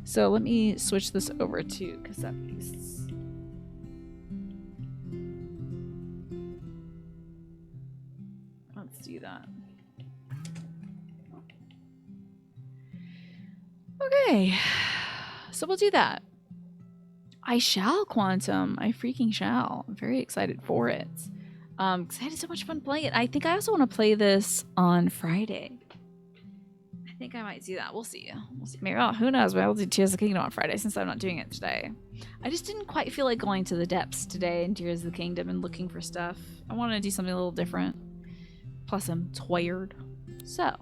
So let me switch this over to cassette beasts. Let's do that. Okay, so we'll do that. I shall, Quantum. I freaking shall. I'm very excited for it. Because I had so much fun playing it. I think I also want to play this on Friday. I think I might do that. We'll see. We'll see. Maybe, who knows? Maybe I'll do Tears of the Kingdom on Friday since I'm not doing it today. I just didn't quite feel like going to the depths today in Tears of the Kingdom and looking for stuff. I wanted to do something a little different. Plus, I'm tired. So,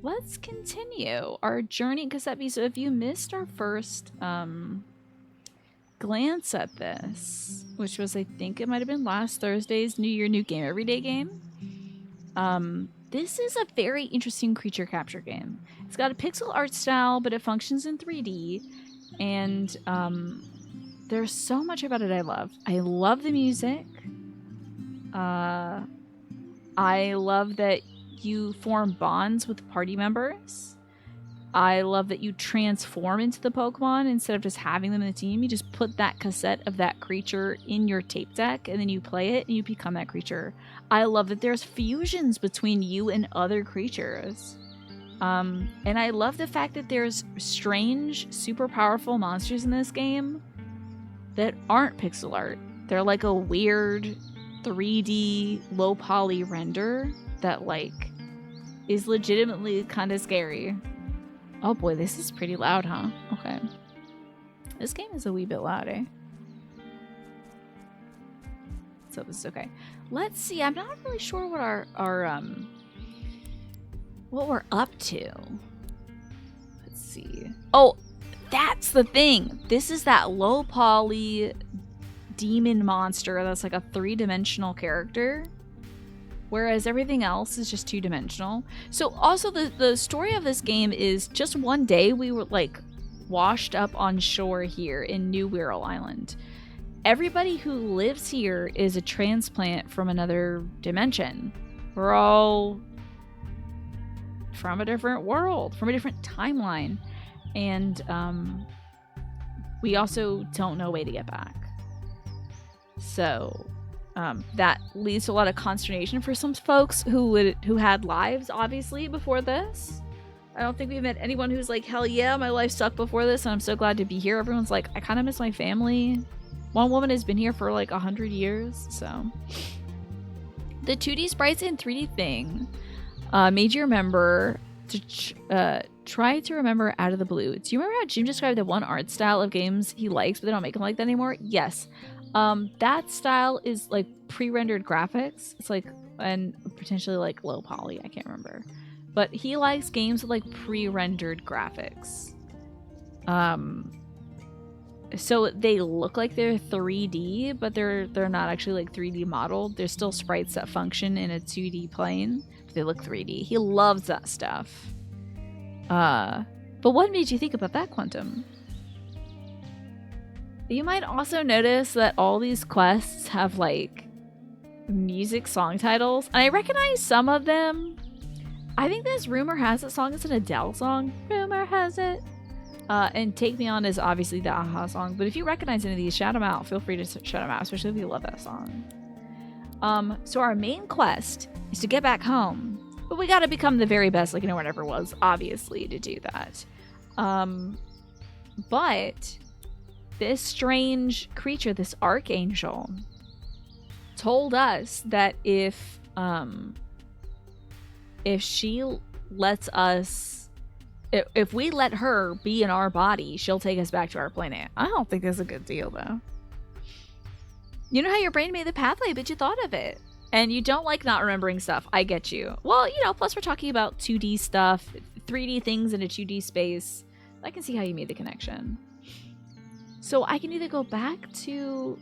let's continue our journey in Cassette Beast. So if you missed our first glance at this, which was, I think it might have been last Thursday's New Year, New Game Everyday game, this is a very interesting creature capture game. It's got a pixel art style, but it functions in 3D, and there's so much about it I love. I love the music. I love that you form bonds with party members. I love that you transform into the Pokemon instead of just having them in the team. You just put that cassette of that creature in your tape deck, and then you play it, and you become that creature. I love that there's fusions between you and other creatures. And I love the fact that there's strange, super powerful monsters in this game that aren't pixel art. They're like a weird 3D low poly render that like is legitimately kind of scary. Oh boy, this is pretty loud, huh? Okay. This game is a wee bit loud, eh? So this is okay. Let's see. I'm not really sure what our what we're up to. Let's see. Oh, that's the thing. This is that low poly demon monster that's like a 3-dimensional character, whereas everything else is just 2-dimensional. So also the story of this game is just one day we were like washed up on shore here in New Wirral Island. Everybody who lives here is a transplant from another dimension. We're all from a different world, from a different timeline. And we also don't know a way to get back. So that leads to a lot of consternation for some folks who had lives, obviously, before this. I don't think we've met anyone who's like, hell yeah, my life sucked before this, and I'm so glad to be here. Everyone's like, I kind of miss my family. One woman has been here for like 100 years, so. The 2D sprites and 3D thing made you remember to try to remember out of the blue. Do you remember how Jim described the one art style of games he likes, but they don't make them like that anymore? Yes. That style is like pre-rendered graphics. It's like, and potentially like low poly, I can't remember. But he likes games with like pre-rendered graphics. So they look like they're 3D, but they're not actually like 3D modeled. They're still sprites that function in a 2D plane, but they look 3D. He loves that stuff. But what made you think about that, Quantum? You might also notice that all these quests have like music song titles, and I recognize some of them. I think this Rumor Has It song is an Adele song. Rumor Has It. And Take Me On is obviously the Aha song, but if you recognize any of these, shout them out. Feel free to shout them out, especially if you love that song. So our main quest is to get back home, but we gotta become the very best, like no one ever was, obviously, to do that. But this strange creature, this archangel, told us that if she lets us, if we let her be in our body, she'll take us back to our planet. I don't think that's a good deal, though. You know how your brain made the pathway, but you thought of it. And you don't like not remembering stuff. I get you. Well, you know, plus we're talking about 2D stuff, 3D things in a 2D space. I can see how you made the connection. So I can either go back to...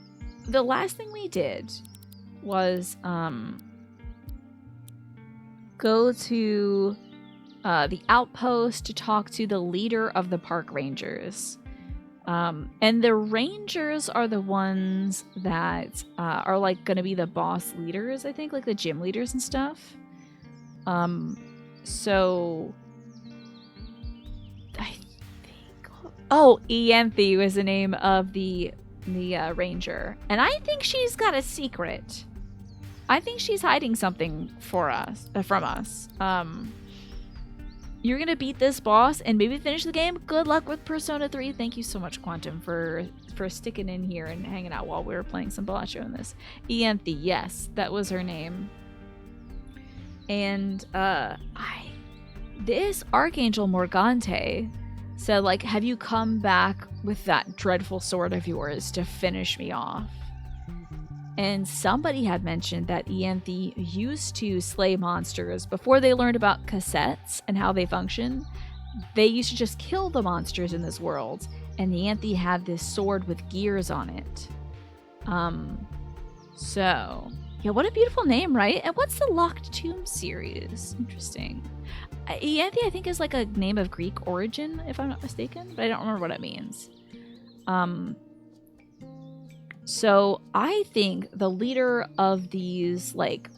The last thing we did was go to the outpost to talk to the leader of the park rangers. And the rangers are the ones that are like going to be the boss leaders, I think, like the gym leaders and stuff. So I think Oh, Ianthe was the name of the ranger, and I think she's got a secret. I think she's hiding something for us from us. You're gonna beat this boss and maybe finish the game. Good luck with Persona 3. Thank you so much, Quantum, for sticking in here and hanging out while we were playing some Bellagio in this. Ianthe, yes, that was her name. And this Archangel Morgante said, like, have you come back with that dreadful sword of yours to finish me off? And somebody had mentioned that Ianthe used to slay monsters before they learned about cassettes and how they function. They used to just kill the monsters in this world, and Ianthe had this sword with gears on it. So yeah, what a beautiful name, right? And what's the Locked Tomb series? Interesting. Ianthe, I think, is like a name of Greek origin, if I'm not mistaken, but I don't remember what it means. So I think the leader of these, like,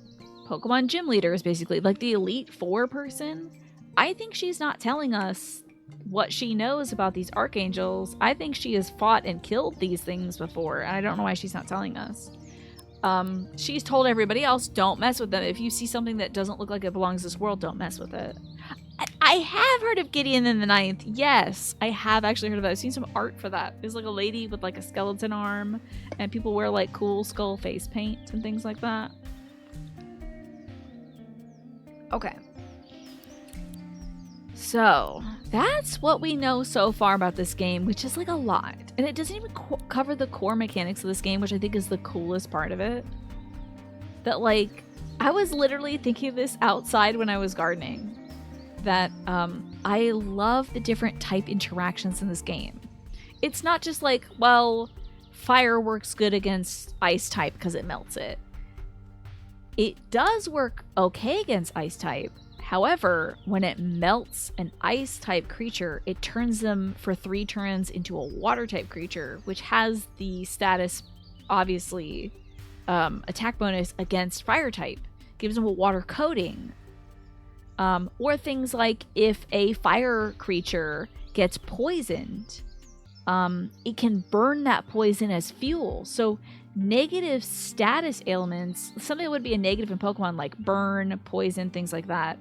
Pokemon gym leaders, basically, like the Elite Four person, I think she's not telling us what she knows about these Archangels. I think she has fought and killed these things before, and I don't know why she's not telling us. She's told everybody else, don't mess with them. If you see something that doesn't look like it belongs to this world, don't mess with it. I have heard of Gideon in the Ninth. Yes, I have actually heard of that. I've seen some art for that. There's like a lady with like a skeleton arm, and people wear like cool skull face paint and things like that. Okay. So that's what we know so far about this game, which is like a lot. And it doesn't even cover the core mechanics of this game, which I think is the coolest part of it. That, like, I was literally thinking of this outside when I was gardening. That I love the different type interactions in this game. It's not just like, well, fire works good against ice type because it melts it. It does work okay against ice type. However, when it melts an ice type creature, it turns them for 3 turns into a water type creature, which has the status, obviously, attack bonus against fire type. Gives them a water coating. Or things like if a fire creature gets poisoned, it can burn that poison as fuel. So negative status ailments, something that would be a negative in Pokemon like burn, poison, things like that,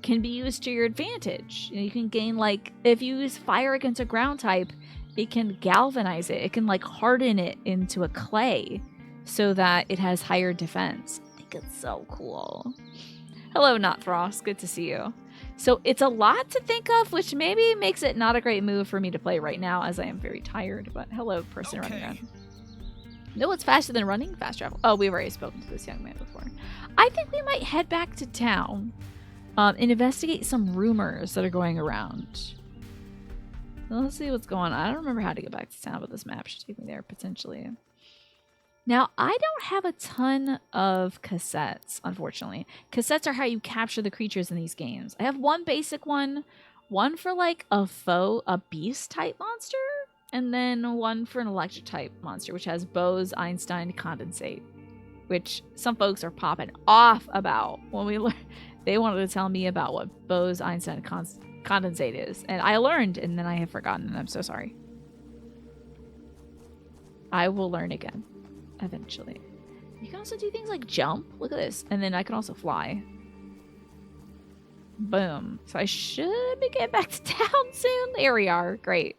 can be used to your advantage. You can gain, like, if you use fire against a ground type, it can galvanize it. It can, like, harden it into a clay so that it has higher defense. I think it's so cool. Hello, Notfrost. Good to see you. So it's a lot to think of, which maybe makes it not a great move for me to play right now, as I am very tired. But hello, person running around. No, what's faster than running? Fast travel. Oh, we've already spoken to this young man before. I think we might head back to town and investigate some rumors that are going around. So let's see what's going on. I don't remember how to get back to town, but this map should take me there potentially. Now, I don't have a ton of cassettes, unfortunately. Cassettes are how you capture the creatures in these games. I have one basic one for like a beast type monster, and then one for an electric type monster, which has Bose Einstein Condensate, which some folks are popping off about when we learn. They wanted to tell me about what Bose Einstein Condensate is, and I learned, and then I have forgotten, and I'm so sorry. I will learn again. Eventually. You can also do things like jump. Look at this. And then I can also fly. Boom. So I should be getting back to town soon. There we are. Great.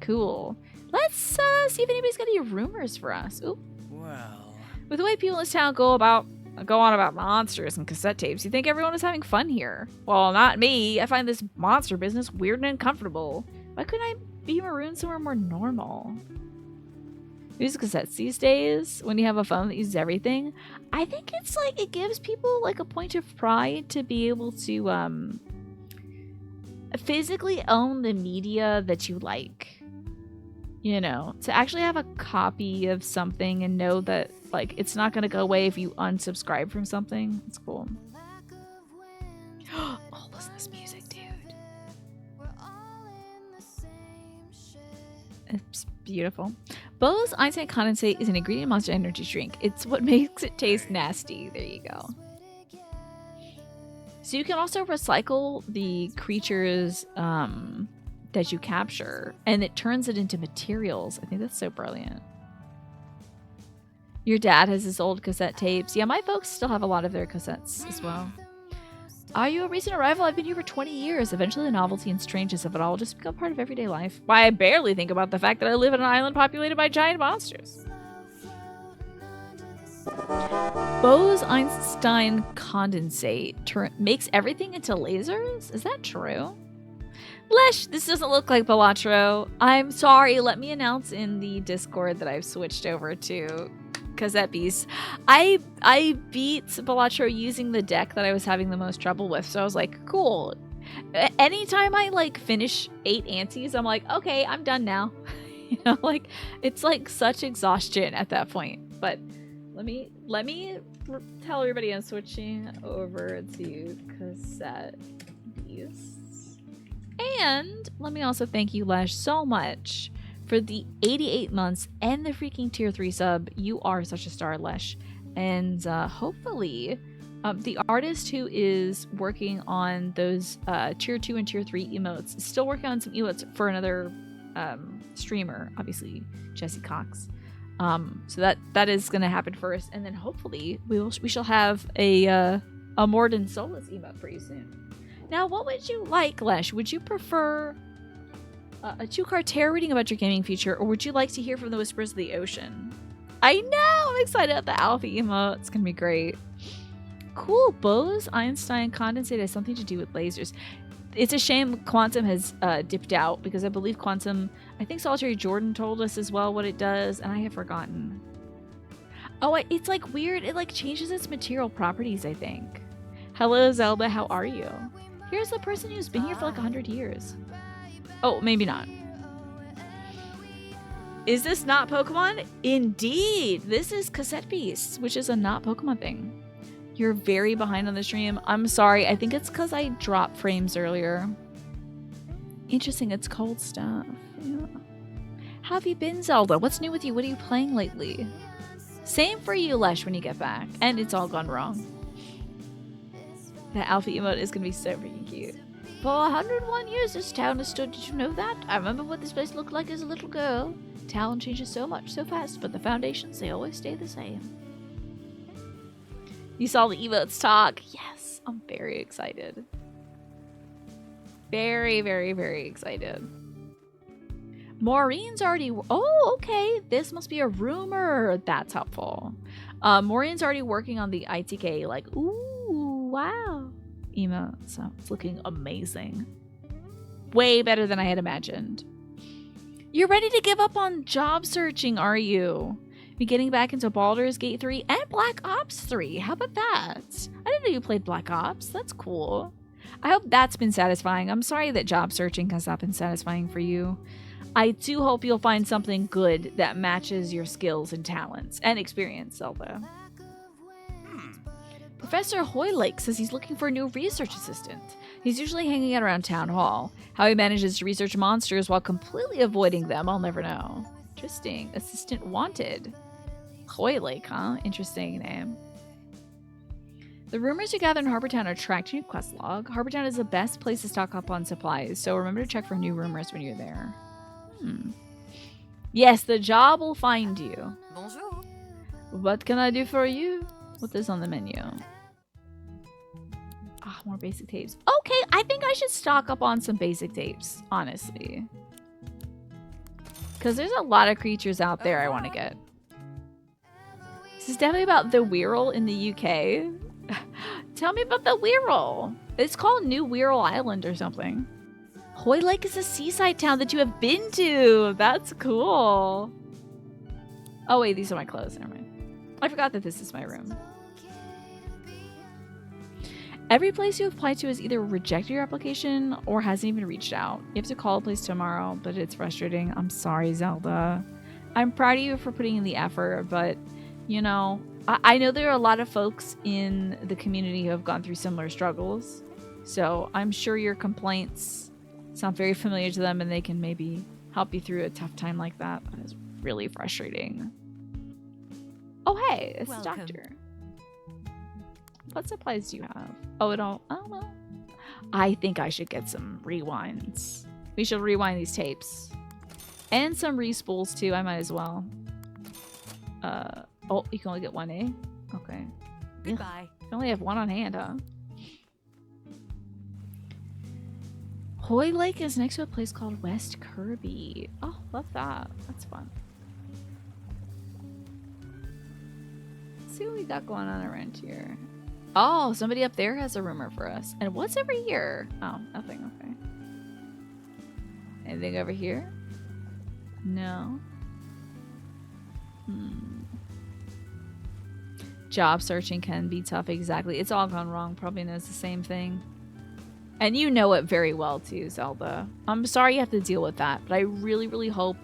Cool. Let's see if anybody's got any rumors for us. Ooh. Well. With the way people in this town go on about monsters and cassette tapes, you think everyone is having fun here. Well, not me. I find this monster business weird and uncomfortable. Why couldn't I be marooned somewhere more normal? Use cassettes these days when you have a phone that uses everything. I think it's like it gives people like a point of pride to be able to physically own the media that you like. You know, to actually have a copy of something and know that like it's not going to go away if you unsubscribe from something. It's cool. Oh, listen to this music, dude. It's beautiful. Bose Einstein Condensate is an ingredient in Monster Energy drink. It's what makes it taste nasty. There you go. So you can also recycle the creature's that you capture, and it turns it into materials. I think that's so brilliant. Your dad has his old cassette tapes. Yeah, my folks still have a lot of their cassettes as well. Are you a recent arrival? I've been here for 20 years. Eventually the novelty and strangeness of it all will just become part of everyday life. Why, I barely think about the fact that I live on an island populated by giant monsters. Bose-Einstein condensate makes everything into lasers? Is that true? Lesh, this doesn't look like Balatro. I'm sorry, let me announce in the Discord that I've switched over to Cassette Beast. I beat Balatro using the deck that I was having the most trouble with, so I was like, cool. Anytime I like finish 8 antes, I'm like, okay, I'm done now. You know, like it's like such exhaustion at that point. But let me tell everybody I'm switching over to Cassette Beast. And let me also thank you, Lesh, so much for the 88 months and the freaking tier 3 sub. You are such a star, Lesh. And hopefully the artist who is working on those tier 2 and tier 3 emotes is still working on some emotes for another streamer, obviously Jesse Cox. So that is going to happen first, and then hopefully we shall have a Morden Solus emote for you soon. Now, what would you like, Lesh? Would you prefer a 2-card tarot reading about your gaming future, or would you like to hear from the whispers of the ocean? I know! I'm excited about the alpha emote. It's gonna be great. Cool. Bose-Einstein condensate has something to do with lasers. It's a shame Quantum has dipped out, because I believe Quantum, I think Solitary Jordan told us as well what it does, and I have forgotten. Oh, it's like weird. It like changes its material properties, I think. Hello, Zelda. How are you? Here's the person who's been here for like 100 years. Oh, maybe not. Is this not Pokemon? Indeed. This is Cassette Beast, which is a not Pokemon thing. You're very behind on the stream. I'm sorry. I think it's because I dropped frames earlier. Interesting. It's cold stuff. Yeah. How have you been, Zelda? What's new with you? What are you playing lately? Same for you, Lesh, when you get back. And it's all gone wrong. The alpha emote is going to be so freaking cute. For 101 years, this town has stood. Did you know that? I remember what this place looked like as a little girl. Town changes so much, so fast, but the foundations, they always stay the same. You saw the emotes talk. Yes, I'm very excited. Very, very, very excited. Maureen's already... Oh, okay. This must be a rumor. That's helpful. Maureen's already working on the ITK, like, ooh, wow. Emote, so it's looking amazing. Way better than I had imagined. You're ready to give up on job searching, are you? Be getting back into Baldur's Gate 3 and Black Ops 3. How about that? I didn't know you played Black Ops. That's cool. I hope that's been satisfying. I'm sorry that job searching has not been satisfying for you. I do hope you'll find something good that matches your skills and talents and experience, Zelda. Professor Hoylake says he's looking for a new research assistant. He's usually hanging out around Town Hall. How he manages to research monsters while completely avoiding them, I'll never know. Interesting. Assistant wanted. Hoylake, huh? Interesting name. The rumors you gather in Harbortown are tracked in your quest log. Harbortown is the best place to stock up on supplies, so remember to check for new rumors when you're there. Yes, the job will find you. Bonjour. What can I do for you? What is on the menu? Ah, more basic tapes. Okay, I think I should stock up on some basic tapes, honestly. Because there's a lot of creatures out there I want to get. This is definitely about the Weirll in the UK. Tell me about the Weirll. It's called New Weirll Island or something. Hoylake is a seaside town that you have been to. That's cool. Oh wait, these are my clothes. Never mind. I forgot that this is my room. Every place you apply to has either rejected your application or hasn't even reached out. You have to call a place tomorrow, but it's frustrating. I'm sorry, Zelda. I'm proud of you for putting in the effort, but, you know, I know there are a lot of folks in the community who have gone through similar struggles. So I'm sure your complaints sound very familiar to them and they can maybe help you through a tough time like that. That is really frustrating. Oh, hey, it's the doctor. What supplies do you have? Oh, it all. Oh, well. I think I should get some rewinds. We should rewind these tapes. And some respools too, I might as well. Oh, you can only get one, eh? Okay. Goodbye. You only have one on hand, huh? Hoy Lake is next to a place called West Kirby. Oh, love that. That's fun. Let's see what we got going on around here. Oh, somebody up there has a rumor for us. And what's over here? Oh, nothing. Okay. Anything over here? No. Job searching can be tough. Exactly. It's all gone wrong. Probably knows the same thing. And you know it very well too, Zelda. I'm sorry you have to deal with that, but I really, really hope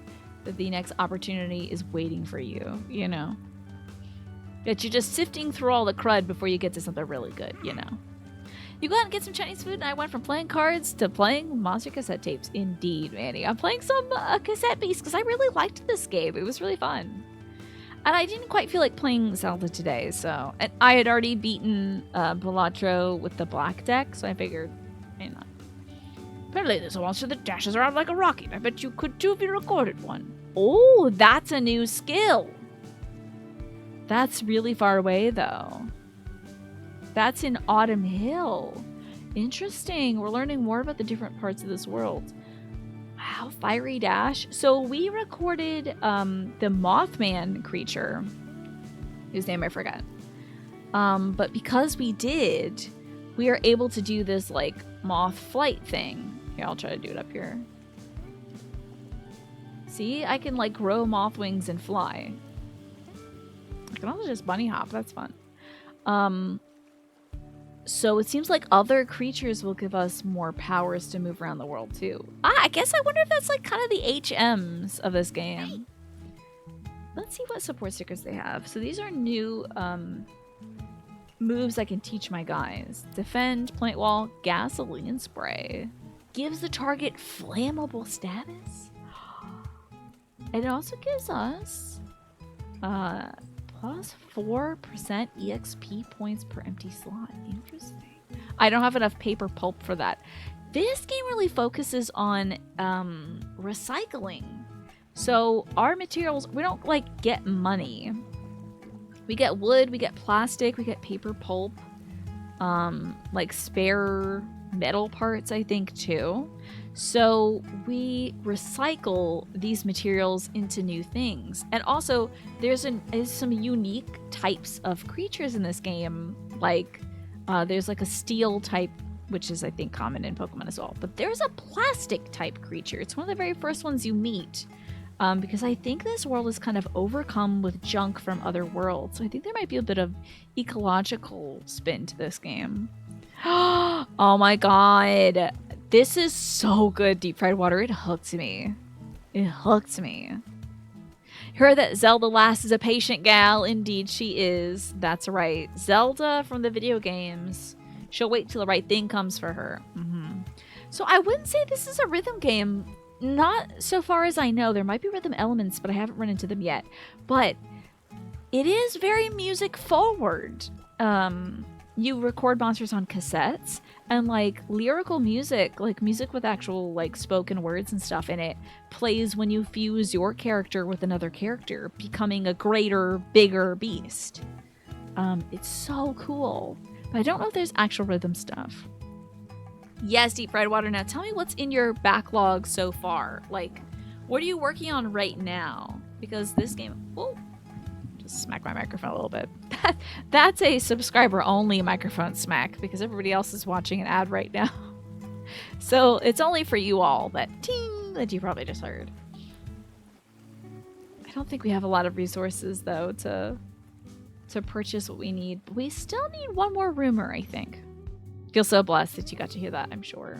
that the next opportunity is waiting for you, you know? That you're just sifting through all the crud before you get to something really good, you know? You go out and get some Chinese food, and I went from playing cards to playing monster cassette tapes. Indeed, Manny. I'm playing some cassette beast because I really liked this game. It was really fun. And I didn't quite feel like playing Zelda today, so... And I had already beaten Balatro with the black deck, so I figured... Why not? Apparently there's a monster that dashes around like a rocket. I bet you could too if you recorded one. Oh, that's a new skill. That's really far away, though. That's in Autumn Hill. Interesting. We're learning more about the different parts of this world. Wow, Fiery Dash. So we recorded the Mothman creature, whose name I forgot. But because we did, we are able to do this like moth flight thing. Here, I'll try to do it up here. See, I can like grow moth wings and fly. I can also just bunny hop. That's fun. So it seems like other creatures will give us more powers to move around the world too. I guess I wonder if that's like kind of the HMs of this game. Let's see what support stickers they have. So these are new moves I can teach my guys. Defend, plant wall, gasoline spray. Gives the target flammable status. And it also gives us plus 4% EXP points per empty slot. Interesting. I don't have enough paper pulp for that. This game really focuses on recycling. So our materials, we don't like get money. We get wood, we get plastic, we get paper pulp, like spare metal parts, I think, too. So we recycle these materials into new things. And also, there's some unique types of creatures in this game. Like, there's like a steel type, which is, I think, common in Pokemon as well. But there's a plastic type creature. It's one of the very first ones you meet. Because I think this world is kind of overcome with junk from other worlds. So I think there might be a bit of ecological spin to this game. Oh my god. This is so good, Deep Fried Water. It hooked me. It hooked me. Heard that Zelda Lass is a patient gal. Indeed, she is. That's right. Zelda from the video games. She'll wait till the right thing comes for her. So I wouldn't say this is a rhythm game. Not so far as I know. There might be rhythm elements, but I haven't run into them yet. But it is very music forward. You record monsters on cassettes, and like lyrical music, like music with actual like spoken words and stuff in it, plays when you fuse your character with another character, becoming a greater, bigger beast. It's so cool. But I don't know if there's actual rhythm stuff. Yes, Deep Fried Water. Now tell me what's in your backlog so far. Like, what are you working on right now? Because this game... Whoa. Just smack my microphone a little bit. That's a subscriber-only microphone smack, because everybody else is watching an ad right now. So it's only for you all, that ting that you probably just heard. I don't think we have a lot of resources, though, to purchase what we need. But we still need one more rumor, I think. Feel so blessed that you got to hear that, I'm sure.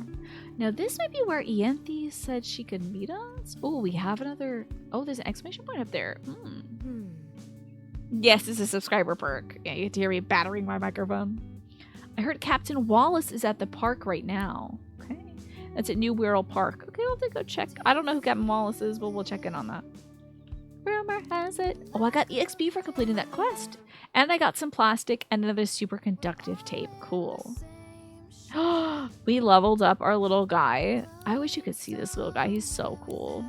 Now, this might be where Ianthe said she could meet us. Oh, we have another... Oh, there's an exclamation point up there. Yes, it's a subscriber perk. Yeah, you get to hear me battering my microphone. I heard Captain Wallace is at the park right now. Okay. That's at New Wirral Park. Okay, we'll have to go check. I don't know who Captain Wallace is, but we'll check in on that. Rumor has it. Oh, I got EXP for completing that quest. And I got some plastic and another superconductive tape. Cool. We leveled up our little guy. I wish you could see this little guy. He's so cool.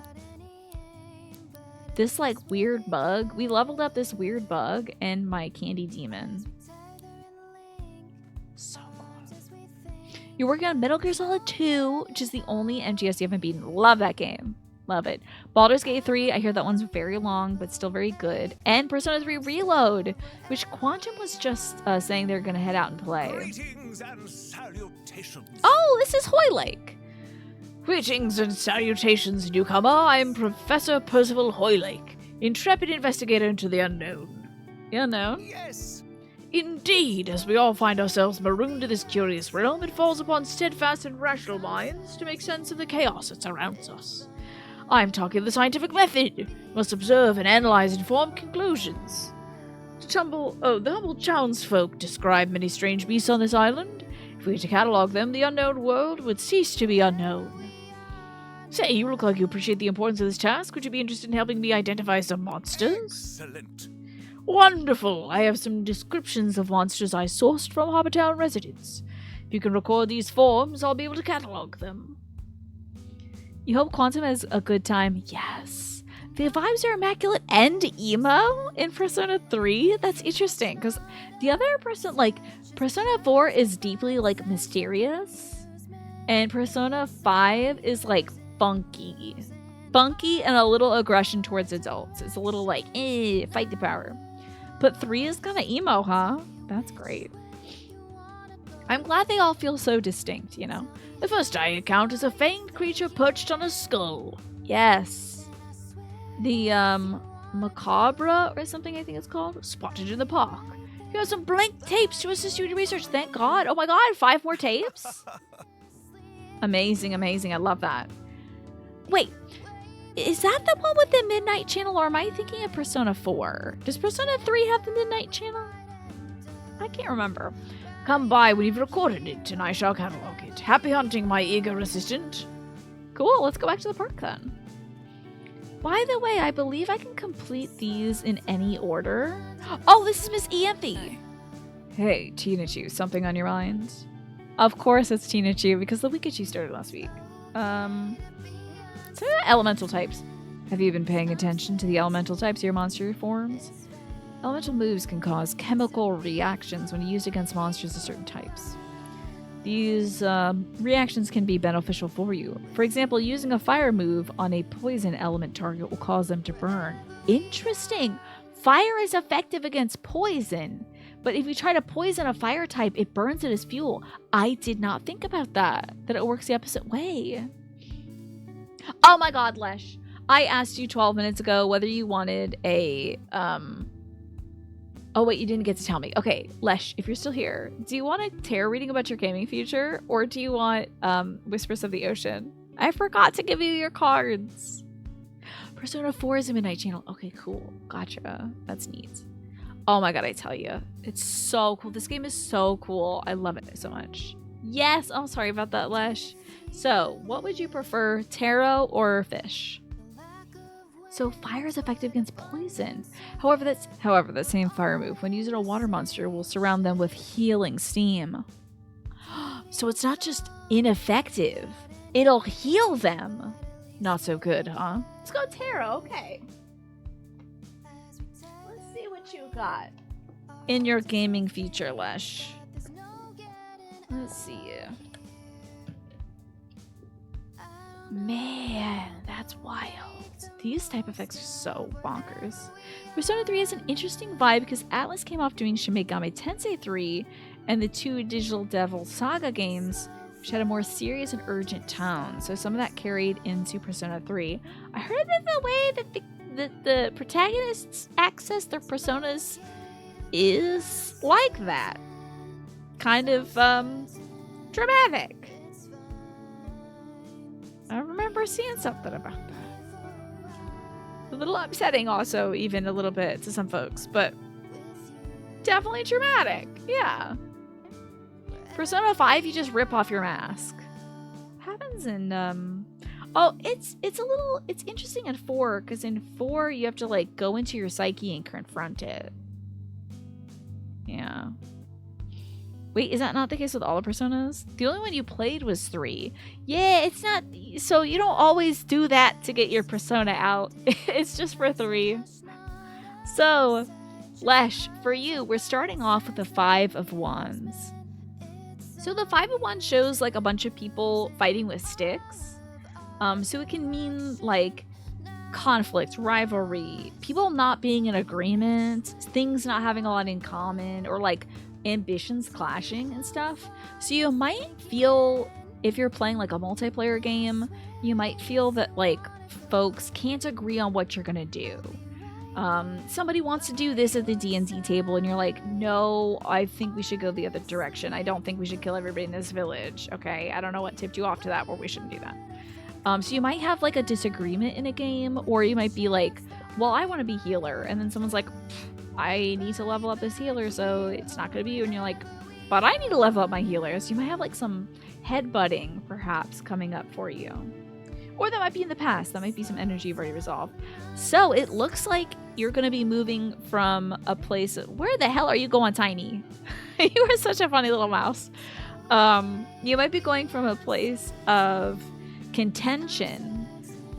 This like weird bug. We leveled up this weird bug and my candy demon. So cool. You're working on Metal Gear Solid 2, which is the only MGS you haven't beaten. Love that game. Love it. Baldur's Gate 3, I hear that one's very long, but still very good. And Persona 3 Reload, which Quantum was just saying they're going to head out and play. Greetings and salutations. Oh, this is Hoylake. Greetings and salutations, newcomer. I'm Professor Percival Hoylake, intrepid investigator into the unknown. The unknown? Yes. Indeed, as we all find ourselves marooned in this curious realm, it falls upon steadfast and rational minds to make sense of the chaos that surrounds us. I'm talking the scientific method. We must observe and analyze and form conclusions. The humble townsfolk describe many strange beasts on this island. If we were to catalog them, the unknown world would cease to be unknown. Say, you look like you appreciate the importance of this task. Would you be interested in helping me identify some monsters? Excellent. Wonderful! I have some descriptions of monsters I sourced from Harbortown residents. If you can record these forms, I'll be able to catalog them. You hope Quantum has a good time? Yes. The vibes are immaculate and emo in Persona 3? That's interesting, because the other Persona 4 is deeply, mysterious, and Persona 5 is, funky. Funky and a little aggression towards adults. It's a little fight the power. But 3 is kind of emo, huh? That's great. I'm glad they all feel so distinct, you know? The first I encounter is a fanged creature perched on a skull. Yes. The, macabre or something I think it's called, spotted in the park. Here are some blank tapes to assist you in your research. Thank God. Oh my God, 5 more tapes? Amazing, amazing. I love that. Wait, is that the one with the Midnight Channel, or am I thinking of Persona 4? Does Persona 3 have the Midnight Channel? I can't remember. Come by when you've recorded it, and I shall catalog it. Happy hunting, my eager assistant. Cool, let's go back to the park then. By the way, I believe I can complete these in any order. Oh, this is Miss Ianthe. Hey, Tina Chu, something on your mind? Of course it's Tina Chu, because the Wikachu started last week. So elemental types. Have you been paying attention to the elemental types of your monster forms? Elemental moves can cause chemical reactions when used against monsters of certain types. These reactions can be beneficial for you. For example, using a fire move on a poison element target will cause them to burn. Interesting! Fire is effective against poison, but if you try to poison a fire type, it burns it as fuel. I did not think about that it works the opposite way. Oh my God, Lesh. I asked you 12 minutes ago whether you wanted a, Oh, wait, you didn't get to tell me. Okay, Lesh, if you're still here, do you want a tarot reading about your gaming future, or do you want Whispers of the Ocean? I forgot to give you your cards. Persona 4 is a Midnight Channel. Okay, cool. Gotcha. That's neat. Oh my God, I tell you. It's so cool. This game is so cool. I love it so much. Yes. Oh, sorry about that, Lesh. So, what would you prefer, tarot or fish? So fire is effective against poison. However, that same fire move, when used on a water monster, will surround them with healing steam. So it's not just ineffective. It'll heal them. Not so good, huh? Let's go tarot, okay. Let's see what you got in your gaming future, Lesh. Let's see. Man, that's wild. These type effects are so bonkers. Persona 3 has an interesting vibe because Atlas came off doing Shin Megami Tensei 3 and the 2 Digital Devil Saga games, which had a more serious and urgent tone. So some of that carried into Persona 3. I heard that the way that the protagonists access their personas is like that. Kind of dramatic. I remember seeing something about that. A little upsetting also, even a little bit to some folks, but definitely dramatic. Yeah. Persona 5, you just rip off your mask. Happens in oh, it's interesting in 4, because in 4 you have to go into your psyche and confront it. Yeah. Wait, is that not the case with all the Personas? The only one you played was 3. Yeah, it's not... So you don't always do that to get your Persona out. It's just for 3. So, Lesh, for you, we're starting off with the 5 of Wands. So the 5 of Wands shows like a bunch of people fighting with sticks. So it can mean like conflict, rivalry, people not being in agreement, things not having a lot in common, or like ambitions clashing and stuff. So you might feel, if you're playing like a multiplayer game, you might feel that like folks can't agree on what you're gonna do. Somebody wants to do this at the D&D table and you're like, no, I think we should go the other direction. I don't think we should kill everybody in this village. Okay, I don't know what tipped you off to that, where we shouldn't do that. So you might have like a disagreement in a game, or you might be like, well, I want to be healer, and then someone's like, I need to level up as healer, so it's not going to be you, and you're like, but I need to level up my healer. So you might have like some headbutting perhaps coming up for you. Or that might be in the past. That might be some energy you've already resolved. So it looks like you're going to be moving from a place... Where the hell are you going, Tiny? You are such a funny little mouse. You might be going from a place of contention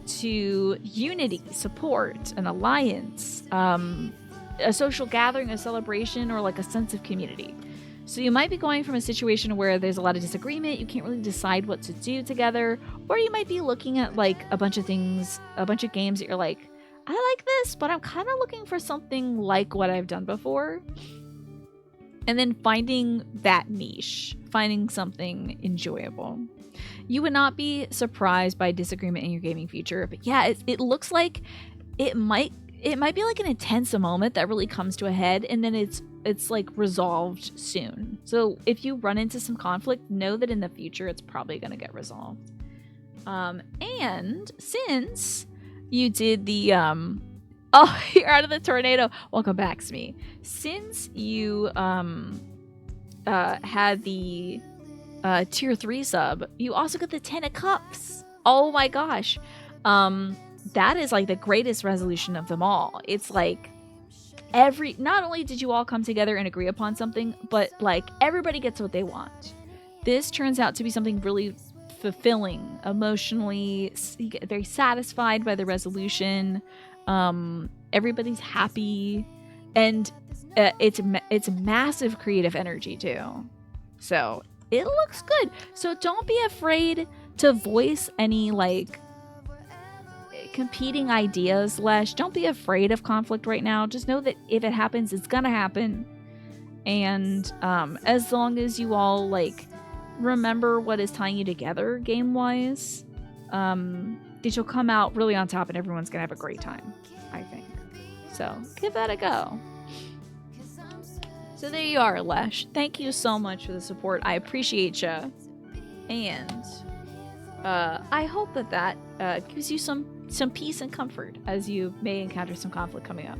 to unity, support, an alliance, a social gathering, a celebration, or like a sense of community. So you might be going from a situation where there's a lot of disagreement, you can't really decide what to do together, or you might be looking at like a bunch of things, a bunch of games that you're like, I like this, but I'm kind of looking for something like what I've done before. And then finding that niche, finding something enjoyable. You would not be surprised by disagreement in your gaming future, but yeah, it looks like it might be like an intense moment that really comes to a head, and then it's like resolved soon. So if you run into some conflict, know that in the future it's probably going to get resolved. And since you did the oh, you're out of the tornado. Welcome back, Smee. Since you had the tier 3 sub, you also got the 10 of Cups. Oh my gosh. That is like the greatest resolution of them all. It's like not only did you all come together and agree upon something, but like everybody gets what they want. This turns out to be something really fulfilling, emotionally. You get very satisfied by the resolution. Everybody's happy, and it's massive creative energy too. So it looks good. So don't be afraid to voice any like competing ideas, Lesh. Don't be afraid of conflict right now. Just know that if it happens, it's gonna happen. And as long as you all like remember what is tying you together game wise, that you'll come out really on top and everyone's gonna have a great time, I think. So give that a go. So there you are, Lesh. Thank you so much for the support. I appreciate you. And I hope that gives you some peace and comfort as you may encounter some conflict coming up.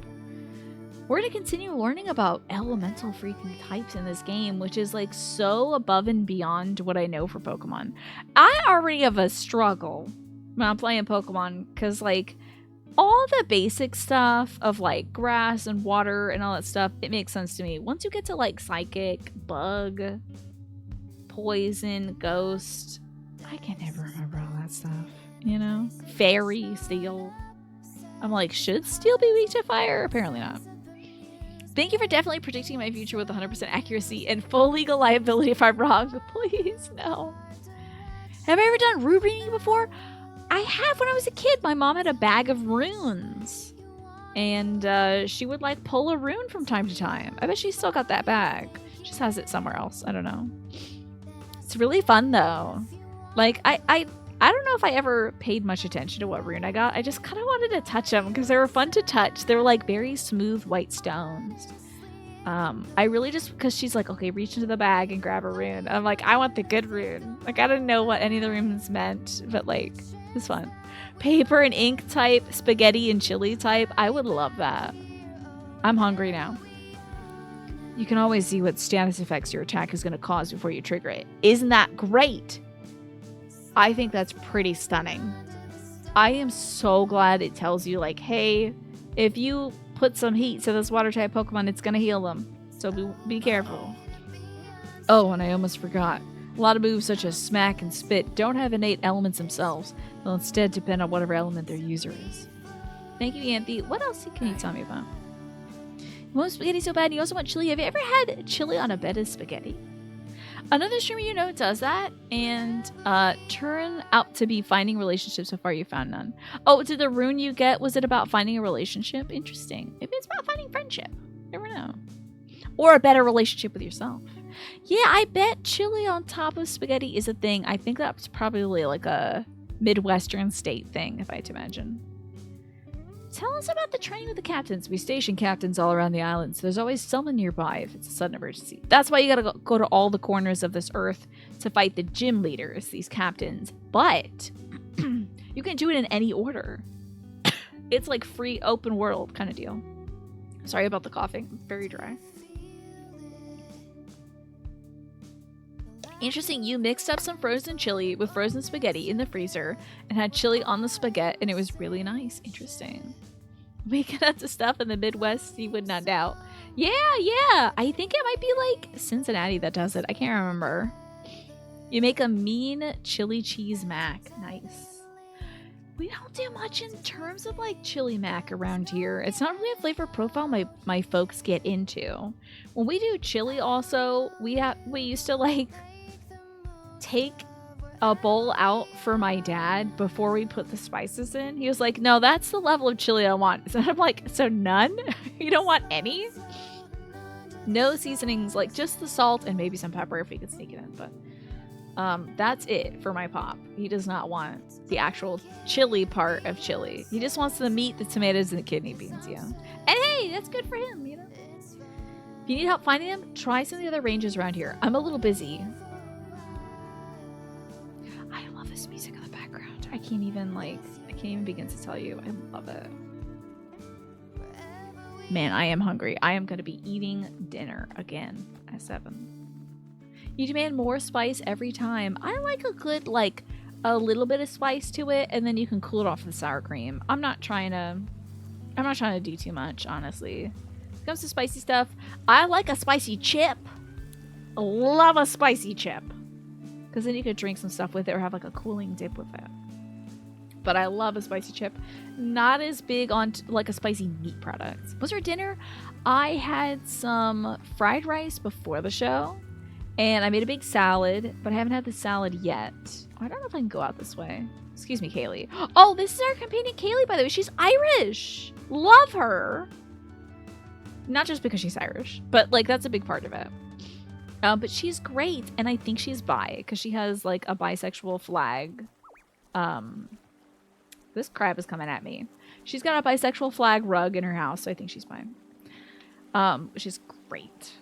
We're going to continue learning about elemental freaking types in this game, which is like so above and beyond what I know for Pokemon. I already have a struggle when I'm playing Pokemon because like all the basic stuff of like grass and water and all that stuff, it makes sense to me. Once you get to like psychic, bug, poison, ghost, I can never remember all that stuff, you know? Fairy, steel. I'm like, should steel be weak to fire? Apparently not. Thank you for definitely predicting my future with 100% accuracy and full legal liability if I'm wrong. Please, no. Have I ever done rune reading before? I have when I was a kid. My mom had a bag of runes. And she would like pull a rune from time to time. I bet she still got that bag. She just has it somewhere else. I don't know. It's really fun though. Like, I don't know if I ever paid much attention to what rune I got. I just kind of wanted to touch them because they were fun to touch. They were like very smooth white stones. I really just, because she's like, okay, reach into the bag and grab a rune. I'm like, I want the good rune. Like, I didn't know what any of the runes meant, but like, it's fun. Paper and ink type, spaghetti and chili type. I would love that. I'm hungry now. You can always see what status effects your attack is going to cause before you trigger it. Isn't that great? I think that's pretty stunning. I am so glad it tells you like, hey, if you put some heat to this water type Pokemon, it's going to heal them. So be careful. Oh, and I almost forgot. A lot of moves such as smack and spit don't have innate elements themselves. They'll instead depend on whatever element their user is. Thank you, Anthe. What else can you tell me about? You want spaghetti so bad and you also want chili. Have you ever had chili on a bed of spaghetti? Another streamer you know does that and turn out to be finding relationships so far you found none. Oh, did the rune you get, was it about finding a relationship? Interesting. Maybe it's about finding friendship. Never know. Or a better relationship with yourself. Yeah, I bet chili on top of spaghetti is a thing. I think that's probably like a Midwestern state thing, if I had to imagine. Tell us about the training with the captains. We station captains all around the island, so there's always someone nearby if it's a sudden emergency. That's why you gotta go to all the corners of this earth to fight the gym leaders, these captains. But you can do it in any order. It's like free open world kind of deal. Sorry about the coughing. I'm very dry. Interesting, you mixed up some frozen chili with frozen spaghetti in the freezer and had chili on the spaghetti, and it was really nice. Interesting. We can have the stuff in the Midwest you would not doubt. Yeah. I think it might be like Cincinnati that does it. I can't remember. You make a mean chili cheese mac. Nice. We don't do much in terms of like chili mac around here. It's not really a flavor profile my folks get into. When we do chili also, we used to like take a bowl out for my dad before we put the spices in. He was like, no, that's the level of chili I want. So I'm like, so none? You don't want any? No seasonings, like just the salt and maybe some pepper if we could sneak it in. But that's it for my pop. He does not want the actual chili part of chili. He just wants the meat, the tomatoes, and the kidney beans, yeah. And hey, that's good for him, you know? If you need help finding them, try some of the other ranges around here. I'm a little busy. I love this music in the background. I can't even begin to tell you. I love it. Man, I am hungry. I am going to be eating dinner again at 7. You demand more spice every time. I like a good, like, a little bit of spice to it, and then you can cool it off with sour cream. I'm not trying to do too much, honestly. When it comes to spicy stuff, I like a spicy chip. I love a spicy chip. Because then you could drink some stuff with it or have like a cooling dip with it. But I love a spicy chip. Not as big on like a spicy meat product. Was our dinner? I had some fried rice before the show. And I made a big salad. But I haven't had the salad yet. I don't know if I can go out this way. Excuse me, Kaylee. Oh, this is our companion Kaylee, by the way. She's Irish. Love her. Not just because she's Irish. But like that's a big part of it. But she's great, and I think she's bi, because she has, like, a bisexual flag. This crab is coming at me. She's got a bisexual flag rug in her house, so I think she's bi. Which is great.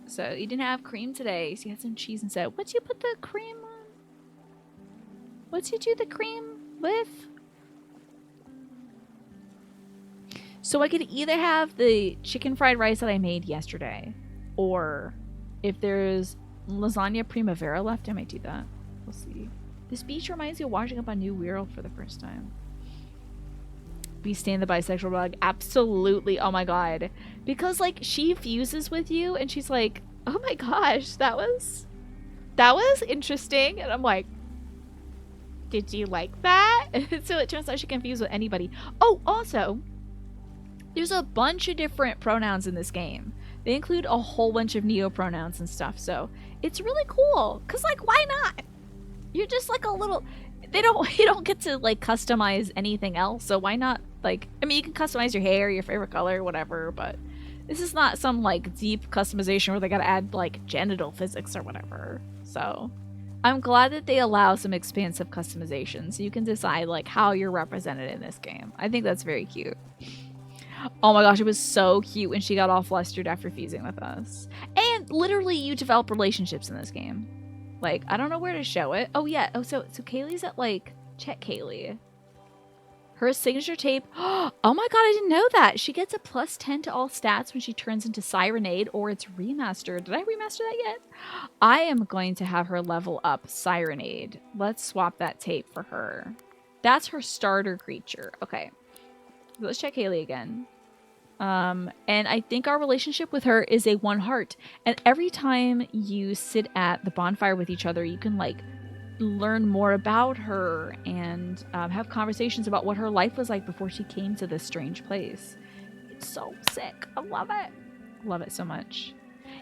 So, you didn't have cream today, so you had some cheese instead. What'd you put the cream on? What'd you do the cream with? So, I could either have the chicken fried rice that I made yesterday, or if there's lasagna primavera left, I might do that. We'll see. This beach reminds me of washing up on New World for the first time. We stand the bisexual rug. Absolutely. Oh my god. Because like she fuses with you and she's like, oh my gosh, that was interesting. And I'm like, did you like that? So it turns out she can fuse with anybody. Oh, also, there's a bunch of different pronouns in this game. They include a whole bunch of neo-pronouns and stuff, so it's really cool. Cause like, why not? You're just like a little. You don't get to like customize anything else, so why not? Like, I mean, you can customize your hair, your favorite color, whatever, but this is not some like deep customization where they gotta add like genital physics or whatever. So, I'm glad that they allow some expansive customization, so you can decide like how you're represented in this game. I think that's very cute. Oh my gosh, it was so cute when she got all flustered after fusing with us. And literally, you develop relationships in this game. Like, I don't know where to show it. Oh, yeah. Oh, so Kaylee's at, like, check Kaylee. Her signature tape. Oh my god, I didn't know that. She gets a +10 to all stats when she turns into Sirenade or it's remastered. Did I remaster that yet? I am going to have her level up Sirenade. Let's swap that tape for her. That's her starter creature. Okay. Let's check Kaylee again. And I think our relationship with her is a one heart. And every time you sit at the bonfire with each other, you can like learn more about her and have conversations about what her life was like before she came to this strange place. It's so sick. I love it. Love it so much.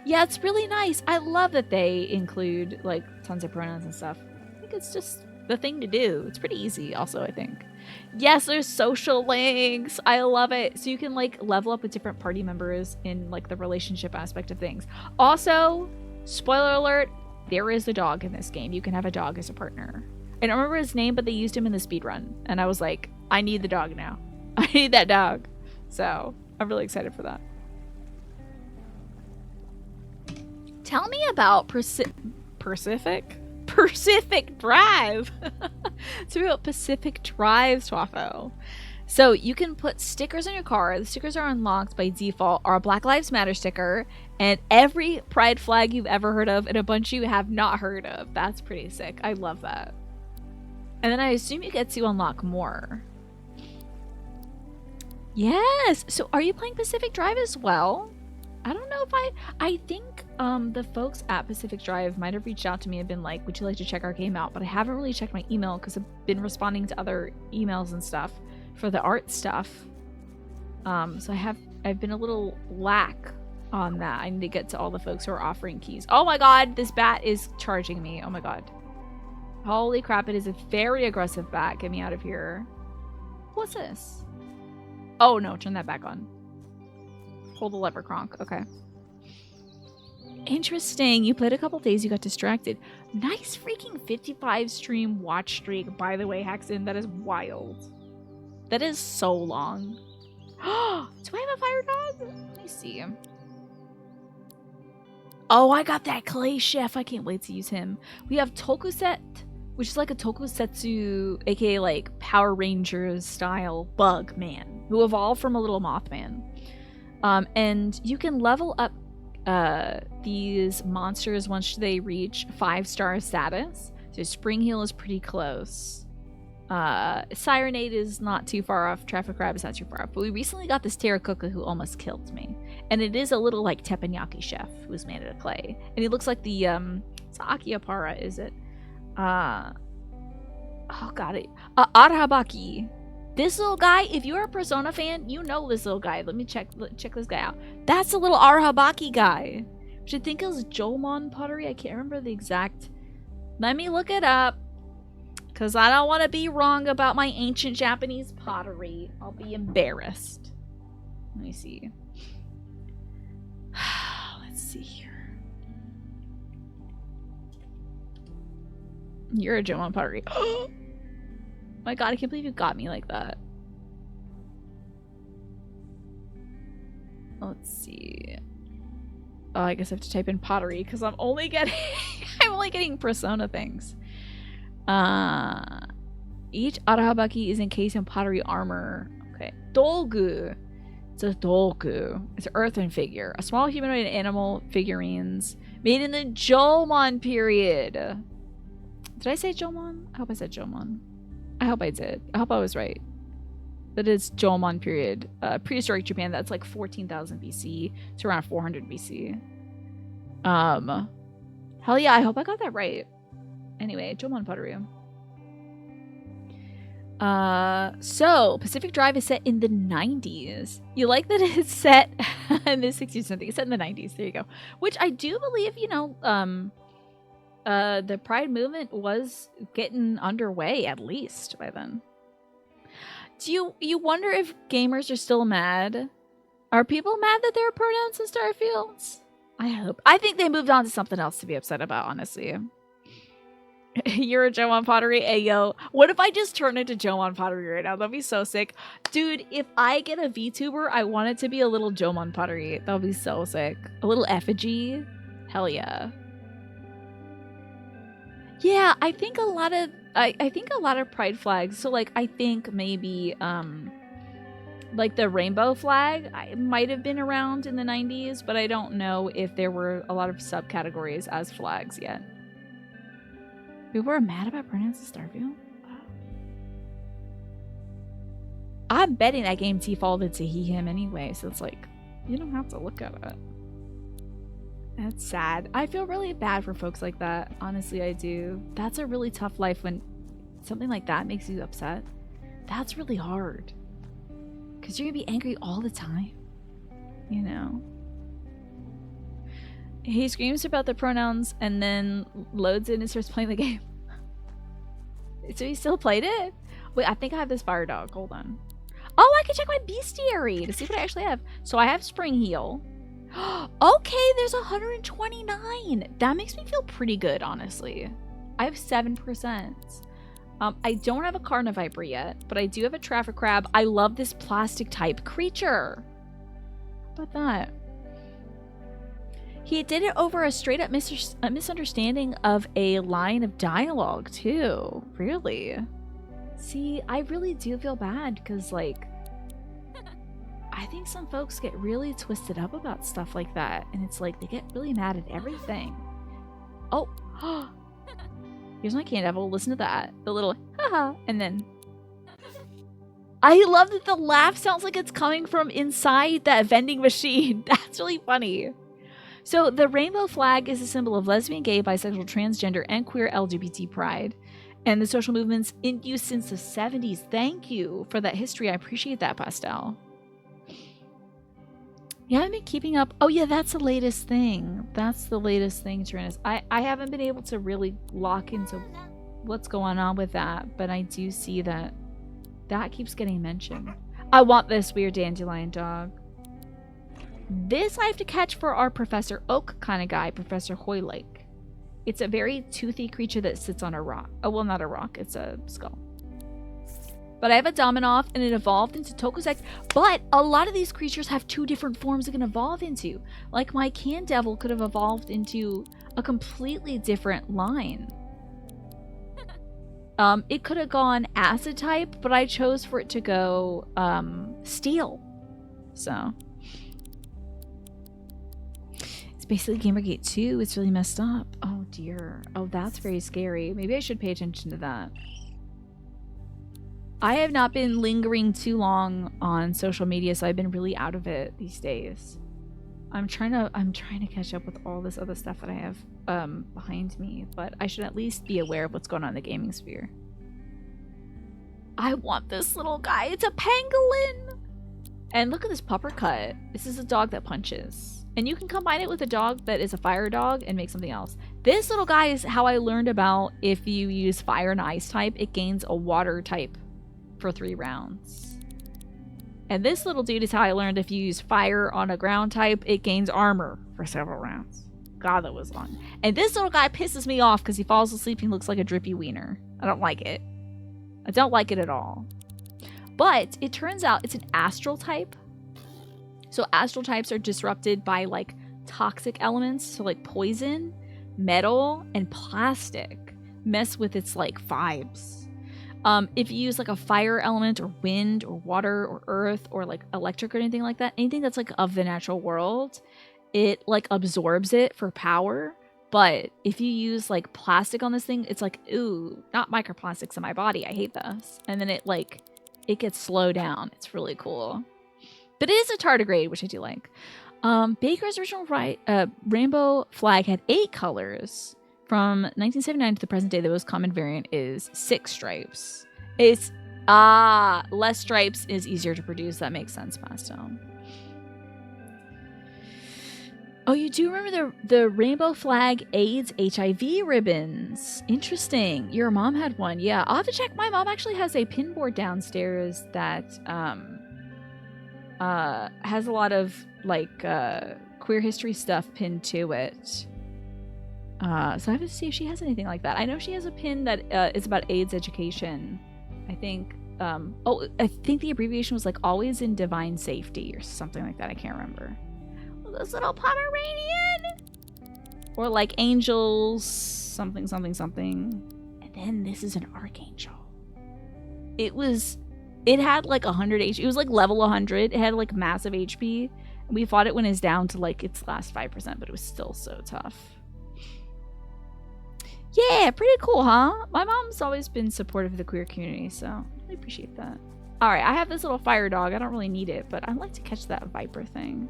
Yeah, it's really nice. I love that they include like tons of pronouns and stuff. I think it's just the thing to do. It's pretty easy also, I think. Yes, there's social links. I love it. So you can like level up with different party members in like the relationship aspect of things. Also, spoiler alert, there is a dog in this game. You can have a dog as a partner. I don't remember his name, but they used him in the speedrun. And I was like, I need the dog now. I need that dog. So I'm really excited for that. Tell me about Pacific Drive. It's about Pacific Drive, Swaffo. So you can put stickers on your car. The stickers are unlocked by default are a Black Lives Matter sticker and every pride flag you've ever heard of and a bunch you have not heard of. That's pretty sick. I love that. And then I assume you get to unlock more. Yes. So are you playing Pacific Drive as well? I don't know if I think the folks at Pacific Drive might have reached out to me and been like, would you like to check our game out? But I haven't really checked my email because I've been responding to other emails and stuff for the art stuff. So I've been a little lack on that. I need to get to all the folks who are offering keys. Oh my god, this bat is charging me. Oh my god. Holy crap, it is a very aggressive bat. Get me out of here. What's this? Oh no, turn that back on. Hold the lever, Kronk. Okay. Interesting. You played a couple days, you got distracted. Nice freaking 55 stream watch streak, by the way, Haxon. That is wild. That is so long. Do I have a fire dog? Let me see. Oh, I got that clay chef. I can't wait to use him. We have Tokusette, which is like a tokusetsu, aka like Power Rangers style bug man, who evolved from a little Mothman. And you can level up these monsters once they reach 5-star status. So Spring Heel is pretty close. Sirenade is not too far off. Traffic Crab is not too far off. But we recently got this Terracotta who almost killed me. And it is a little like teppanyaki chef who's made out of clay. And he looks like the, it's not Akihabara, is it? Oh god, Arahabaki. This little guy, if you're a Persona fan, you know this little guy. Let me check this guy out. That's the little Arahabaki guy. Which I think is Jomon pottery. I can't remember the exact. Let me look it up. Because I don't want to be wrong about my ancient Japanese pottery. I'll be embarrassed. Let me see. Let's see here. You're a Jomon pottery. My god, I can't believe you got me like that. Let's see. Oh, I guess I have to type in pottery because I'm only getting Persona things. Each Arahabaki is encased in pottery armor. Okay. Dolgu. It's a dolgu. It's an earthen figure. A small humanoid animal figurines made in the Jomon period. Did I say Jomon? I hope I said Jomon. I hope I did. I hope I was right. That is Jomon period. Prehistoric Japan, that's like 14,000 BC to around 400 BC. Hell yeah, I hope I got that right. Anyway, Jomon pottery. So Pacific Drive is set in the 90s. You like that it's set in the 60s something. It's set in the 90s. There you go. Which I do believe, you know, the Pride movement was getting underway at least by then. Do you wonder if gamers are still mad? Are people mad that there are pronouns in Starfields? I hope. I think they moved on to something else to be upset about, honestly. You're a Jomon pottery? Hey, yo. What if I just turn into Jomon pottery right now? That'd be so sick. Dude, if I get a VTuber, I want it to be a little Jomon pottery. That would be so sick. A little effigy? Hell yeah. Yeah, I think a lot of I think a lot of pride flags. So like I think maybe like the rainbow flag might have been around in the 90s, but I don't know if there were a lot of subcategories as flags yet. People were mad about pronouns in Starfield? Wow. I'm betting that game defaulted to he, him anyway, so it's like, you don't have to look at it. That's sad. I feel really bad for folks like that. Honestly, I do. That's a really tough life when something like that makes you upset. That's really hard. Because you're going to be angry all the time. You know? He screams about the pronouns and then loads in and starts playing the game. So he still played it? Wait, I think I have this fire dog. Hold on. Oh, I can check my bestiary to see what I actually have. So I have Spring Heal. Okay, there's 129. That makes me feel pretty good, honestly. I have 7%. I don't have a Carniviper yet, but I do have a Traffic Crab. I love this plastic type creature. How about that? He did it over a straight up misunderstanding of a line of dialogue, too. Really? See, I really do feel bad because, like, I think some folks get really twisted up about stuff like that. And it's like they get really mad at everything. Oh, here's my Can Devil. Listen to that. The little haha. And then I love that the laugh sounds like it's coming from inside that vending machine. That's really funny. So the rainbow flag is a symbol of lesbian, gay, bisexual, transgender, and queer LGBT pride. And the social movement's in use since the 70s. Thank you for that history. I appreciate that, Pastel. Yeah, I've been keeping up. Oh, yeah, that's the latest thing. That's the latest thing, Tyrannus. I haven't been able to really lock into what's going on with that, but I do see that that keeps getting mentioned. I want this weird dandelion dog. This I have to catch for our Professor Oak kind of guy, Professor Hoylake. It's a very toothy creature that sits on a rock. Oh, well, not a rock. It's a skull. But I have a Dominoff, and it evolved into Tokusex. But a lot of these creatures have two different forms it can evolve into. Like my Can Devil could have evolved into a completely different line. It could have gone Acid type, but I chose for it to go Steel. So it's basically Gamergate 2. It's really messed up. Oh dear. Oh, that's very scary. Maybe I should pay attention to that. I have not been lingering too long on social media, so I've been really out of it these days. I'm trying to catch up with all this other stuff that I have behind me, but I should at least be aware of what's going on in the gaming sphere. I want this little guy. It's a pangolin. And look at this pupper cut. This is a dog that punches. And you can combine it with a dog that is a fire dog and make something else. This little guy is how I learned about if you use fire and ice type, it gains a water type for 3 rounds. And this little dude is how I learned if you use fire on a ground type, it gains armor for several rounds. God, that was long. And this little guy pisses me off because he falls asleep and looks like a drippy wiener. I don't like it. I don't like it at all. But it turns out it's an astral type. So astral types are disrupted by like toxic elements. So like poison, metal, and plastic mess with its like vibes. If you use like a fire element or wind or water or earth or like electric or anything like that, anything that's like of the natural world, it like absorbs it for power. But if you use like plastic on this thing, it's like, ooh, not microplastics in my body. I hate this. And then it gets slowed down. It's really cool. But it is a tardigrade, which I do like. Baker's original rainbow flag had 8 colors. From 1979 to the present day, the most common variant is 6 stripes. It's, less stripes is easier to produce. That makes sense, Pastel. Oh, you do remember the rainbow flag AIDS HIV ribbons. Interesting. Your mom had one. Yeah, I'll have to check. My mom actually has a pinboard downstairs that has a lot of like queer history stuff pinned to it. So I have to see if she has anything like that. I know she has a pin that is about AIDS education. I think, I think the abbreviation was like always in divine safety or something like that. I can't remember. Oh, this little Pomeranian! Or like angels, something, something, something. And then this is an archangel. It had like 100 HP. It was like level 100. It had like massive HP. And we fought it when it's down to like its last 5%, but it was still so tough. Yeah, pretty cool, huh? My mom's always been supportive of the queer community, so I really appreciate that. All right, I have this little fire dog. I don't really need it, but I'd like to catch that viper thing.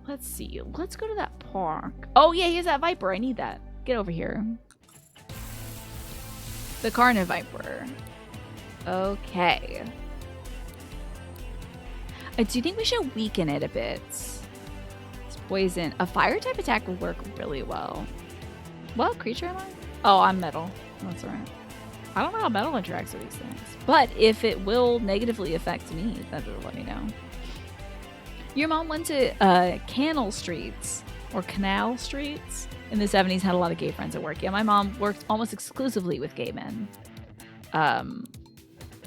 Let's see. Let's go to that park. Oh, yeah, here's that viper. I need that. Get over here. The Carna Viper. Okay. I do think we should weaken it a bit. It's poison. A fire type attack will work really well. What creature am I? Oh, I'm metal. That's right. I don't know how metal interacts with these things. But if it will negatively affect me, that will let me know. Your mom went to Canal Streets or Canal Streets in the 70s, had a lot of gay friends at work. Yeah, my mom worked almost exclusively with gay men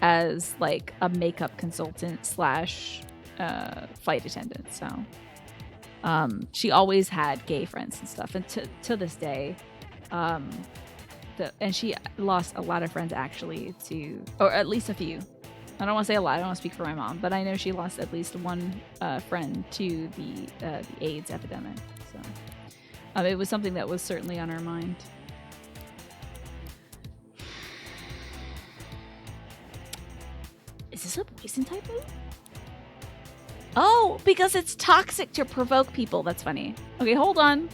as like a makeup consultant slash flight attendant. So she always had gay friends and stuff. And to this day, and she lost a lot of friends actually to, or at least a few. I don't want to say a lot. I don't want to speak for my mom, but I know she lost at least one friend to the AIDS epidemic. So it was something that was certainly on her mind. Is this a poison type move? Oh, because it's toxic to provoke people. That's funny. Okay, hold on.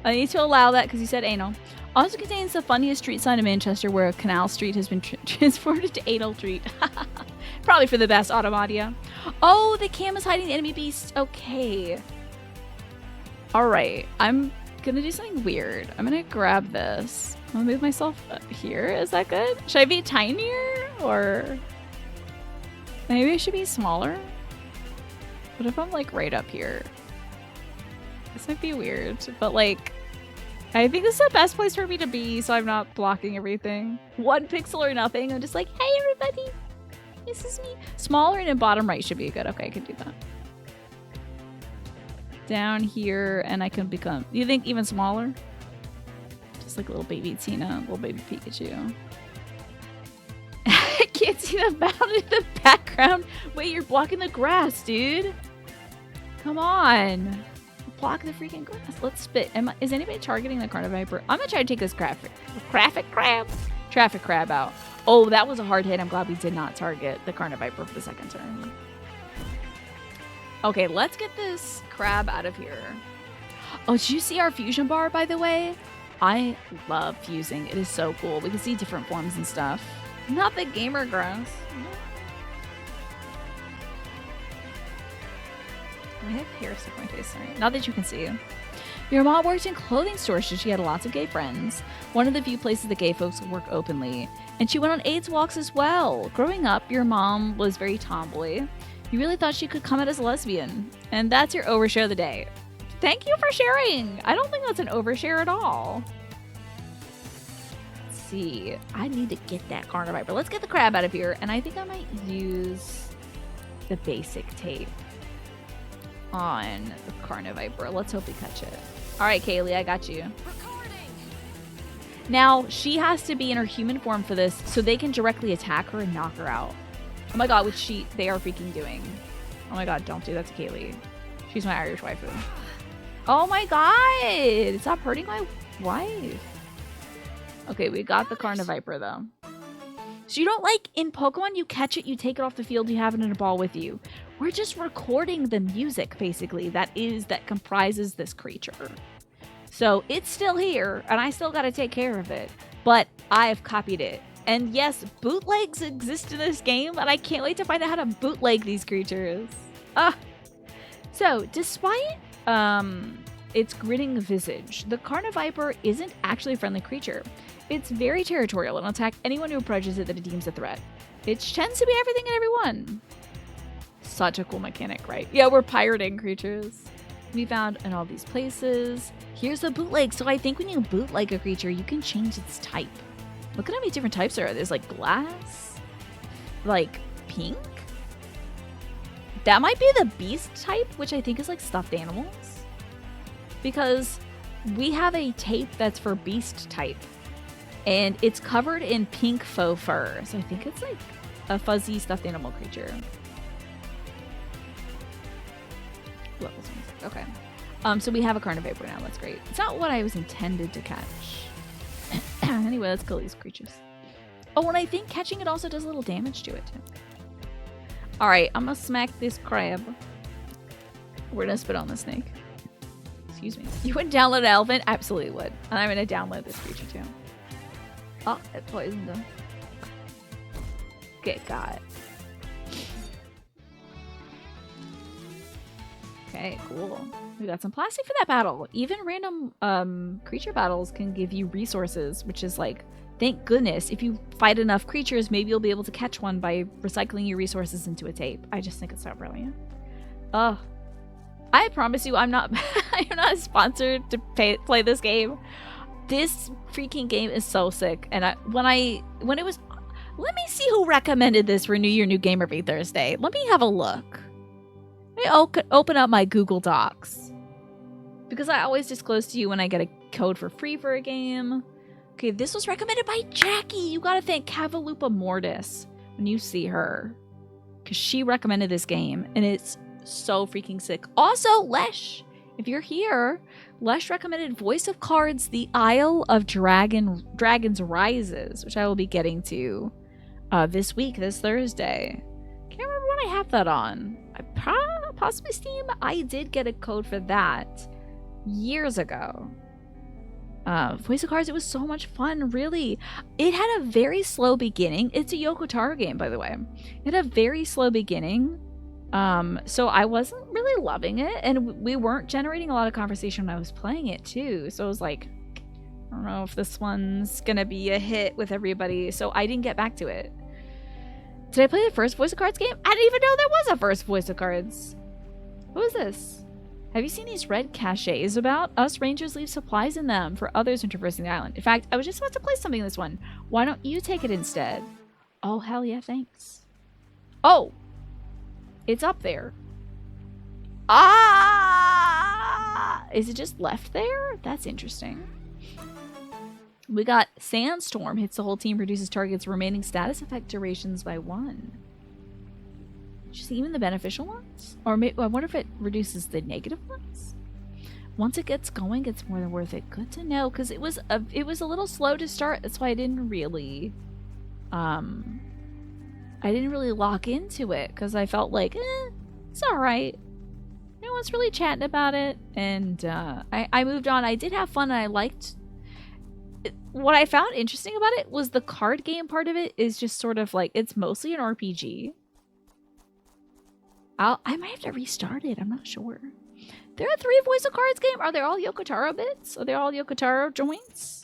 I need to allow that because you said anal. Also contains the funniest street sign in Manchester where a canal street has been transported to anal street. Probably for the best automatia. Oh, the cam is hiding the enemy beast. Okay. Alright. I'm gonna do something weird. I'm gonna grab this. I'm gonna move myself up here. Is that good? Should I be tinier? Or maybe I should be smaller? What if I'm like right up here? This might be weird, but like I think this is the best place for me to be so I'm not blocking everything. 1 pixel or nothing. I'm just like, hey everybody, this is me. Smaller and in bottom right should be good. Okay, I can do that. Down here, and I can become, you think even smaller? Just like little baby Tina, little baby Pikachu. I can't see the mountain in the background. Wait, you're blocking the grass, dude. Come on. Block the freaking grass. Let's spit. Is anybody targeting the Carna Viper? I'm gonna try to take this traffic crab out. Oh, that was a hard hit. I'm glad we did not target the Carna Viper for the second turn. Okay, let's get this crab out of here. Oh, did you see our fusion bar, by the way? I love fusing. It is so cool. We can see different forms and stuff. Not the gamer grass. I have hair stuck in my face, sorry. Not that you can see. Your mom worked in clothing stores, so she had lots of gay friends. One of the few places that gay folks work openly. And she went on AIDS walks as well. Growing up, your mom was very tomboy. You really thought she could come out as a lesbian. And that's your overshare of the day. Thank you for sharing. I don't think that's an overshare at all. Let's see. I need to get that Carna Viper. Let's get the crab out of here. And I think I might use the basic tape on the Carna Viper. Let's hope we catch it. All right, Kaylee, I got you. Recording. Now, she has to be in her human form for this so they can directly attack her and knock her out. Oh my god, which they are freaking doing. Oh my god, don't do that to Kaylee. She's my Irish waifu. Oh my god! Stop hurting my wife. Okay, we got the Carna Viper though. So you don't like, in Pokemon, you catch it, you take it off the field, you have it in a ball with you. We're just recording the music, basically, that comprises this creature. So it's still here, and I still gotta take care of it. But I have copied it. And yes, bootlegs exist in this game, and I can't wait to find out how to bootleg these creatures. So, despite its grinning visage, the Carna Viper isn't actually a friendly creature. It's very territorial and will attack anyone who approaches it that it deems a threat. It tends to be everything and everyone. Such a cool mechanic, right? Yeah, we're pirating creatures. We found in all these places. Here's a bootleg. So I think when you bootleg a creature, you can change its type. Look at how many different types there are. There's like glass, like pink. That might be the beast type, which I think is like stuffed animals. Because we have a tape that's for beast type. And it's covered in pink faux fur. So I think it's like a fuzzy stuffed animal creature. Okay. So we have a Carna Viper now. That's great. It's not what I was intended to catch. Anyway, let's kill these creatures. Oh, and I think catching it also does a little damage to it too. Alright, I'm gonna smack this crab. We're gonna spit on the snake. Excuse me. You would download an elephant? Absolutely would. And I'm gonna download this creature too. Oh, it poisoned him. Okay, got it. Okay, cool. We got some plastic for that battle. Even random creature battles can give you resources, which is like, thank goodness. If you fight enough creatures, maybe you'll be able to catch one by recycling your resources into a tape. I just think it's so brilliant. Ugh. I promise you, I'm not I'm not sponsored to play this game. This freaking game is so sick. And when it was, let me see who recommended this for New Year, New Game every Thursday. Let me have a look. Let me open up my Google Docs. Because I always disclose to you when I get a code for free for a game. Okay, this was recommended by Jackie. You gotta thank Cavalupa Mortis when you see her. Because she recommended this game. And it's so freaking sick. Also, Lesh, if you're here, Lesh recommended Voice of Cards, The Isle of Dragons Rises, which I will be getting to this week, this Thursday. Can't remember when I have that on. Possibly Steam. I did get a code for that years ago. Voice of Cards, it was so much fun, really. It had a very slow beginning. It's a Yoko Taro game, by the way. It had a very slow beginning. So I wasn't really loving it, and we weren't generating a lot of conversation when I was playing it too. So I was like, I don't know if this one's gonna be a hit with everybody. So I didn't get back to it. Did I play the first Voice of Cards game? I didn't even know there was a first Voice of Cards. What is this? Have you seen these red caches about? Us rangers leave supplies in them for others when traversing the island. In fact, I was just about to play something in this one. Why don't you take it instead? Oh, hell yeah, thanks. Oh! It's up there. Ah! Is it just left there? That's interesting. We got Sandstorm. Hits the whole team, reduces target's remaining status effect durations by 1. Just even the beneficial ones? Or maybe, I wonder if it reduces the negative ones? Once it gets going, it's more than worth it. Good to know, because it was a little slow to start. That's why I didn't really lock into it, because I felt like, it's alright. No one's really chatting about it, and I moved on. I did have fun, and I liked it. What I found interesting about it was the card game part of it is just sort of like, it's mostly an RPG. I might have to restart it, I'm not sure. There are 3 Voice of Cards games. Are they all Yoko Taro bits? Are they all Yoko Taro joints?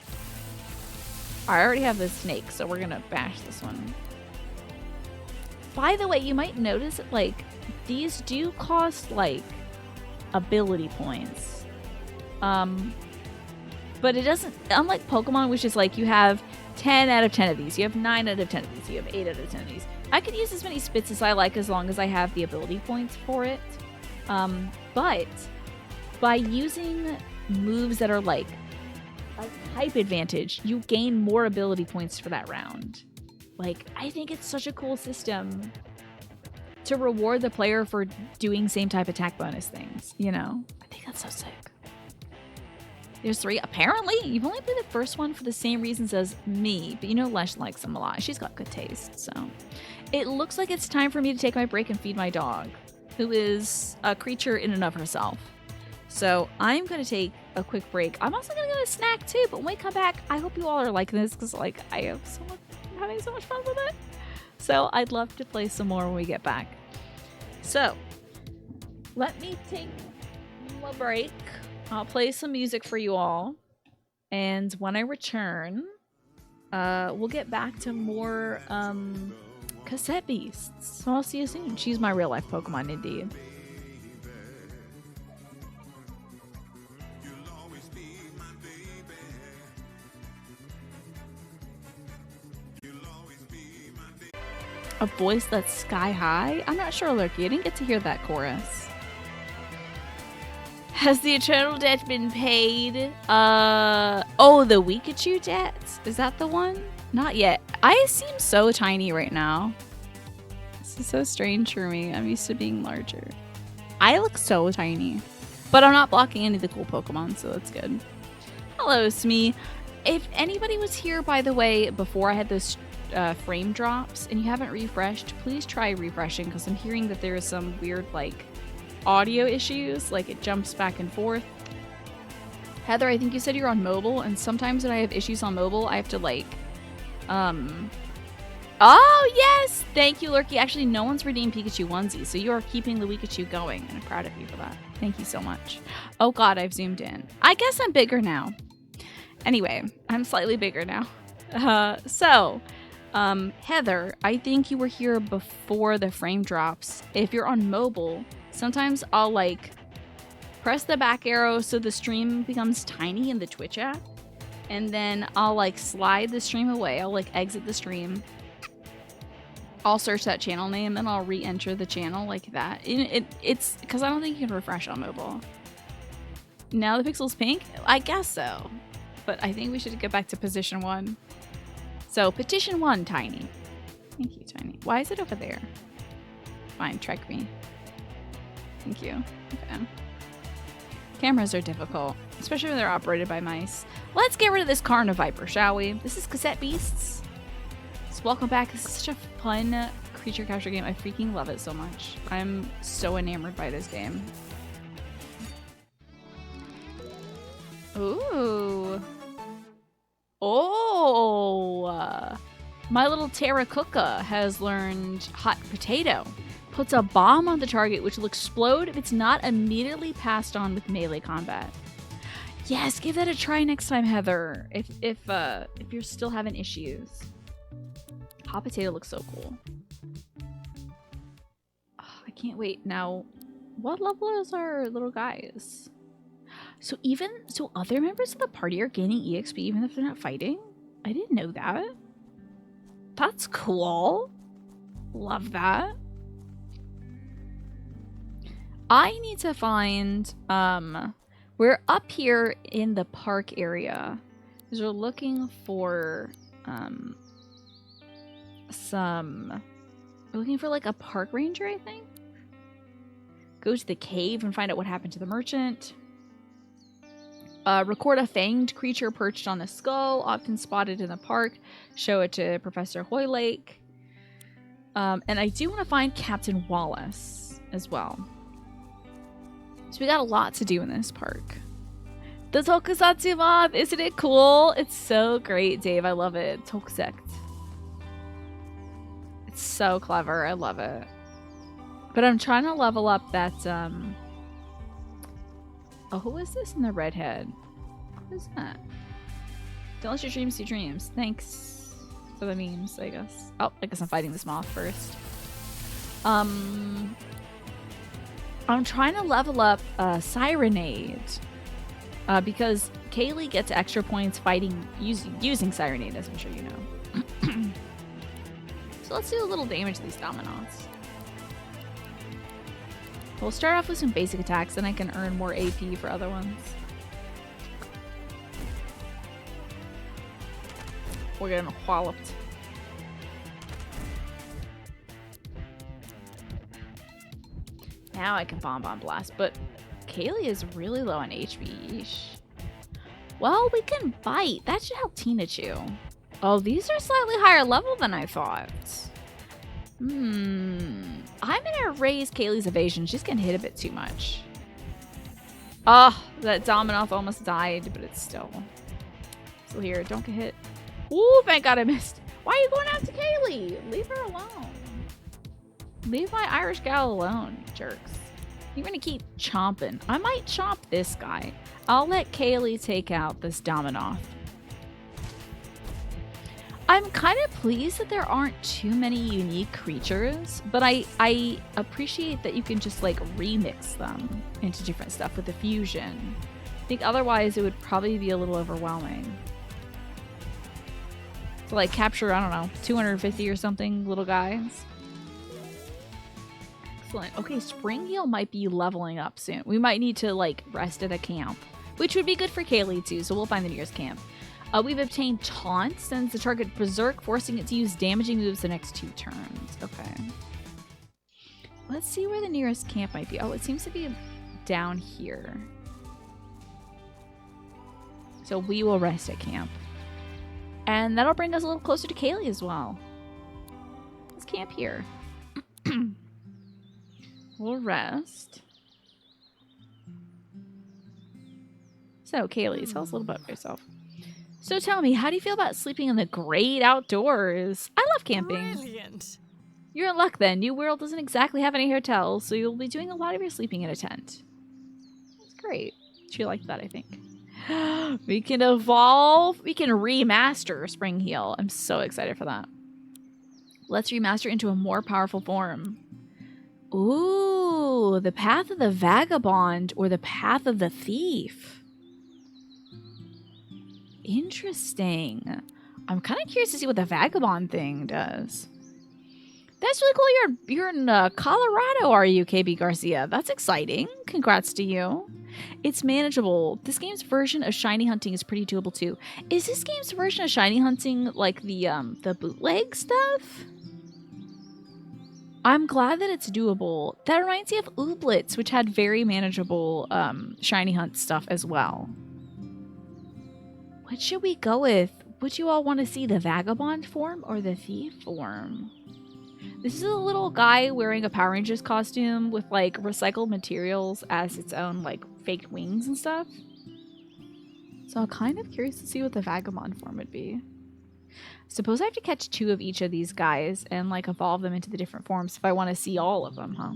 I already have this snake, so we're gonna bash this one. By the way, you might notice that, like, these do cost, like, ability points. But it doesn't, unlike Pokemon, which is like, you have 10 out of 10 of these, you have 9 out of 10 of these, you have 8 out of 10 of these. I can use as many spits as I like as long as I have the ability points for it. But by using moves that are like a type advantage, you gain more ability points for that round. Like, I think it's such a cool system to reward the player for doing same type attack bonus things, you know? I think that's so sick. There's 3. Apparently, you've only played the first one for the same reasons as me, but you know Lesh likes them a lot. She's got good taste, so. It looks like it's time for me to take my break and feed my dog, who is a creature in and of herself. So I'm going to take a quick break. I'm also going to get a snack too, but when we come back, I hope you all are liking this, because like, I'm having so much fun with it. So I'd love to play some more when we get back. So let me take a break. I'll play some music for you all. And when I return, we'll get back to more Cassette Beasts. So I'll see you soon. She's my real life Pokemon indeed. A voice that's sky high? I'm not sure, Lurky. I didn't get to hear that chorus. Has the eternal debt been paid? Oh, the Pikachu debt? Is that the one? Not yet. I seem so tiny right now. This is so strange for me. I'm used to being larger. I look so tiny. But I'm not blocking any of the cool Pokemon, so that's good. Hello, Smee. If anybody was here, by the way, before I had those frame drops and you haven't refreshed, please try refreshing because I'm hearing that there is some weird like audio issues, like it jumps back and forth. Heather, I think you said you're on mobile, and sometimes when I have issues on mobile, I have to like, oh yes! Thank you, Lurky. Actually, no one's redeemed Pikachu onesie, so you are keeping the Pikachu going, and I'm proud of you for that. Thank you so much. Oh god, I've zoomed in. I guess I'm bigger now. Anyway, I'm slightly bigger now. Heather, I think you were here before the frame drops. If you're on mobile, sometimes I'll like press the back arrow so the stream becomes tiny in the Twitch app, and then I'll like slide the stream away. I'll like exit the stream. I'll search that channel name and I'll re-enter the channel like that. It's because I don't think you can refresh on mobile. Now the pixel's pink? I guess so. But I think we should get back to position 1. So petition 1, Tiny. Thank you, Tiny. Why is it over there? Fine, trek me. Thank you. Okay. Cameras are difficult, especially when they're operated by mice. Let's get rid of this Carniviper, shall we? This is Cassette Beasts. So welcome back. This is such a fun creature capture game. I freaking love it so much. I'm so enamored by this game. Ooh. Oh. My little Terracotta has learned Hot Potato. Puts a bomb on the target which will explode if it's not immediately passed on with melee combat. Yes, give that a try next time, Heather. If you're still having issues. Hot Potato looks so cool. Oh, I can't wait. Now, what level is our little guys? So other members of the party are gaining EXP even if they're not fighting? I didn't know that. That's cool. Love that. I need to find, we're up here in the park area. Because we're looking for, we're looking for like a park ranger, I think. Go to the cave and find out what happened to the merchant. Record a fanged creature perched on a skull, often spotted in the park. Show it to Professor Hoylake. And I do want to find Captain Wallace as well. So we got a lot to do in this park. The Tokusatsu mob, isn't it cool? It's so great, Dave. I love it. Tokusect. It's so clever. I love it. But I'm trying to level up that, oh, who is this in the red head? Who is that? Don't let your dreams do dreams. Thanks for the memes, I guess. Oh, I guess I'm fighting this moth first. I'm trying to level up Sirenade. Because Kaylee gets extra points fighting using Sirenade, as I'm sure you know. So let's do a little damage to these Dominos. We'll start off with some basic attacks, then I can earn more AP for other ones. We're getting walloped. Now I can Bomb Blast, but Kaylee is really low on HP. Yeesh. Well, we can bite. That should help Tina Chew. Oh, these are slightly higher level than I thought. I'm gonna raise Kaylee's evasion. She's getting hit a bit too much. Oh, that Dominoth almost died, but it's still here. Don't get hit. Ooh, thank God I missed. Why are you going after Kaylee? Leave her alone. Leave my Irish gal alone, you jerks. You're gonna keep chomping. I might chomp this guy. I'll let Kaylee take out this Dominoth. I'm kind of pleased that there aren't too many unique creatures, but I appreciate that you can just like remix them into different stuff with the fusion. I think otherwise it would probably be a little overwhelming. So like capture, I don't know, 250 or something little guys. Excellent. Okay, Spring Heal might be leveling up soon. We might need to like rest at a camp, which would be good for Kaylee too, so we'll find the nearest camp. We've obtained Taunt, sends the target berserk, forcing it to use damaging moves the next 2 turns. Okay. Let's see where the nearest camp might be. Oh, it seems to be down here. So we will rest at camp. And that'll bring us a little closer to Kaylee as well. Let's camp here. We'll rest. So, Kaylee, tell us a little bit about yourself. So tell me, how do you feel about sleeping in the great outdoors? I love camping. Brilliant. You're in luck then. New World doesn't exactly have any hotels, so you'll be doing a lot of your sleeping in a tent. That's great. She liked that, I think. We can evolve. We can remaster Spring Heel. I'm so excited for that. Let's remaster into a more powerful form. Ooh, the Path of the Vagabond or the Path of the Thief. Interesting. I'm kind of curious to see what the Vagabond thing does. That's really cool. You're in Colorado, are you, KB Garcia? That's exciting. Congrats to you. It's manageable. This game's version of shiny hunting is pretty doable too. Is this game's version of shiny hunting like the bootleg stuff? I'm glad that it's doable. That reminds me of Ooblets, which had very manageable shiny hunt stuff as well. What should we go with? Would you all want to see the Vagabond form or the Thief form? This is a little guy wearing a Power Rangers costume with like recycled materials as its own like fake wings and stuff. So I'm kind of curious to see what the Vagabond form would be. Suppose I have to catch 2 of each of these guys and like evolve them into the different forms if I want to see all of them, huh?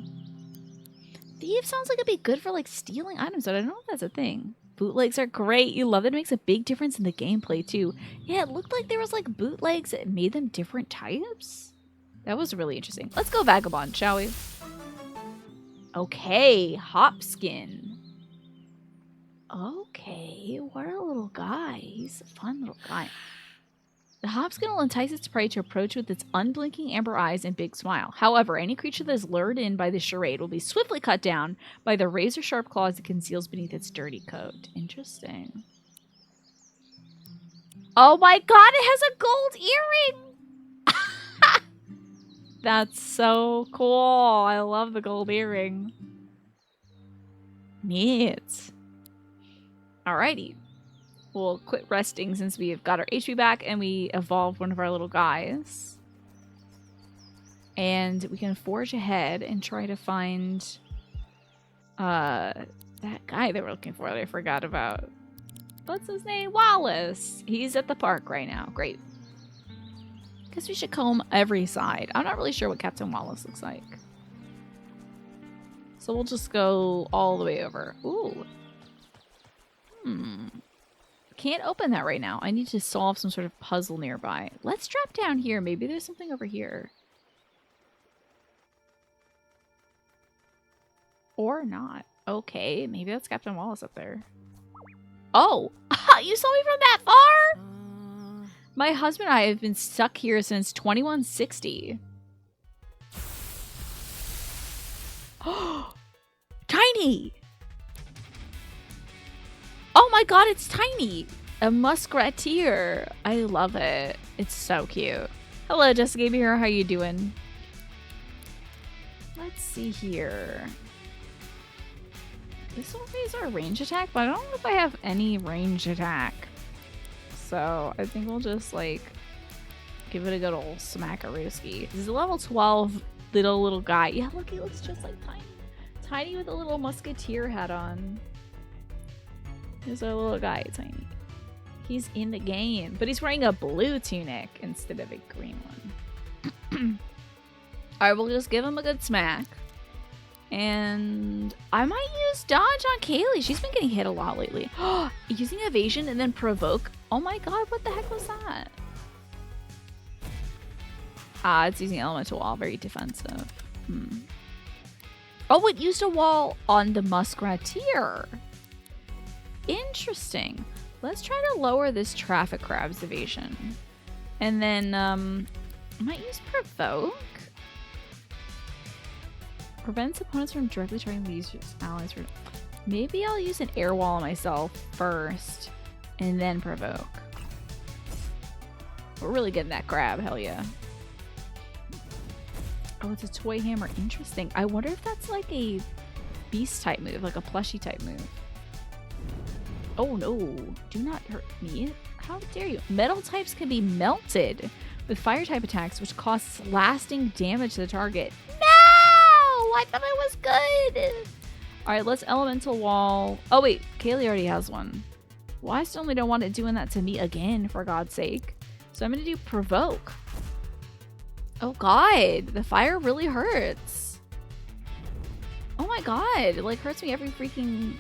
Thief sounds like it'd be good for like stealing items, but I don't know if that's a thing. Bootlegs are great. You love that it makes a big difference in the gameplay too. Yeah, it looked like there was like bootlegs that made them different types. That was really interesting. Let's go Vagabond, shall we? Okay, Hopskin. Okay, what a little guy. He's a fun little guy. The Hopskin will entice its prey to approach with its unblinking amber eyes and big smile. However, any creature that is lured in by the charade will be swiftly cut down by the razor-sharp claws it conceals beneath its dirty coat. Interesting. Oh my god, it has a gold earring! That's so cool. I love the gold earring. Neat. Alrighty. We'll quit resting since we've got our HP back and we evolved one of our little guys. And we can forge ahead and try to find that guy that we're looking for that I forgot about. What's his name? Wallace. He's at the park right now. Great. Guess we should comb every side. I'm not really sure what Captain Wallace looks like. So we'll just go all the way over. Ooh. Can't open that right now. I need to solve some sort of puzzle nearby. Let's drop down here. Maybe there's something over here. Or not. Okay, maybe that's Captain Wallace up there. Oh! You saw me from that far?! My husband and I have been stuck here since 2160. Tiny! Oh my god, it's Tiny! A muskrateer. I love it. It's so cute. Hello, Jessica here. How you doing? Let's see here. This will raise our range attack, but I don't know if I have any range attack. So I think we'll just like give it a good old smackarooski. This is a level 12 little guy. Yeah, look, he looks just like Tiny. Tiny with a little musketeer hat on. There's our little guy, Tiny. He's in the game, but he's wearing a blue tunic instead of a green one. Alright, we'll just give him a good smack. And I might use dodge on Kaylee. She's been getting hit a lot lately. Using evasion and then provoke. Oh my god, what the heck was that? It's using elemental wall. Very defensive. Oh, it used a wall on the muskrateer. Interesting. Let's try to lower this traffic crab's evasion. And then, I might use provoke. Prevents opponents from directly trying to use allies for... Maybe I'll use an air wall on myself first and then provoke. We're really getting that grab, hell yeah. Oh, it's a toy hammer. Interesting. I wonder if that's like a beast type move, like a plushie type move. Oh no, do not hurt me. How dare you? Metal types can be melted with fire type attacks, which costs lasting damage to the target. No! I thought it was good. All right, let's elemental wall. Oh wait, Kaylee already has one. Well, I certainly don't want it doing that to me again, for God's sake. So I'm gonna do provoke. Oh God, the fire really hurts. Oh my God, it like hurts me every freaking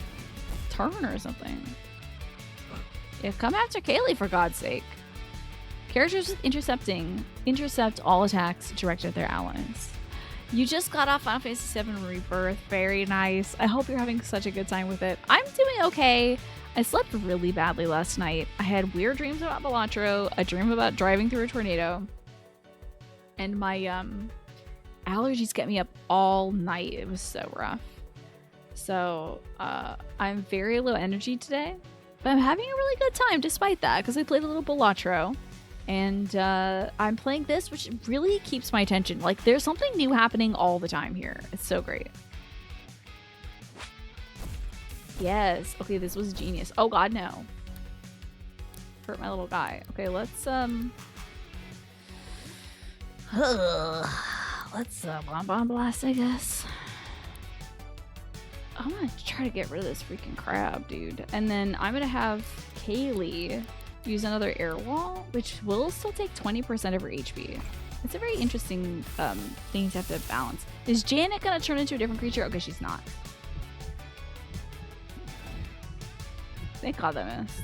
turn or something. Yeah, come after Kaylee, for God's sake. Characters with intercept all attacks directed at their allies. You just got off Final Fantasy VII Rebirth. Very nice. I hope you're having such a good time with it. I'm doing okay. I slept really badly last night. I had weird dreams about Balatro, a dream about driving through a tornado, and my allergies kept me up all night. It was so rough. So I'm very low energy today, but I'm having a really good time despite that, because I played a little Balatro. And I'm playing this, which really keeps my attention. Like, there's something new happening all the time here. It's so great. Yes. Okay, this was genius. Oh God, no. Hurt my little guy. Okay, let's bomb blast, I guess. I'm gonna try to get rid of this freaking crab, dude. And then I'm gonna have Kaylee use another air wall, which will still take 20% of her HP. It's a very interesting thing to have to balance. Is Janet gonna turn into a different creature? Okay, she's not. Thank God that missed.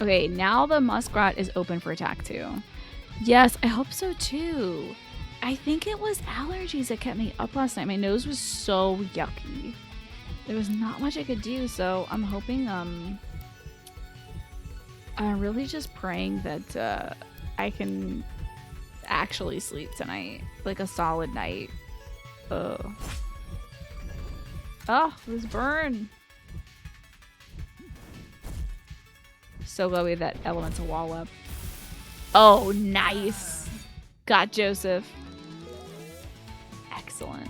Okay, now the muskrat is open for attack too. Yes, I hope so too. I think it was allergies that kept me up last night. My nose was so yucky. There was not much I could do, so I'm hoping I'm really just praying that I can actually sleep tonight. Like a solid night. Oh, this burn. So glad we have that elemental wall up. Oh, nice. Got Joseph. Excellent.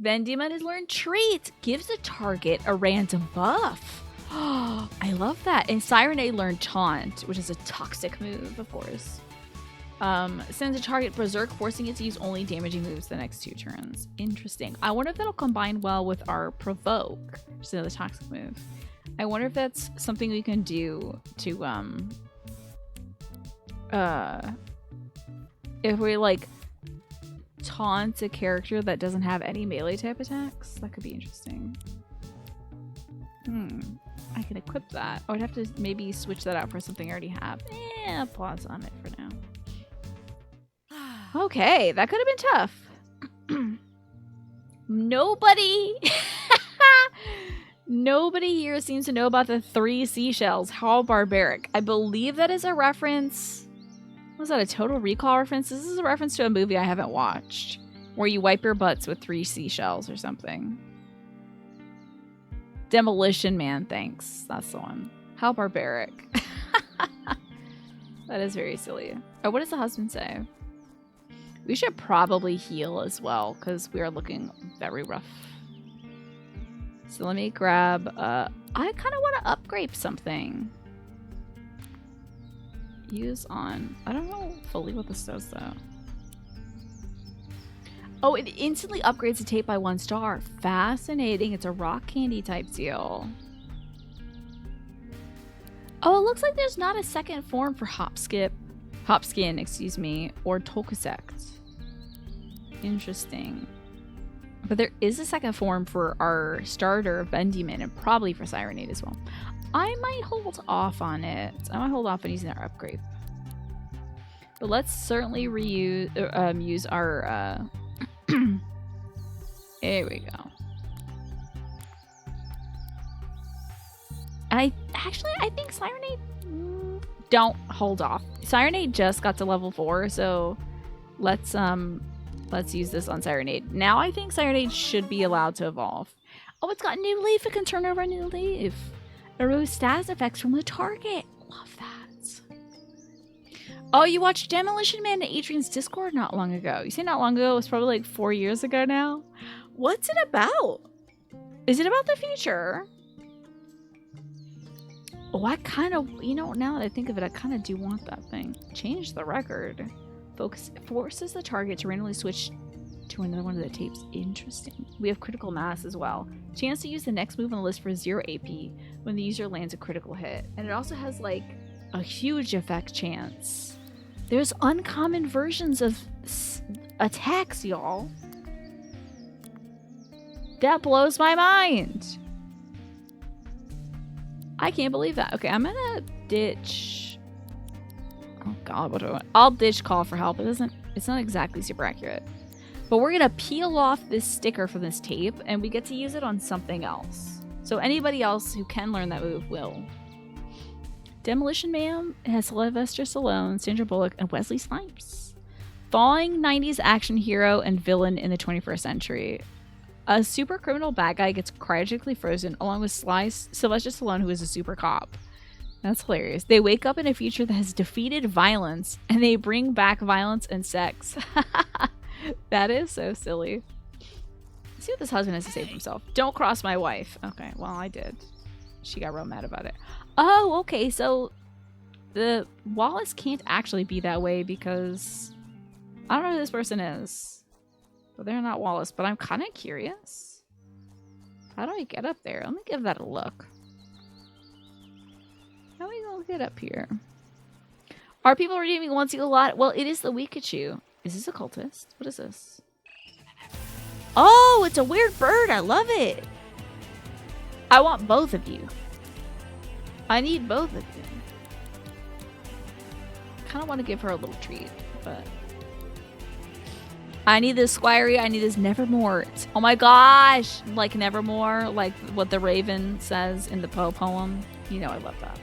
Vendemon has learned Treat. Gives the target a random buff. Oh, I love that. And Sirenade learned Taunt, which is a toxic move, of course. Sends a target berserk, forcing it to use only damaging moves the next 2 turns. Interesting. I wonder if that'll combine well with our provoke, which is another toxic move. I wonder if that's something we can do to if we like taunt a character that doesn't have any melee type attacks. That could be interesting. I can equip that. I would have to maybe switch that out for something I already have. Pause on it for now. Okay, that could have been tough. Nobody here seems to know about the 3 seashells. How barbaric. I believe that is a reference. Was that a Total Recall reference? This is a reference to a movie I haven't watched, where you wipe your butts with 3 seashells or something. Demolition Man, thanks. That's the one. How barbaric. That is very silly. Oh, what does the husband say? We should probably heal as well, because we are looking very rough. So let me grab, I kind of want to upgrade something. Use on, I don't know fully what this does though. Oh, it instantly upgrades the tape by 1 star. Fascinating. It's a rock candy type deal. Oh, it looks like there's not a second form for Hopskin, excuse me, or Tolkasect. Interesting. But there is a second form for our starter, Vendemon, and probably for Sirenade as well. I might hold off on it. I might hold off on using our upgrade. But let's certainly use our... There we go. I think Sirenade... Don't hold off. Sirenade just got to level 4, so let's use this on Sirenade. Now I think Sirenade should be allowed to evolve. Oh, it's got a new leaf. It can turn over a new leaf. It removes status effects from the target. Love that. Oh, you watched Demolition Man at Adrian's Discord not long ago. You say not long ago? It was probably like 4 years ago now. What's it about? Is it about the future? Oh, I kind of, now that I think of it, I kind of do want that thing. Change the record. Focus forces the target to randomly switch to another one of the tapes. Interesting. We have critical mass as well. Chance to use the next move on the list for 0 AP when the user lands a critical hit. And it also has like a huge effect chance. There's uncommon versions of attacks, y'all. That blows my mind. I can't believe that. Okay, I'm gonna ditch. Oh god, what do I want? I'll ditch call for help. It's not exactly super accurate. But we're gonna peel off this sticker from this tape and we get to use it on something else. So anybody else who can learn that move will. Demolition Man has Sylvester Stallone, Sandra Bullock, and Wesley Snipes. Falling 90s action hero and villain in the 21st century. A super criminal bad guy gets cryogenically frozen along with Sylvester Stallone, who is a super cop. That's hilarious. They wake up in a future that has defeated violence and they bring back violence and sex. That is so silly. Let's see what this husband has to say for himself. Don't cross my wife. Okay, well, I did. She got real mad about it. Oh, okay, so the Wallace can't actually be that way because I don't know who this person is. But they're not Wallace, but I'm kind of curious. How do I get up there? Let me give that a look. How are we gonna get up here? Are people redeeming once a lot? Well, it is the Wikachu. Is this a cultist? What is this? Oh, it's a weird bird. I love it. I want both of you. I need both of you. Kind of want to give her a little treat, but I need this Squirey. I need this Nevermort. Oh my gosh. Like Nevermore, like what the Raven says in the Poe poem. You know I love that.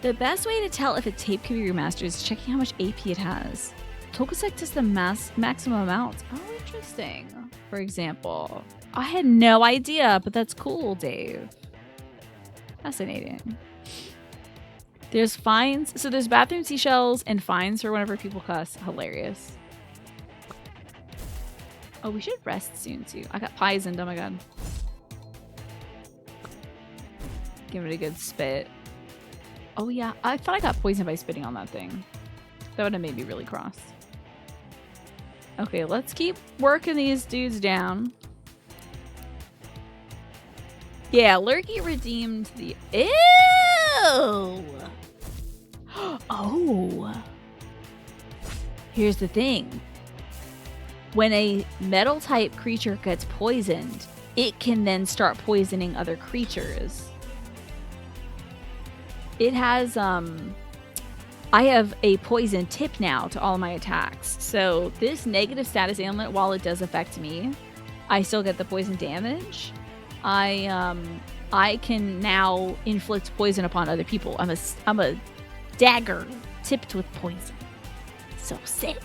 The best way to tell if a tape can be remastered is checking how much AP it has. Tokusek does the maximum amount. Oh, interesting. For example, I had no idea, but that's cool, Dave. Fascinating. There's fines. So there's bathroom seashells and fines for whenever people cuss. Hilarious. Oh, we should rest soon, too. I got poisoned. Oh, my God. Give it a good spit. Oh, yeah. I thought I got poisoned by spitting on that thing. That would have made me really cross. Okay, let's keep working these dudes down. Yeah, Lurky redeemed the... Ew! Oh. Here's the thing. When a metal type creature gets poisoned, it can then start poisoning other creatures. It has, I have a poison tip now to all my attacks. So this negative status ailment, while it does affect me, I still get the poison damage. I can now inflict poison upon other people. I'm a dagger tipped with poison. So sick.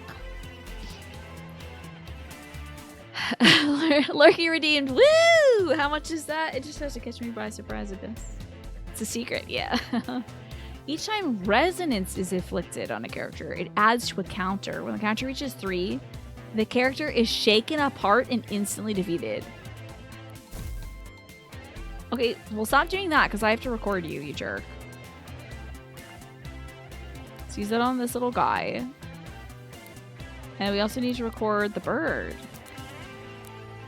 Lurky redeemed. Woo! How much is that? It just has to catch me by surprise, Abyss. It's a secret, yeah. Each time resonance is inflicted on a character, it adds to a counter. When the counter reaches 3, the character is shaken apart and instantly defeated. Okay, well, stop doing that because I have to record you, you jerk. Let's use that on this little guy. And we also need to record the bird.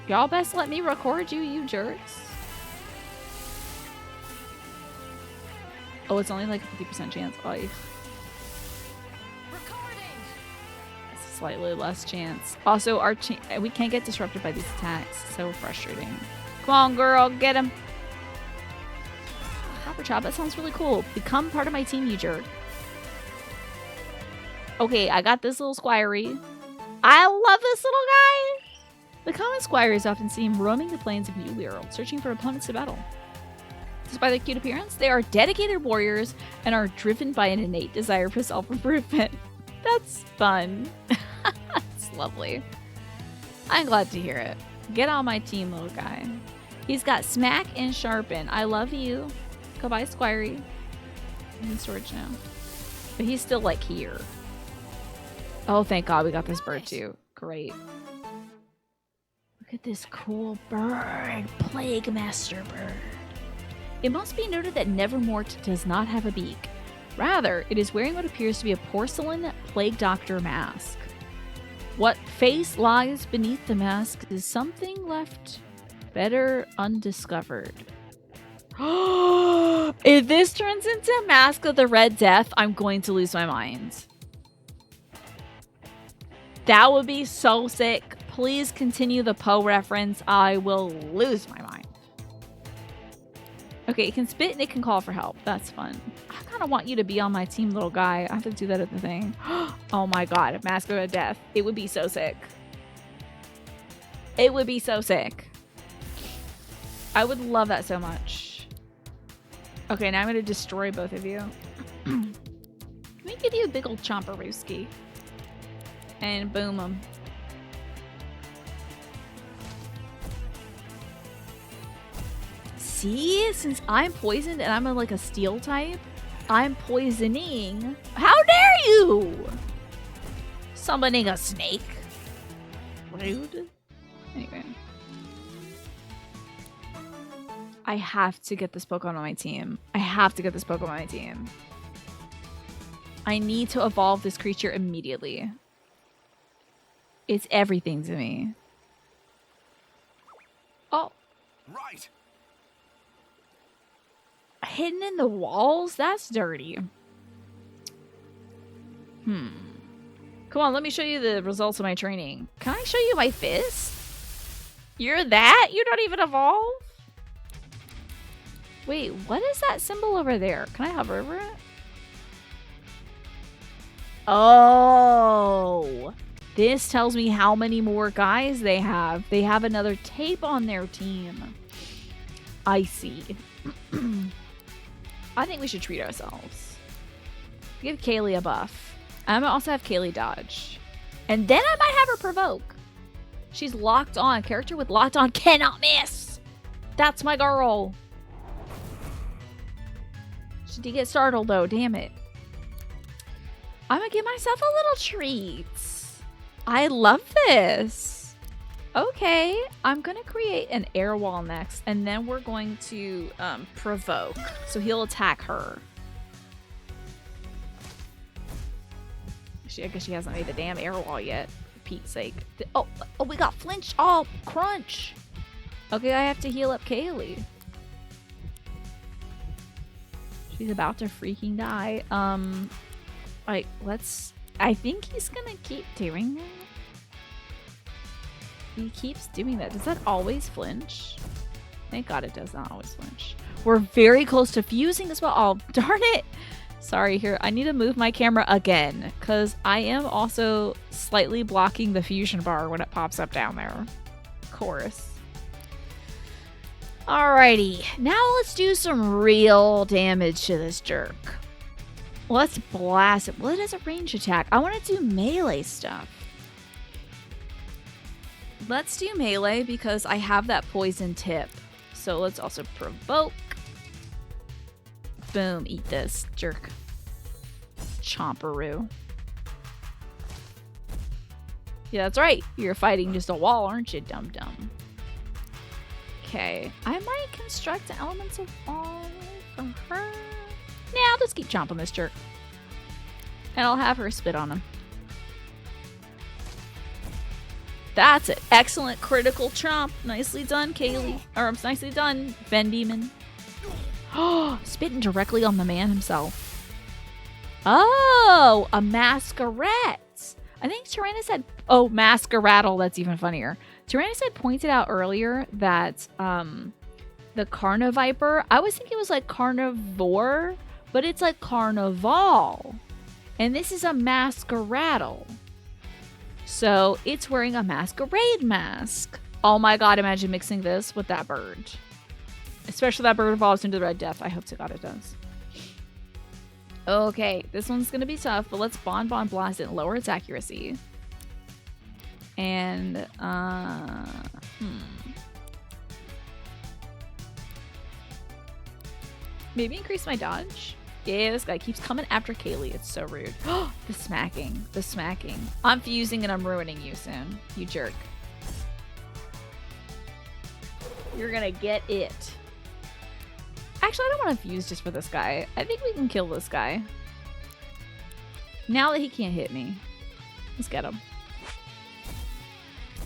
Y'all best let me record you, you jerks. Oh, it's only like a 50% chance. Oh, recording. It's a slightly less chance. Also, we can't get disrupted by these attacks. So frustrating. Come on, girl, get him. Copper Chop, that sounds really cool. Become part of my team, you jerk. Okay, I got this little Squirey. I love this little guy. The common Squire is often seen roaming the plains of New World, searching for opponents to battle. Despite their cute appearance, they are dedicated warriors and are driven by an innate desire for self-improvement. That's fun. That's lovely. I'm glad to hear it. Get on my team, little guy. He's got Smack and Sharpen. I love you. Goodbye, Squirey. He's in storage now. But he's still, like, here. Oh, thank God we got this bird, too. Great. Look at this cool bird. Plague Master bird. It must be noted that Nevermort does not have a beak. Rather, it is wearing what appears to be a porcelain plague doctor mask. What face lies beneath the mask is something left better undiscovered. If this turns into Mask of the Red Death, I'm going to lose my mind. That would be so sick. Please continue the Poe reference. I will lose my mind. Okay, it can spit and it can call for help. That's fun. I kind of want you to be on my team, little guy. I have to do that at the thing. Oh my god, Mask of Death. It would be so sick. It would be so sick. I would love that so much. Okay, now I'm going to destroy both of you. Let me give you a big old chomperooski. And boom them. See, since I'm poisoned and I'm like a steel type, I'm poisoning. How dare you! Summoning a snake. Rude. Anyway. I have to get this Pokemon on my team. I have to get this Pokemon on my team. I need to evolve this creature immediately. It's everything to me. Oh. Right. Hidden in the walls? That's dirty. Come on, let me show you the results of my training. Can I show you my fist? You're that? You don't even evolve? Wait, what is that symbol over there? Can I hover over it? Oh. This tells me how many more guys they have. They have another tape on their team. I see. I think we should treat ourselves. Give Kaylee a buff. I'm gonna also have Kaylee dodge. And then I might have her provoke. She's locked on. Character with locked on cannot miss. That's my girl. She did get startled though, damn it. I'm gonna give myself a little treat. I love this. Okay, I'm gonna create an air wall next, and then we're going to provoke. So he'll attack her. I guess she hasn't made the damn air wall yet, for Pete's sake. Oh, we got flinched. Oh, crunch. Okay, I have to heal up Kaylee. She's about to freaking die. Like, I think he's gonna keep doing that. He keeps doing that. Does that always flinch? Thank God it does not always flinch. We're very close to fusing as well. Oh, darn it. Sorry, here. I need to move my camera again because I am also slightly blocking the fusion bar when it pops up down there. Of course. Alrighty. Now let's do some real damage to this jerk. Let's blast it. Well, it has a range attack. I want to do melee stuff. Let's do melee because I have that poison tip. So let's also provoke. Boom, eat this, jerk. Chomperoo. Yeah, that's right. You're fighting just a wall, aren't you, dum-dum? Okay. I might construct an elemental wall for her. Nah, I'll just keep chomping this jerk. And I'll have her spit on him. That's it. Excellent critical chomp. Nicely done, Kaylee. Or nicely done, Ven Demon. Oh, spitting directly on the man himself. Oh, a Masquerette. I think Tyrannus had... Oh, Masqueraddle. That's even funnier. Tyrannus had pointed out earlier that the Carniviper, I was thinking it was like carnivore, but it's like carnival. And this is a Masqueraddle. So it's wearing a masquerade mask. Oh my god, imagine mixing this with that bird. Especially that bird evolves into the Red Death. I hope to god it does. Okay, this one's gonna be tough, but let's Bon Blast it and lower its accuracy. And, maybe increase my dodge? Yeah, this guy keeps coming after Kaylee. It's so rude. The smacking. The smacking. I'm fusing and I'm ruining you soon. You jerk. You're gonna get it. Actually, I don't want to fuse just for this guy. I think we can kill this guy. Now that he can't hit me. Let's get him.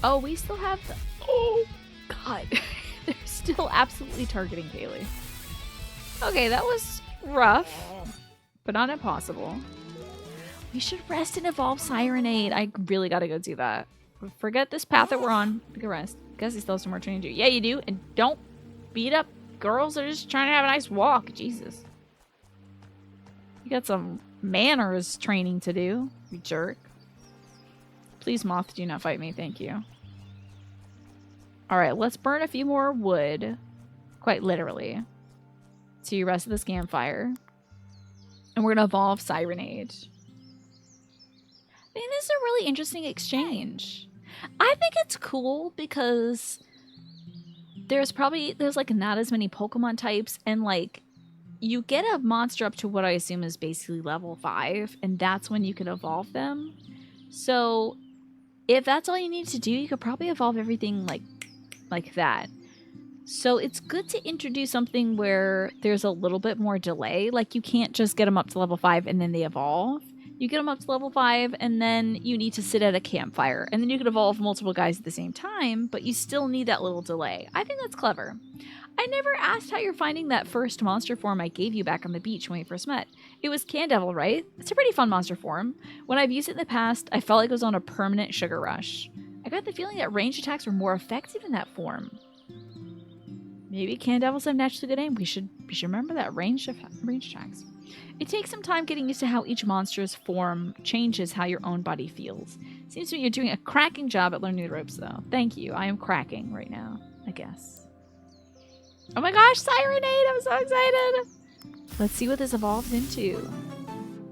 Oh, we still have the... Oh, God. They're still absolutely targeting Kaylee. Okay, that was rough, but not impossible. We should rest and evolve Sirenade. I really gotta go do that. Forget this path that we're on. We can rest. Guess he still has some more training to do. Yeah, you do. And don't beat up girls that are just trying to have a nice walk. Jesus. You got some manners training to do, you jerk. Please, Moth, do not fight me. Thank you. Alright, let's burn a few more wood. Quite literally. To rest of this campfire. And we're going to evolve Sirenade. I mean, this is a really interesting exchange. I think it's cool because there's like not as many Pokemon types, and like you get a monster up to what I assume is basically level 5, and that's when you can evolve them. So if that's all you need to do, you could probably evolve everything like that. So it's good to introduce something where there's a little bit more delay. Like you can't just get them up to level 5 and then they evolve. You get them up to level 5 and then you need to sit at a campfire. And then you can evolve multiple guys at the same time, but you still need that little delay. I think that's clever. I never asked how you're finding that first monster form I gave you back on the beach when we first met. It was Candevil, right? It's a pretty fun monster form. When I've used it in the past, I felt like it was on a permanent sugar rush. I got the feeling that ranged attacks were more effective in that form. Maybe Candevils have naturally good aim. We should remember that range attacks. It takes some time getting used to how each monster's form changes how your own body feels. Seems to me you're doing a cracking job at learning the ropes, though. Thank you. I am cracking right now, I guess. Oh my gosh, Sirenade! I'm so excited! Let's see what this evolves into.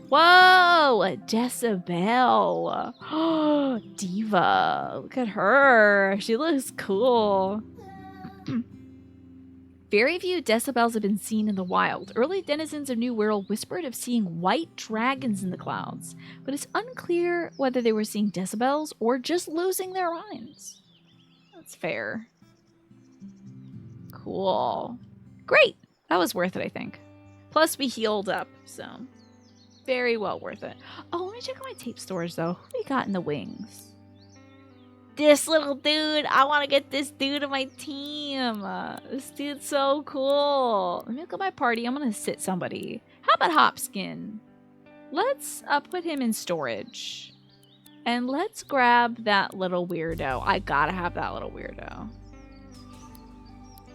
Whoa! A Decibel! Oh, Diva! Look at her! She looks cool. Very few Decibels have been seen in the wild. Early denizens of New World whispered of seeing white dragons in the clouds, but it's unclear whether they were seeing Decibels or just losing their minds. That's fair. Cool. Great! That was worth it, I think. Plus, we healed up, so very well worth it. Oh, let me check out my tape storage, though. Who we got in the wings? This little dude. I want to get this dude on my team. This dude's so cool. Let me look at my party. I'm going to sit somebody. How about Hopskin? Let's put him in storage. And let's grab that little weirdo. I gotta have that little weirdo.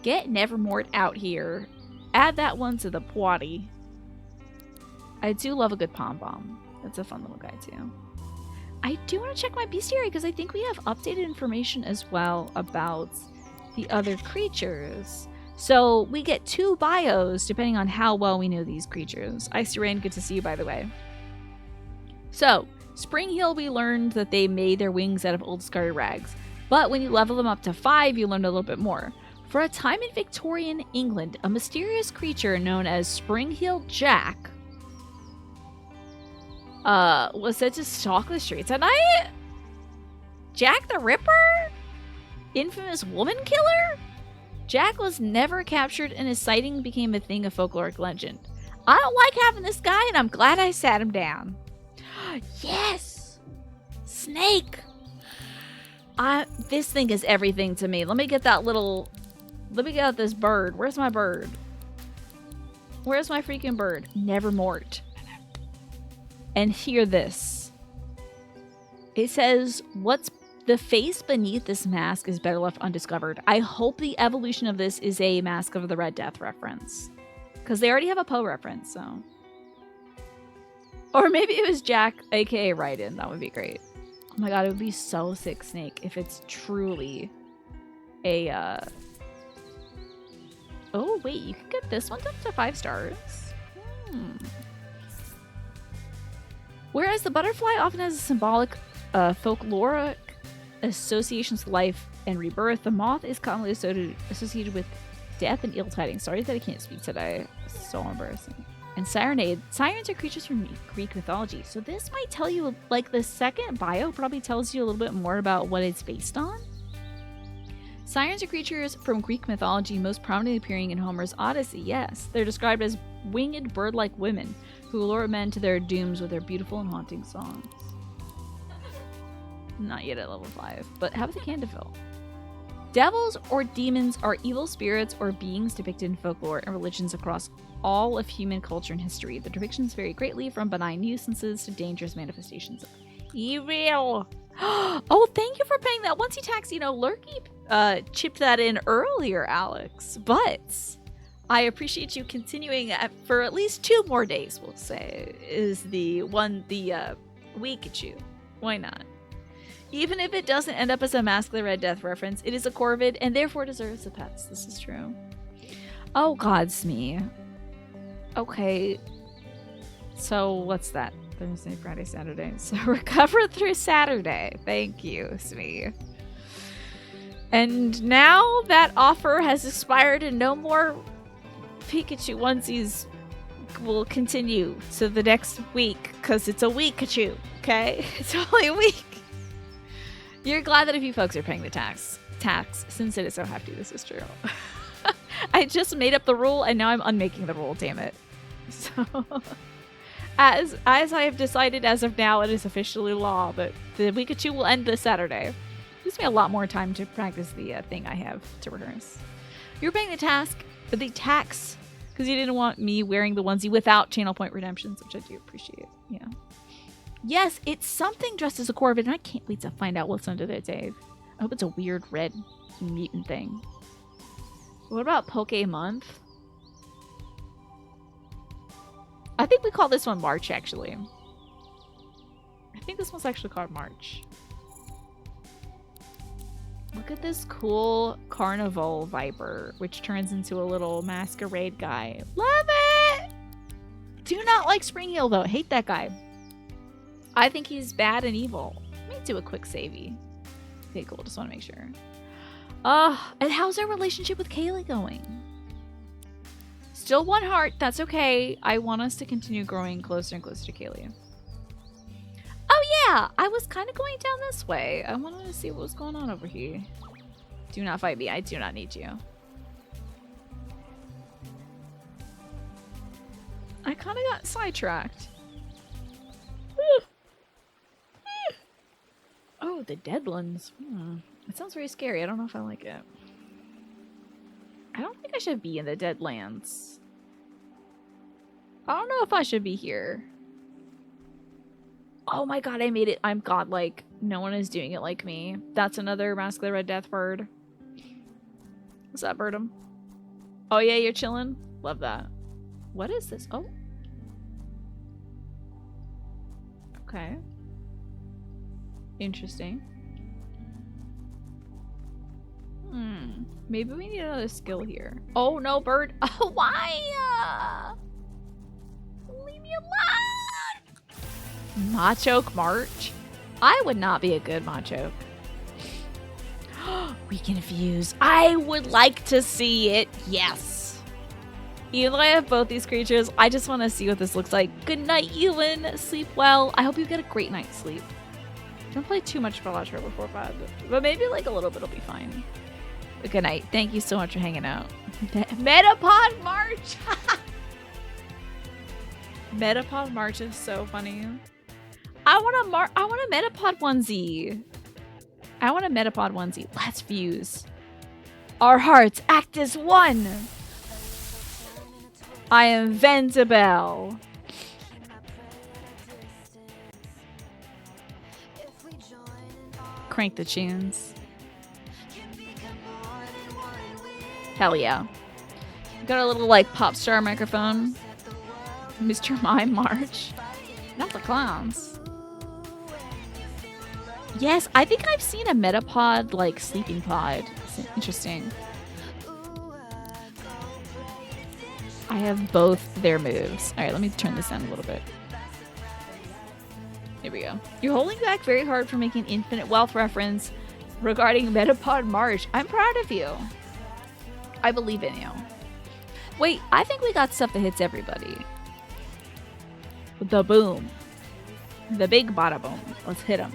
Get Nevermort out here. Add that one to the party. I do love a good pom pom. That's a fun little guy too. I do want to check my bestiary because I think we have updated information as well about the other creatures. So we get 2 bios depending on how well we know these creatures. Icy Rain, good to see you, by the way. So, Spring Hill, we learned that they made their wings out of old discarded rags. But when you level them up to 5, you learn a little bit more. For a time in Victorian England, a mysterious creature known as Spring Hill Jack was said to stalk the streets at night? Jack the Ripper? Infamous woman killer? Jack was never captured and his sighting became a thing of folkloric legend. I don't like having this guy and I'm glad I sat him down. Yes! Snake! This thing is everything to me. Let me get that little... Let me get out this bird. Where's my bird? Where's my freaking bird? Nevermort. And hear this. It says, what's the face beneath this mask is better left undiscovered. I hope the evolution of this is a Mask of the Red Death reference. Because they already have a Poe reference, so. Or maybe it was Jack, aka Raiden. That would be great. Oh my god, it would be so sick, Snake, if it's truly a, Oh, wait, you can get this one up to 5 stars. Whereas the butterfly often has a symbolic folkloric associations to life and rebirth, the moth is commonly associated with death and ill tidings. Sorry that I can't speak today. It's so embarrassing. And Sirenade. Sirens are creatures from Greek mythology. So this might tell you, like the second bio probably tells you a little bit more about what it's based on. Sirens are creatures from Greek mythology, most prominently appearing in Homer's Odyssey. Yes, they're described as winged bird-like women who lure men to their dooms with their beautiful and haunting songs. Not yet at level 5, but how about the Canterville? Devils or demons are evil spirits or beings depicted in folklore and religions across all of human culture and history. The depictions vary greatly from benign nuisances to dangerous manifestations of evil. Oh, thank you for paying that once he tax. Lurky chipped that in earlier, Alex, but I appreciate you continuing for at least 2 more days, we'll say, is the Weekachu. Why not? Even if it doesn't end up as a Mask of the Red Death reference, it is a Corvid and therefore deserves the pets. This is true. Oh, God, Smee. Okay. So, what's that? Thursday, Friday, Saturday. So, recover through Saturday. Thank you, Smee. And now that offer has expired and no more Pikachu onesies will continue to the next week because it's a Weekachu, okay? It's only a week. You're glad that if you folks are paying the tax, since it is so hefty, this is true. I just made up the rule and now I'm unmaking the rule, damn it. So, as I have decided as of now, it is officially law that the Weekachu will end this Saturday. Gives me a lot more time to practice the thing I have to rehearse. You're paying the tax, because you didn't want me wearing the onesie without channel point redemptions, which I do appreciate. Yeah. Yes, it's something dressed as a Corvid, and I can't wait to find out what's under there, Dave. I hope it's a weird red mutant thing. What about Poke-Month? I think we call this one March, actually. I think this one's actually called March. Look at this cool Carnival Viper, which turns into a little masquerade guy. Love it! Do not like Spring Heel, though. Hate that guy. I think he's bad and evil. Let me do a quick savey. Okay, cool. Just want to make sure. And how's our relationship with Kaylee going? Still 1 heart. That's okay. I want us to continue growing closer and closer to Kaylee. Oh, yeah. I was kind of going down this way. I wanted to see what was going on over here. Do not fight me. I do not need you. I kind of got sidetracked. Oh, the Deadlands. It sounds very scary. I don't know if I like it. I don't think I should be in the Deadlands. I don't know if I should be here. Oh my god, I made it. I'm godlike. No one is doing it like me. That's another Mask of the Red Death bird. What's that, Birdum? Oh yeah, you're chilling? Love that. What is this? Oh. Okay. Interesting. Maybe we need another skill here. Oh no, bird. Oh, why? Leave me alone. Machoke March? I would not be a good Machoke. We can fuse. I would like to see it. Yes. Even though I have both these creatures, I just want to see what this looks like. Good night, Ewan. Sleep well. I hope you get a great night's sleep. Don't play too much Veloster before 5, but maybe like a little bit will be fine. But good night. Thank you so much for hanging out. Metapod March! Metapod March is so funny. I want a Metapod onesie. I want a Metapod onesie. Let's fuse. Our hearts act as one. I am Ventabelle. Crank the tunes. Hell yeah. Got a little like pop star microphone. Mr. Mime March. Not the clowns. Yes, I think I've seen a Metapod like sleeping pod. It's interesting. I have both their moves. Alright, let me turn this down a little bit. Here we go. You're holding back very hard for making Infinite Wealth reference regarding Metapod March. I'm proud of you. I believe in you. Wait, I think we got stuff that hits everybody. The boom. The big bada boom. Let's hit him.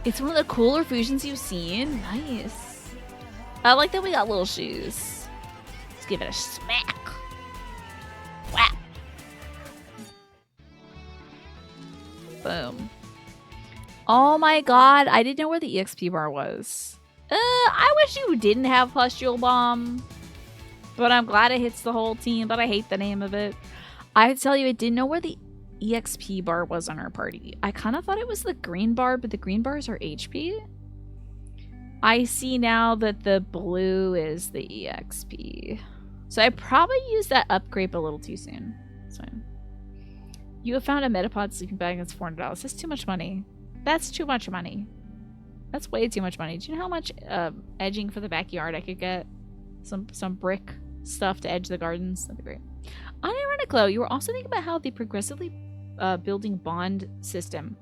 It's one of the cooler fusions you've seen. Nice. I like that we got little shoes. Let's give it a smack. Whap. Boom. Oh my god, I didn't know where the EXP bar was. I wish you didn't have Pustule Bomb. But I'm glad it hits the whole team, but I hate the name of it. I have to tell you, I didn't know where the EXP bar was on our party. I kind of thought it was the green bar, but the green bars are HP. I see now that the blue is the EXP. So I probably used that upgrade a little too soon. That's fine. You have found a Metapod sleeping bag that's $400. That's too much money. That's too much money. That's way too much money. Do you know how much edging for the backyard I could get? Some brick stuff to edge the gardens. That'd be great. Unironically, you were also thinking about how the progressively building bond system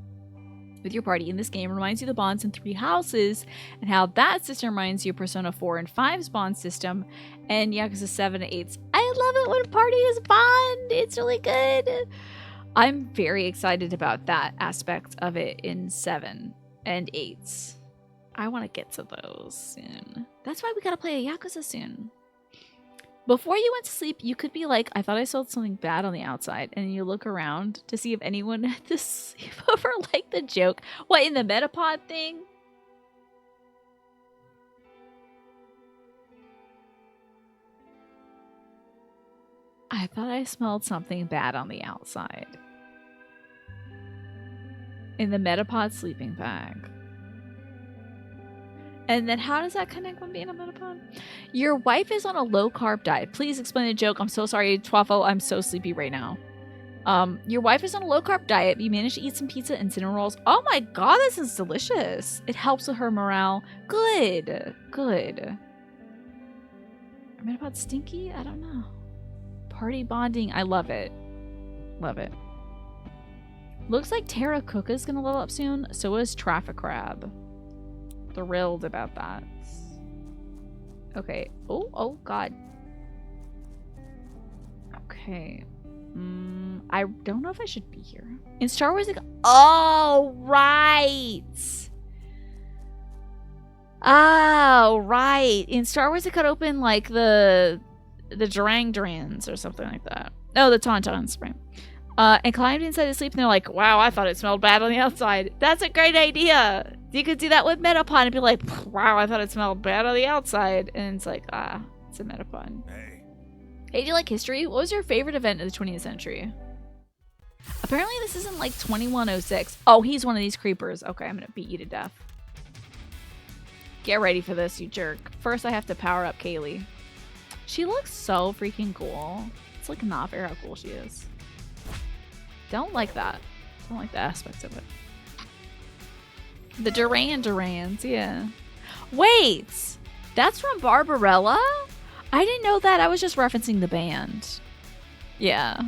with your party in this game reminds you of the bonds in 3 houses, and how that system reminds you of Persona 4 and 5's bond system, and Yakuza 7 and 8's. I love it when party is bond. It's really good. I'm very excited about that aspect of it in 7 and 8. I want to get to those soon. That's why we gotta play a Yakuza soon. Before you went to sleep, you could be like, I thought I saw something bad on the outside. And you look around to see if anyone had to sleep over like the joke. What, in the Metapod thing? I thought I smelled something bad on the outside. In the Metapod sleeping bag. And then how does that connect with being a Metapod? Your wife is on a low-carb diet. Please explain the joke. I'm so sorry, Twaffle. I'm so sleepy right now. Your wife is on a low-carb diet. You managed to eat some pizza and cinnamon rolls. Oh my god, this is delicious. It helps with her morale. Good. Good. Are Metapods stinky? I don't know. Party bonding. I love it. Love it. Looks like Terra Cook's gonna level up soon. So is Traffic Crab. Thrilled about that. Okay. Oh god. Okay. I don't know if I should be here. In Star Wars, oh right. Oh right. In Star Wars, it could open like the Durang-Durans or something like that. Oh, the Tauntauns, right? And climbed inside to sleep, and they're like, wow, I thought it smelled bad on the outside. That's a great idea. You could do that with Metapod and be like, wow, I thought it smelled bad on the outside. And it's like, it's a Metapod. Hey, do you like history? What was your favorite event of the 20th century? Apparently this isn't like 2106. Oh, he's one of these creepers. Okay, I'm gonna beat you to death. Get ready for this, you jerk. First, I have to power up Kaylee. She looks so freaking cool. It's like not fair how cool she is. Don't like that. Don't like the aspects of it. The Durans, yeah. Wait! That's from Barbarella? I didn't know that. I was just referencing the band. Yeah.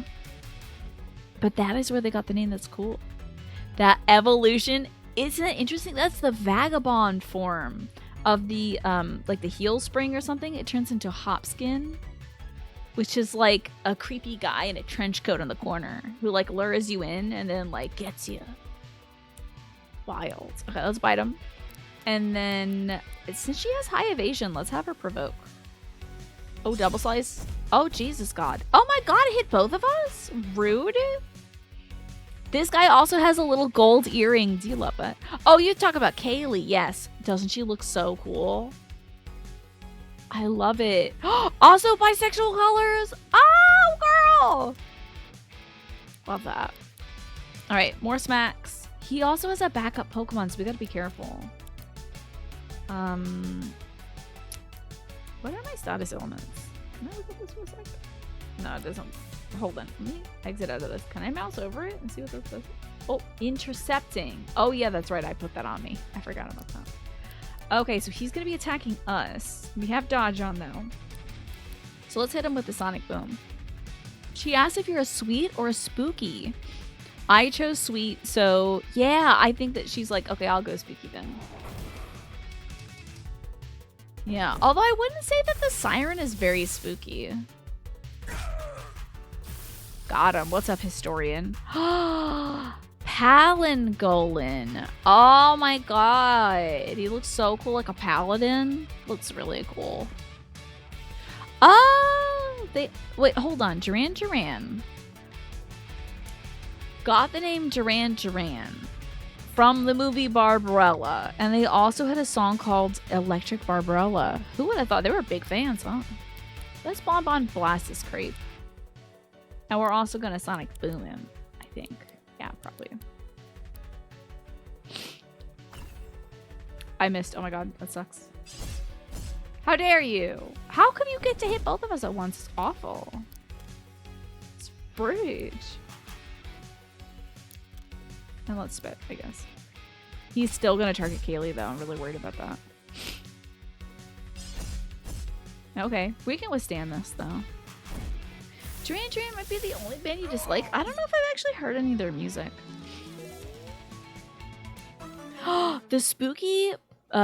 But that is where they got the name. That's cool. That evolution. Isn't it interesting? That's the vagabond form of the, like the heel spring or something. It turns into Hopskin, which is like a creepy guy in a trench coat in the corner who like lures you in and then like gets you. Wild. Okay, let's bite him. And then since she has high evasion, let's have her provoke. Oh, double slice. Oh, Jesus God. Oh my God, it hit both of us? Rude. This guy also has a little gold earring. Do you love that? Oh, you talk about Kaylee. Yes. Doesn't she look so cool? I love it. Also bisexual colors. Oh, girl. Love that. All right, more smacks. He also has a backup Pokemon, so we gotta be careful. What are my status elements? Can I look at this for a sec? No, it doesn't. Hold on. Let me exit out of this. Can I mouse over it and see what this does? Oh, intercepting. Oh, yeah, that's right. I put that on me. I forgot about that. Okay, so he's going to be attacking us. We have dodge on, though. So let's hit him with the Sonic Boom. She asked if you're a sweet or a spooky. I chose sweet, so yeah, I think that she's like, okay, I'll go spooky then. Yeah, although I wouldn't say that the siren is very spooky. Got him. What's up, historian? Palangolin. Oh my god. He looks so cool, like a paladin. Looks really cool. Oh, wait, hold on. Duran Duran got the name Duran Duran from the movie Barbarella, and they also had a song called Electric Barbarella. Who would have thought? They were big fans, huh? Let's Bonbon blast this creep. And we're also gonna Sonic Boom him, I think. Yeah, probably. I missed. Oh my god, that sucks. How dare you? How come you get to hit both of us at once? It's awful. It's rude. And let's spit, I guess. He's still gonna target Kaylee though. I'm really worried about that. Okay, we can withstand this though. Duran Duran might be the only band you dislike. I don't know if I've actually heard any of their music. The spooky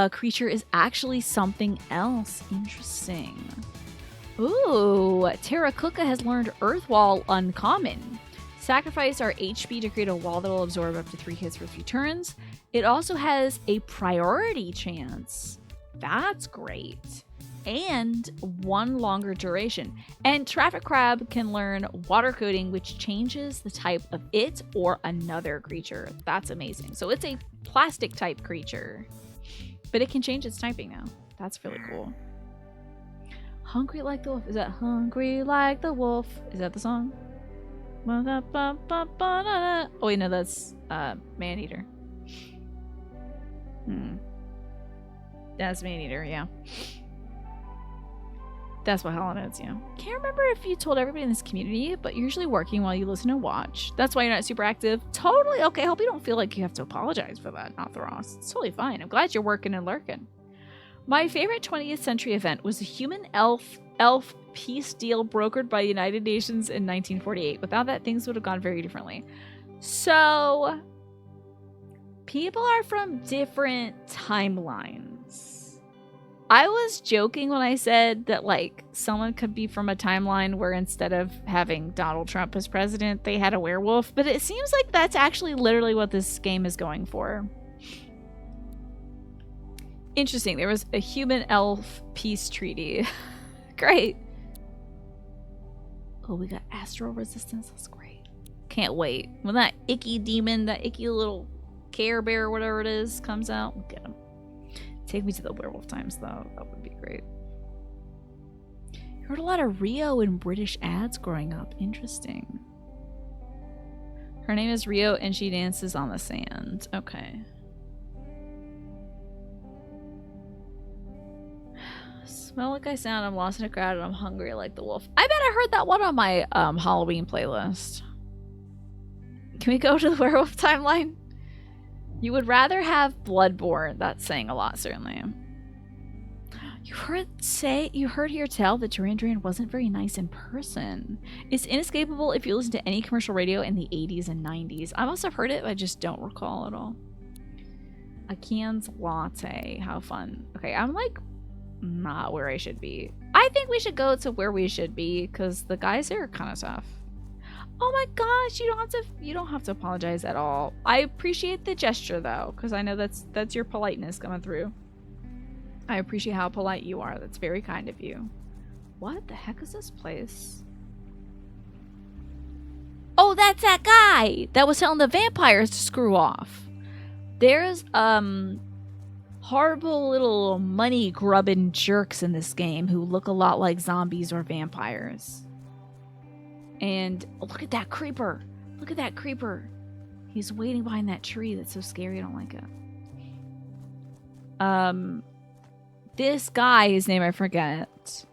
creature is actually something else. Interesting. Ooh, Terracotta has learned Earth Wall Uncommon. Sacrifice our HP to create a wall that will absorb up to 3 hits for 3 turns. It also has a priority chance. That's great. And 1 longer duration. And Traffic Crab can learn Water Coating, which changes the type of it or another creature. That's amazing. So it's a plastic type creature, but it can change its typing now. That's really cool. Hungry Like the Wolf. Is that Hungry Like the Wolf? Is that the song? Oh wait, no, that's Maneater. That's Maneater, yeah. That's what Helen is, yeah. Can't remember if you told everybody in this community, but you're usually working while you listen and watch. That's why you're not super active. Totally okay. I hope you don't feel like you have to apologize for that, Atheros. It's totally fine. I'm glad you're working and lurking. My favorite 20th century event was a human elf peace deal brokered by the United Nations in 1948. Without that, things would have gone very differently. So, people are from different timelines. I was joking when I said that, like, someone could be from a timeline where instead of having Donald Trump as president, they had a werewolf. But it seems like that's actually literally what this game is going for. Interesting. There was a human-elf peace treaty. Great. Oh, we got astral resistance. That's great. Can't wait. When that icky demon, that icky little Care Bear, whatever it is, comes out, we'll get him. Take me to the werewolf times, though. That would be great. Heard a lot of Rio in British ads growing up. Interesting. Her name is Rio, and she dances on the sand. Okay. Smell like I sound. I'm lost in a crowd, and I'm hungry like the wolf. I bet I heard that one on my Halloween playlist. Can we go to the werewolf timeline? You would rather have Bloodborne. That's saying a lot, certainly. You heard here tell that Duran Duran wasn't very nice in person. It's inescapable if you listen to any commercial radio in the 80s and 90s. I must have heard it, but I just don't recall at all. A Can's latte. How fun. Okay, I'm like not where I should be. I think we should go to where we should be because the guys here are kind of tough. Oh my gosh, you don't have to apologize at all. I appreciate the gesture though, because I know that's your politeness coming through. I appreciate how polite you are. That's very kind of you. What the heck is this place? Oh, that's that guy that was telling the vampires to screw off. There's horrible little money grubbing jerks in this game who look a lot like zombies or vampires. And oh, look at that creeper. Look at that creeper. He's waiting behind that tree. That's so scary. I don't like it. This guy, his name I forget,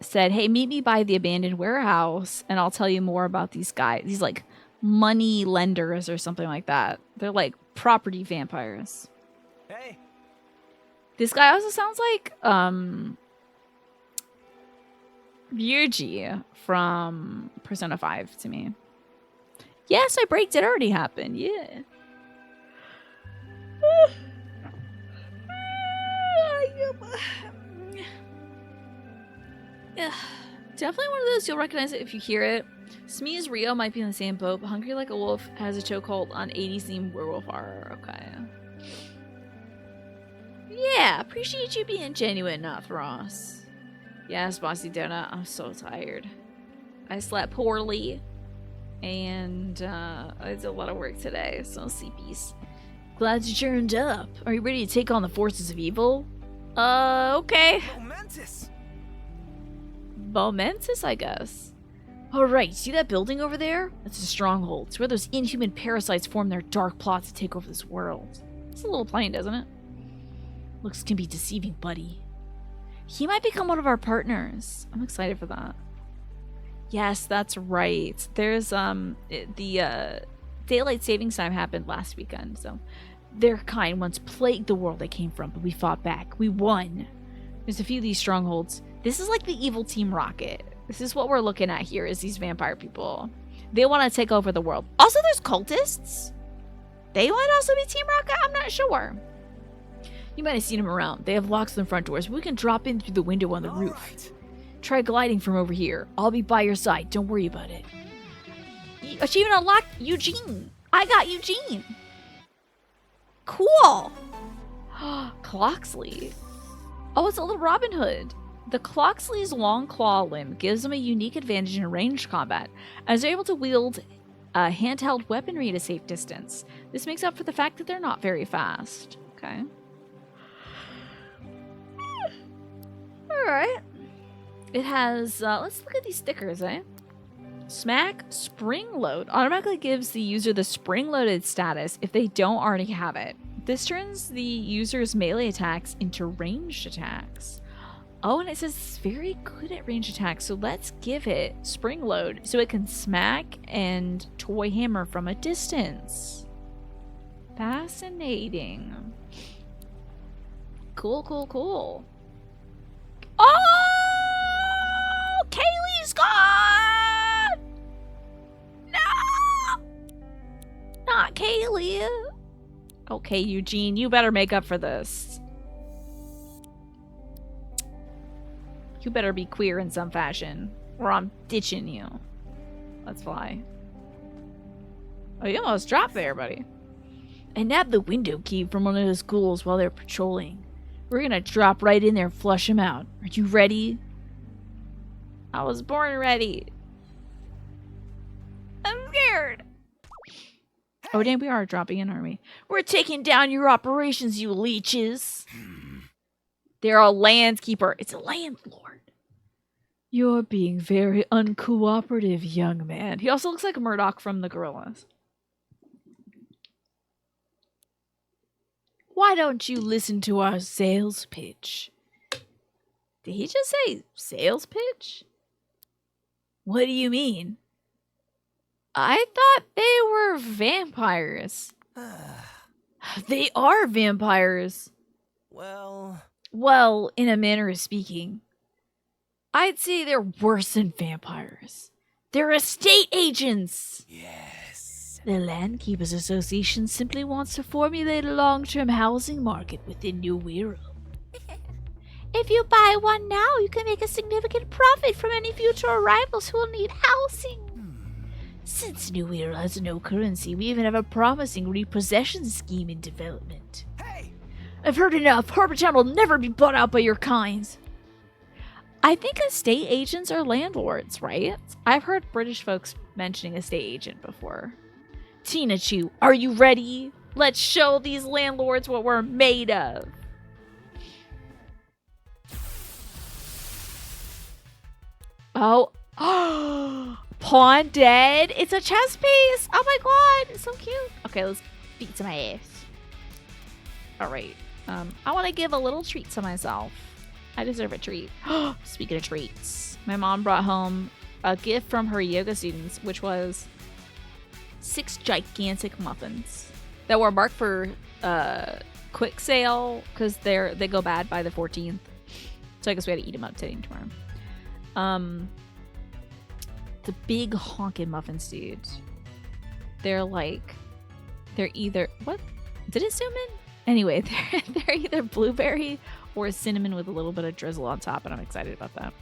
said, hey, meet me by the abandoned warehouse and I'll tell you more about these guys. These like money lenders or something like that. They're like property vampires. Hey. This guy also sounds like Ryuji from Persona 5 to me. Yes, my break did already happen. Yeah. Definitely one of those you'll recognize it if you hear it. Smee's Rio might be in the same boat, but Hungry Like a Wolf has a chokehold on 80s themed werewolf horror. Okay. Yeah, appreciate you being genuine, Ross. Yes, Bossy Donut, I'm so tired. I slept poorly, and I did a lot of work today, so sleepies. Glad you turned up. Are you ready to take on the forces of evil? Okay. Momentous. Momentous, I guess. Alright, see that building over there? That's a stronghold. It's where those inhuman parasites form their dark plot to take over this world. It's a little plain, doesn't it? Looks can be deceiving, buddy. He might become one of our partners. I'm excited for that. Yes, that's right. There's, the daylight savings time happened last weekend, so their kind once plagued the world they came from, but we fought back. We won. There's a few of these strongholds. This is like the evil Team Rocket. This is what we're looking at here, is these vampire people. They want to take over the world. Also, there's cultists. They might also be Team Rocket? I'm not sure. You might have seen them around. They have locks on the front doors. We can drop in through the window on the roof. Right. Try gliding from over here. I'll be by your side. Don't worry about it. Achievement unlocked. Eugene. I got Eugene. Cool. Cloxley. Oh, it's a little Robin Hood. The Cloxley's long claw limb gives them a unique advantage in ranged combat, as they're able to wield handheld weaponry at a safe distance. This makes up for the fact that they're not very fast. Okay. Alright. It has, let's look at these stickers, eh? Smack Spring Load automatically gives the user the spring loaded status if they don't already have it. This turns the user's melee attacks into ranged attacks. Oh, and it says it's very good at ranged attacks, so let's give it Spring Load so it can smack and toy hammer from a distance. Fascinating. Cool, cool, cool. Oh! Kaylee's gone! No! Not Kaylee. Okay, Eugene, you better make up for this. You better be queer in some fashion, or I'm ditching you. Let's fly. Oh, you almost dropped there, buddy. I nabbed the window key from one of those ghouls while they're patrolling. We're gonna drop right in there and flush him out. Are you ready? I was born ready. I'm scared. Oh, damn, we are dropping in, aren't we? We're taking down your operations, you leeches. They're a landskeeper. It's a landlord. You're being very uncooperative, young man. He also looks like Murdoch from the Gorillas. Why don't you listen to our sales pitch? Did he just say sales pitch? What do you mean? I thought they were vampires. They are vampires. Well, in a manner of speaking. I'd say they're worse than vampires. They're estate agents! Yes. The Landkeepers Association simply wants to formulate a long-term housing market within New Wirral. If you buy one now, you can make a significant profit from any future arrivals who will need housing. Since New Wirral has no currency, we even have a promising repossession scheme in development. Hey! I've heard enough. Harbortown will never be bought out by your kinds. I think estate agents are landlords, right? I've heard British folks mentioning estate agent before. Tina Chu, are you ready? Let's show these landlords what we're made of. Oh. Pawn dead. It's a chess piece. Oh my god. It's so cute. Okay, let's beat some ass. Alright. I want to give a little treat to myself. I deserve a treat. Speaking of treats, my mom brought home a gift from her yoga students, which was 6 gigantic muffins that were marked for quick sale because they go bad by the 14th. So I guess we had to eat them up today and tomorrow. The big honkin' muffins, dude. They're either, what? Did it zoom in? Anyway, they're either blueberry or cinnamon with a little bit of drizzle on top, and I'm excited about that.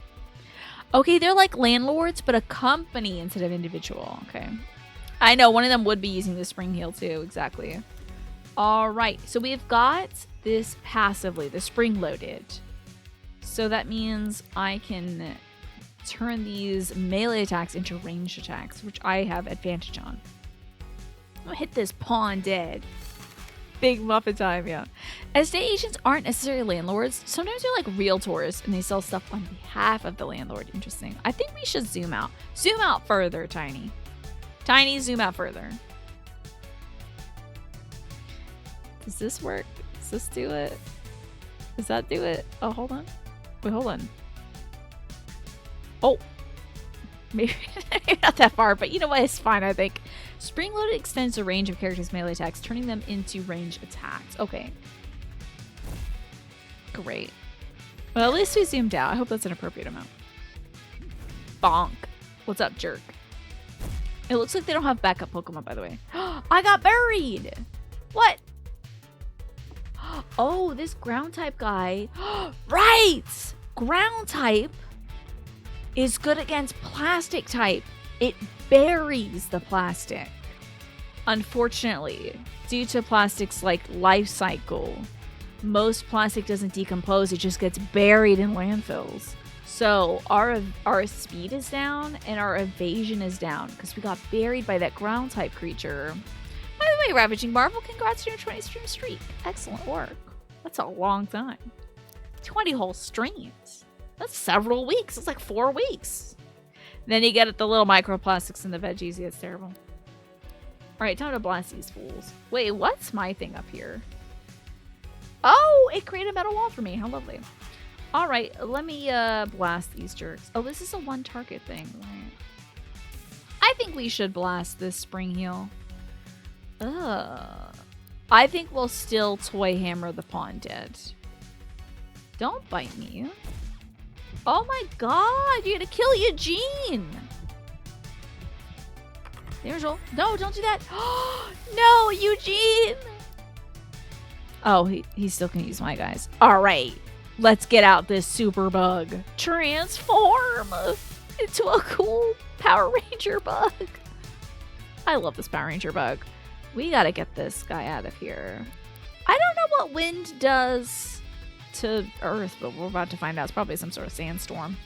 Okay, they're like landlords, but a company instead of individual. Okay. I know, one of them would be using the spring heal too, exactly. All right, so we've got this passively, the spring loaded. So that means I can turn these melee attacks into ranged attacks, which I have advantage on. I'm gonna hit this pawn dead. Big muffin time, yeah. Estate agents aren't necessarily landlords. Sometimes they're like realtors and they sell stuff on behalf of the landlord. Interesting. I think we should zoom out. Zoom out further, Tiny. Tiny, zoom out further. Does this work? Does this do it? Does that do it? Oh, hold on. Wait, hold on. Oh. Maybe not that far, but you know what? It's fine, I think. Spring loaded extends the range of characters' melee attacks, turning them into ranged attacks. Okay. Great. Well, at least we zoomed out. I hope that's an appropriate amount. Bonk. What's up, jerk? It looks like they don't have backup Pokemon, by the way. I got buried! What? Oh, this ground type guy. Right! Ground type is good against plastic type. It buries the plastic. Unfortunately, due to plastic's like life cycle, most plastic doesn't decompose, it just gets buried in landfills. So our speed is down and our evasion is down because we got buried by that ground type creature. By the way, Ravaging Marvel, congrats on your 20 stream streak. Excellent work. That's a long time. 20 whole streams. That's several weeks. It's like 4 weeks. Then you get the little microplastics in the veggies. Yeah, it's terrible. Alright, time to blast these fools. Wait, what's my thing up here? Oh, it created a metal wall for me. How lovely. Alright, let me blast these jerks. Oh, this is a one target thing. Right. I think we should blast this spring heal. I think we'll still toy hammer the pawn dead. Don't bite me. Oh my god, you're gonna kill Eugene! There's Joel. No, don't do that. No, Eugene! Oh, he still can use my guys. Alright, let's get out this super bug. Transform into a cool Power Ranger bug. I love this Power Ranger bug. We gotta get this guy out of here. I don't know what wind does to Earth, but we're about to find out. It's probably some sort of sandstorm.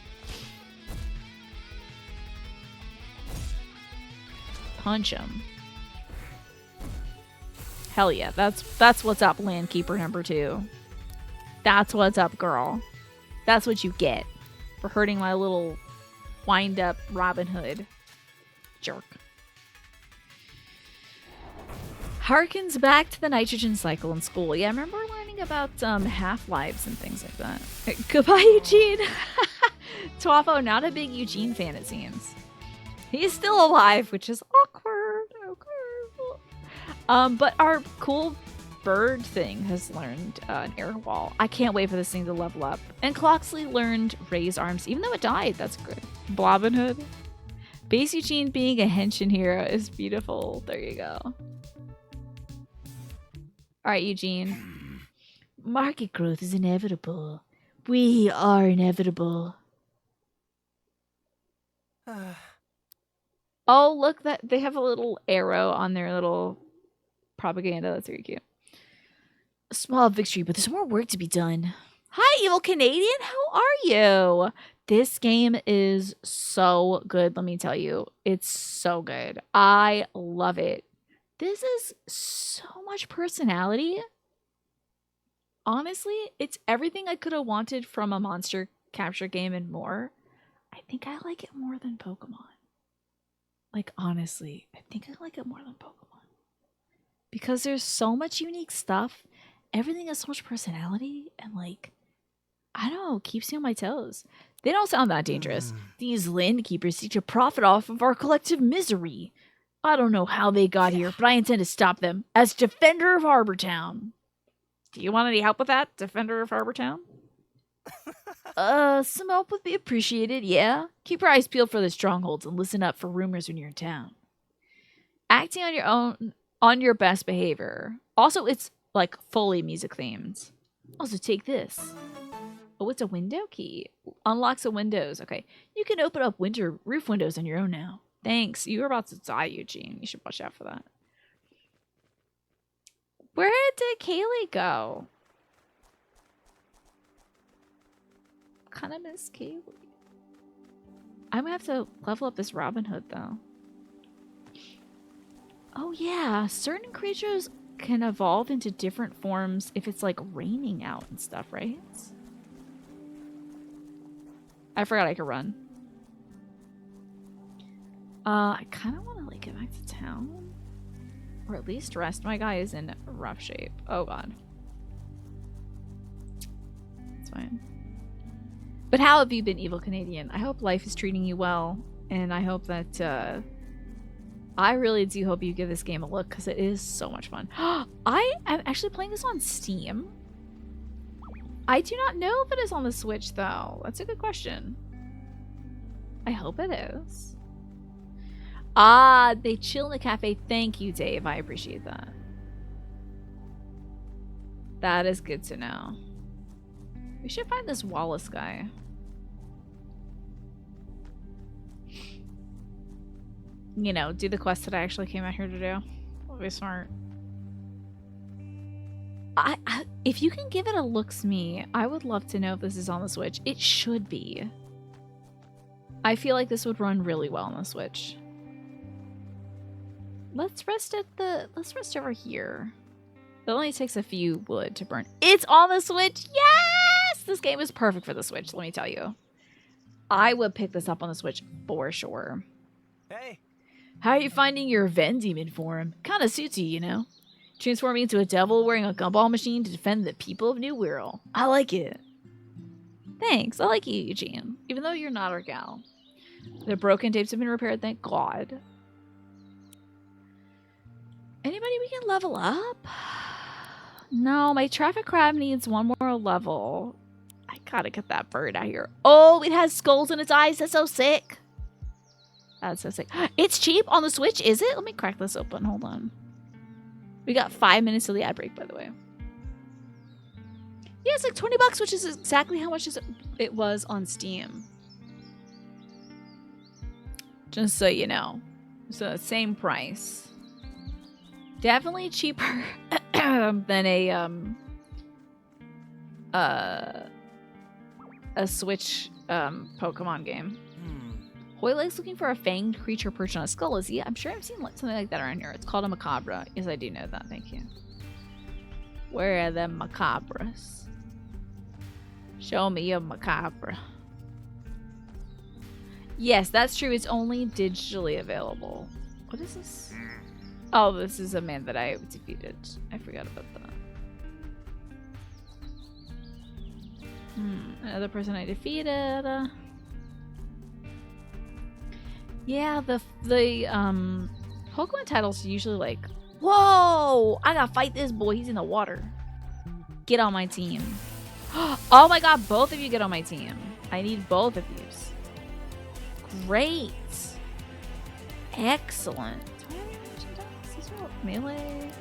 Punch him. Hell yeah, that's what's up, Landkeeper number 2. That's what's up, girl. That's what you get for hurting my little wind-up Robin Hood. Jerk. Harkens back to the nitrogen cycle in school. Yeah, I remember learning about half-lives and things like that. Goodbye, Eugene. Twafo, not a big Eugene fan, it seems. He's still alive, which is awkward. But our cool bird thing has learned an air wall. I can't wait for this thing to level up. And Cloxley learned raise arms, even though it died. That's good. Blobbin Hood. Base Eugene being a henshin hero is beautiful. There you go. Alright, Eugene. Market growth is inevitable. We are inevitable. Oh, look, that they have a little arrow on their little propaganda. That's very cute. A small victory, but there's more work to be done. Hi, Evil Canadian. How are you? This game is so good, let me tell you. It's so good. I love it. This is so much personality. Honestly, it's everything I could have wanted from a monster capture game and more. I think I like it more than Pokemon. Like, honestly, I think I like it more than Pokemon. Because there's so much unique stuff. Everything has so much personality. And, like, I don't know, keeps me on my toes. They don't sound that dangerous. These land keepers seek to profit off of our collective misery. I don't know how they got here, but I intend to stop them as Defender of Harbor Town. Do you want any help with that, Defender of Harbor Town? Some help would be appreciated, yeah? Keep your eyes peeled for the strongholds and listen up for rumors when you're in town. Acting on your own, on your best behavior. Also, it's, like, fully music themed. Also, take this. Oh, it's a window key. Unlocks the windows. Okay. You can open up roof windows on your own now. Thanks. You were about to die, Eugene. You should watch out for that. Where did Kaylee go? Kind of miss Kaylee. I'm gonna have to level up this Robin Hood though. Oh yeah, certain creatures can evolve into different forms if it's like raining out and stuff, right? I forgot I could run. I kind of want to like get back to town. Or at least rest. My guy is in rough shape. Oh god. It's fine. But how have you been, Evil Canadian? I hope life is treating you well. And I hope that, I really do hope you give this game a look because it is so much fun. I am actually playing this on Steam. I do not know if it is on the Switch, though. That's a good question. I hope it is. Ah, they chill in the cafe. Thank you, Dave. I appreciate that. That is good to know. We should find this Wallace guy. You know, do the quest that I actually came out here to do. That'll be smart. If you can give it a looks me, I would love to know if this is on the Switch. It should be. I feel like this would run really well on the Switch. Let's rest over here. It only takes a few wood to burn. It's on the Switch! Yes! This game is perfect for the Switch, let me tell you. I would pick this up on the Switch for sure. Hey. How are you finding your Ven Demon form? Kinda suits you, you know? Transforming into a devil wearing a gumball machine to defend the people of New Wirral. I like it. Thanks, I like you, Eugene. Even though you're not our gal. The broken tapes have been repaired, thank God. Anybody we can level up? No, my traffic crab needs one more level. I gotta get that bird out here. Oh, it has skulls in its eyes. That's so sick. That's so sick. It's cheap on the Switch, is it? Let me crack this open. Hold on. We got 5 minutes till the ad break, by the way. Yeah, it's like 20 bucks, which is exactly how much it was on Steam. Just so you know. So, same price. Definitely cheaper than a Switch Pokemon game. Hoyleg's looking for a fanged creature perched on a skull, is he? I'm sure I've seen something like that around here. It's called a macabre. Yes, I do know that. Thank you. Where are the macabres? Show me a macabre. Yes, that's true. It's only digitally available. What is this? Oh, this is a man that I defeated. I forgot about that. Another person I defeated. Yeah, the Pokemon titles are usually like, whoa, I gotta fight this boy. He's in the water. Get on my team. Oh my god, both of you get on my team. I need both of you. Great. Excellent. Melee.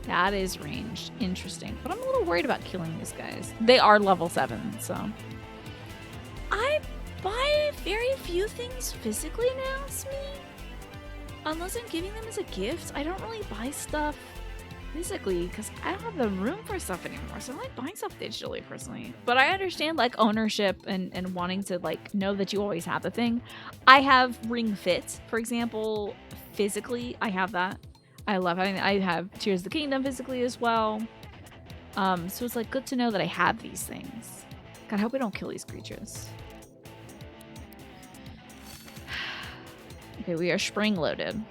That is ranged. Interesting. But I'm a little worried about killing these guys. They are level 7, so. I buy very few things physically now, Smee. Unless I'm giving them as a gift. I don't really buy stuff physically because I don't have the room for stuff anymore. So I like buying stuff digitally personally. But I understand like ownership and wanting to like know that you always have the thing. I have Ring Fit, for example, physically. I have that. I love having it. I have Tears of the Kingdom physically as well. So it's like good to know that I have these things. God, I hope we don't kill these creatures. Okay, we are spring loaded.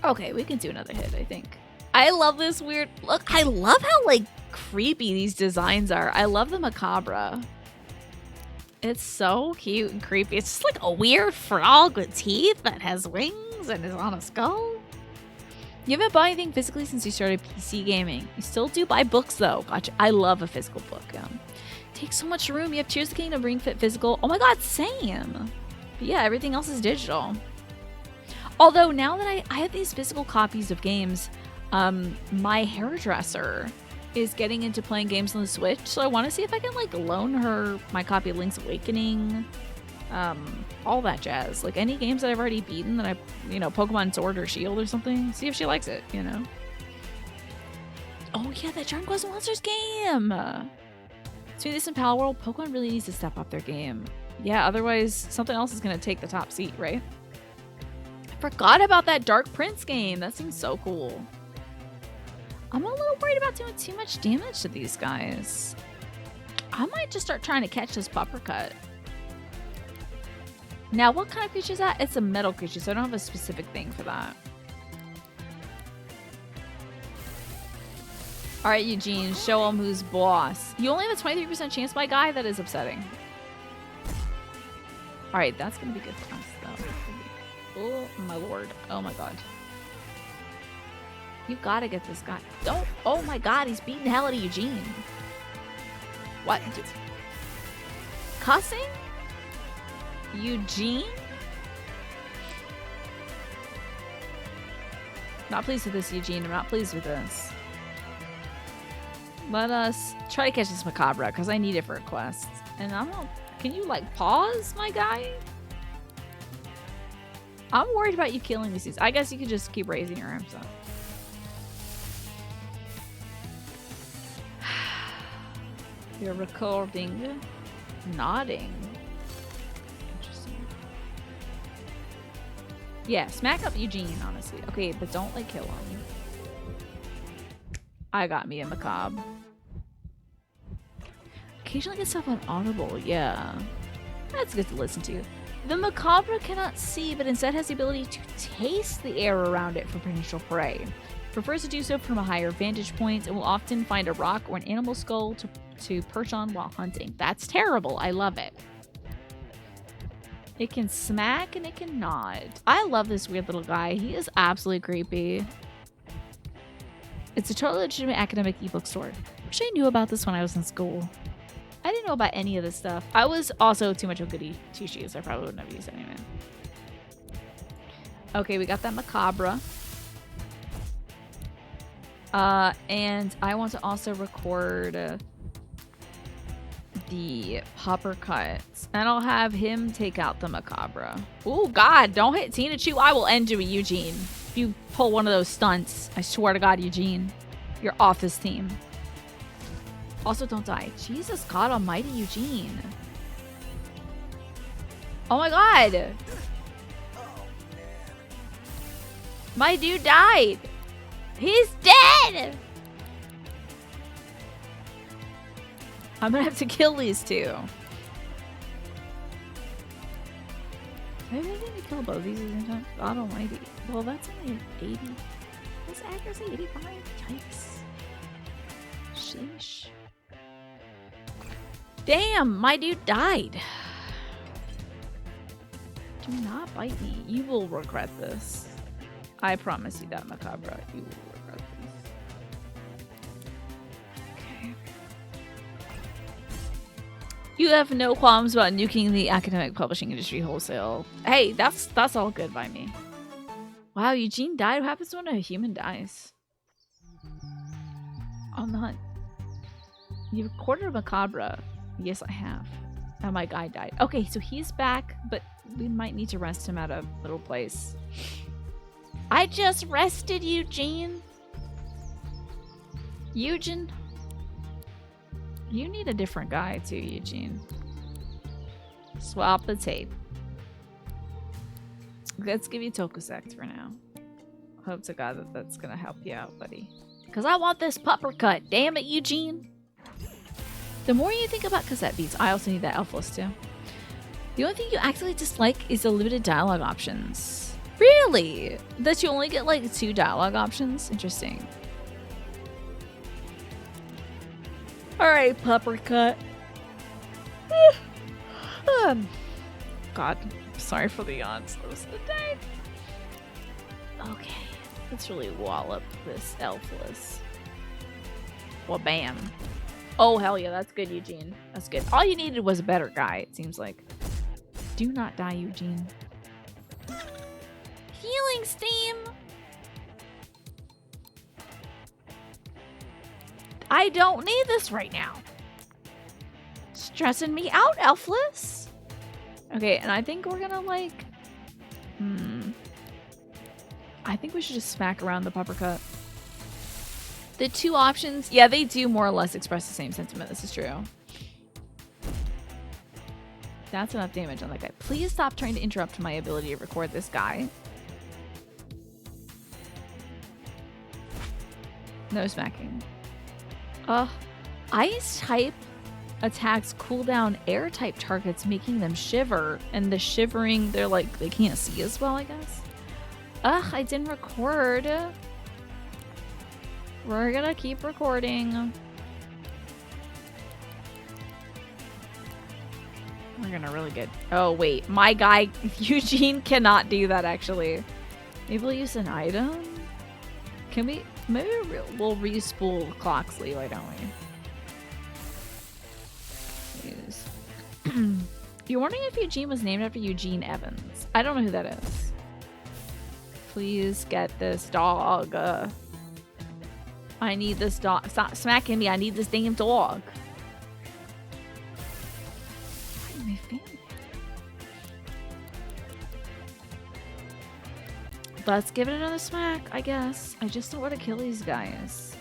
Okay, we can do another hit, I think. I love this weird look. I love how like creepy these designs are. I love the macabre. It's so cute and creepy. It's just like a weird frog with teeth that has wings and is on a skull. You haven't bought anything physically since you started PC gaming. You still do buy books though. Gotcha. I love a physical book. Takes so much room. You have Tears of the Kingdom, Ring Fit physical. Oh my god, same. But yeah, everything else is digital. Although now that I have these physical copies of games, my hairdresser is getting into playing games on the Switch, so I want to see if I can like loan her my copy of Link's Awakening, all that jazz. Like any games that I've already beaten that Pokemon Sword or Shield or something. See if she likes it, you know. Oh yeah, that Dragon Quest Monsters game. Between this and Pal World, Pokemon really needs to step up their game. Yeah, otherwise something else is gonna take the top seat, right? I forgot about that Dark Prince game. That seems so cool. I'm a little worried about doing too much damage to these guys. I might just start trying to catch this Puppercut. Now, what kind of creature is that? It's a metal creature, so I don't have a specific thing for that. Alright, Eugene, show him who's boss. You only have a 23% chance, my guy? That is upsetting. Alright, that's gonna be good for us, though. Oh, my lord. Oh, my god. You gotta get this guy. Don't. Oh my god, he's beating the hell out of Eugene. What? Cussing? Eugene? Not pleased with this, Eugene. I'm not pleased with this. Let us try to catch this Macabre, because I need it for a quest. And I'm not... Can you, like, pause, my guy? I'm worried about you killing these things. I guess you could just keep raising your arms up. You're recording. Nodding. Interesting. Yeah, smack up Eugene, honestly. Okay, but don't, like, kill him. I got me a Macabre. Occasionally get stuff on Audible, yeah. That's good to listen to. The Macabre cannot see, but instead has the ability to taste the air around it for potential prey. Prefers to do so from a higher vantage point and will often find a rock or an animal skull to perch on while hunting. That's terrible. I love it. It can smack and it can nod. I love this weird little guy. He is absolutely creepy. It's a totally legitimate academic ebook store. Wish I knew about this when I was in school. I didn't know about any of this stuff. I was also too much of a goody two-shoes, so I probably wouldn't have used it anyway. Okay, we got that Macabre. And I want to also record the Puppercut. And I'll have him take out the Macabre. Oh, God, don't hit Tina Chu. I will end you, Eugene. If you pull one of those stunts, I swear to God, Eugene, you're off this team. Also, don't die. Jesus God almighty, Eugene. Oh my God. My dude died. He's dead. I'm gonna have to kill these two. Maybe I need to kill both these at the same time. God almighty. Well, that's only 80. What's accuracy? 85? Yikes. Sheesh. Damn, my dude died. Do not bite me. You will regret this. I promise you that, Macabre. You will regret this. Okay. You have no qualms about nuking the academic publishing industry wholesale. Hey, that's all good by me. Wow, Eugene died. What happens when a human dies? On the hunt. You recorded a Macabre. Yes, I have. And my guy died. Okay, so he's back, but we might need to rest him at a little place. I just rested Eugene. Eugene? You need a different guy too, Eugene. Swap the tape. Let's give you Tokusect for now. Hope to God that that's gonna help you out, buddy. Because I want this Puppercut. Damn it, Eugene. The more you think about cassette beats, I also need that elf list too. The only thing you actually dislike is the limited dialogue options. Really? That you only get like 2 dialogue options? Interesting. Alright, Puppercut. God, sorry for the yawns most of the day. Okay, let's really wallop this elf list. Well, bam. Oh, hell yeah, that's good, Eugene. That's good. All you needed was a better guy, it seems like. Do not die, Eugene. Healing steam! I don't need this right now. Stressing me out, Elfless. Okay, and I think we're gonna like... I think we should just smack around the Puppercut. The two options, yeah, they do more or less express the same sentiment. This is true. That's enough damage on that guy. Please stop trying to interrupt my ability to record this guy. No smacking. Ice type attacks cool down air type targets, making them shiver. And the shivering, they're like, they can't see as well, I guess. I didn't record. We're gonna keep recording. We're gonna really get... Oh, wait. My guy, Eugene, cannot do that, actually. Maybe we'll use an item? Can we... Maybe we'll re-spool Cloxley, why don't we? Use. You're wondering if Eugene was named after Eugene Evans. I don't know who that is. Please get this dog. I need this dog. Stop smacking me. I need this damn dog. My family. Let's give it another smack, I guess. I just don't want to kill these guys.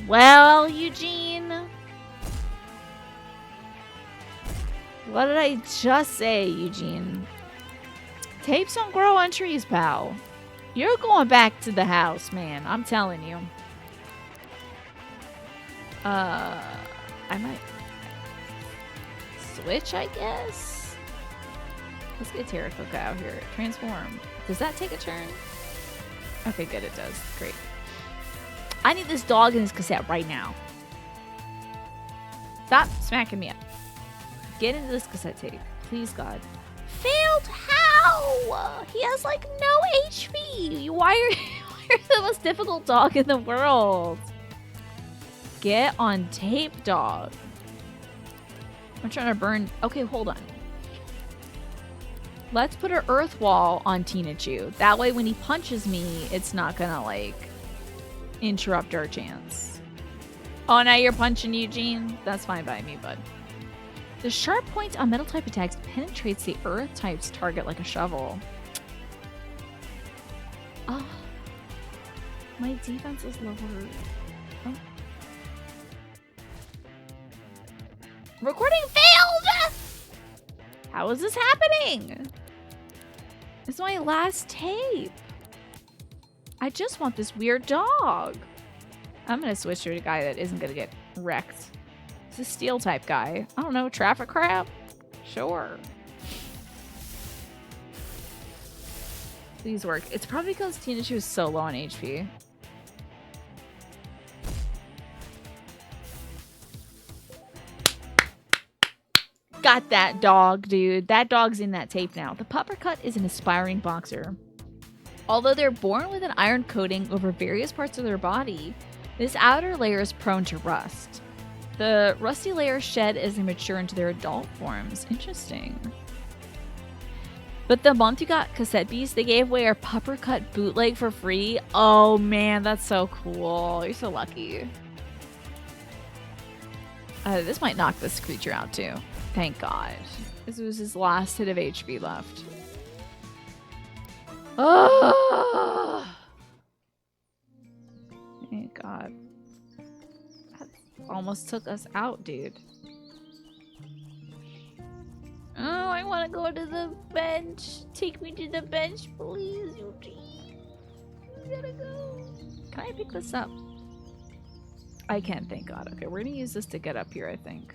Well, Eugene. What did I just say, Eugene? Tapes don't grow on trees, pal. You're going back to the house, man. I'm telling you. I might switch, I guess. Let's get Terracotta out here. Transform. Does that take a turn? Okay, good. It does. Great. I need this dog in his cassette right now. Stop smacking me up. Get into this cassette tape. Please, God. Failed how? He has like no HP. Why are you the most difficult dog in the world? Get on tape, dog. I'm trying to burn. Okay, hold on. Let's put an earth wall on Tinachu. That way when he punches me, it's not gonna like interrupt our chance. Oh, now you're punching Eugene? That's fine by me, bud. The sharp point on metal type attacks penetrates the earth type's target like a shovel. Oh, my defense is lowered. Oh. Recording failed! How is this happening? It's my last tape. I just want this weird dog. I'm gonna switch to a guy that isn't gonna get wrecked. It's a steel type guy. I don't know, traffic crab? Sure. Please work. It's probably because Tinachu is so low on HP. Got that dog, dude. That dog's in that tape now. The Puppercut is an aspiring boxer. Although they're born with an iron coating over various parts of their body, this outer layer is prone to rust. The rusty layers shed as they mature into their adult forms. Interesting. But the month you got Cassette Beast, they gave away our Puppercut bootleg for free. Oh man, that's so cool. You're so lucky. This might knock this creature out too. Thank God. This was his last hit of HP left. Oh! Thank God. Almost took us out, dude. Oh, I want to go to the bench. Take me to the bench, please, Eugene. I gotta go. Can I pick this up? I can, thank God. Okay, we're gonna use this to get up here, I think.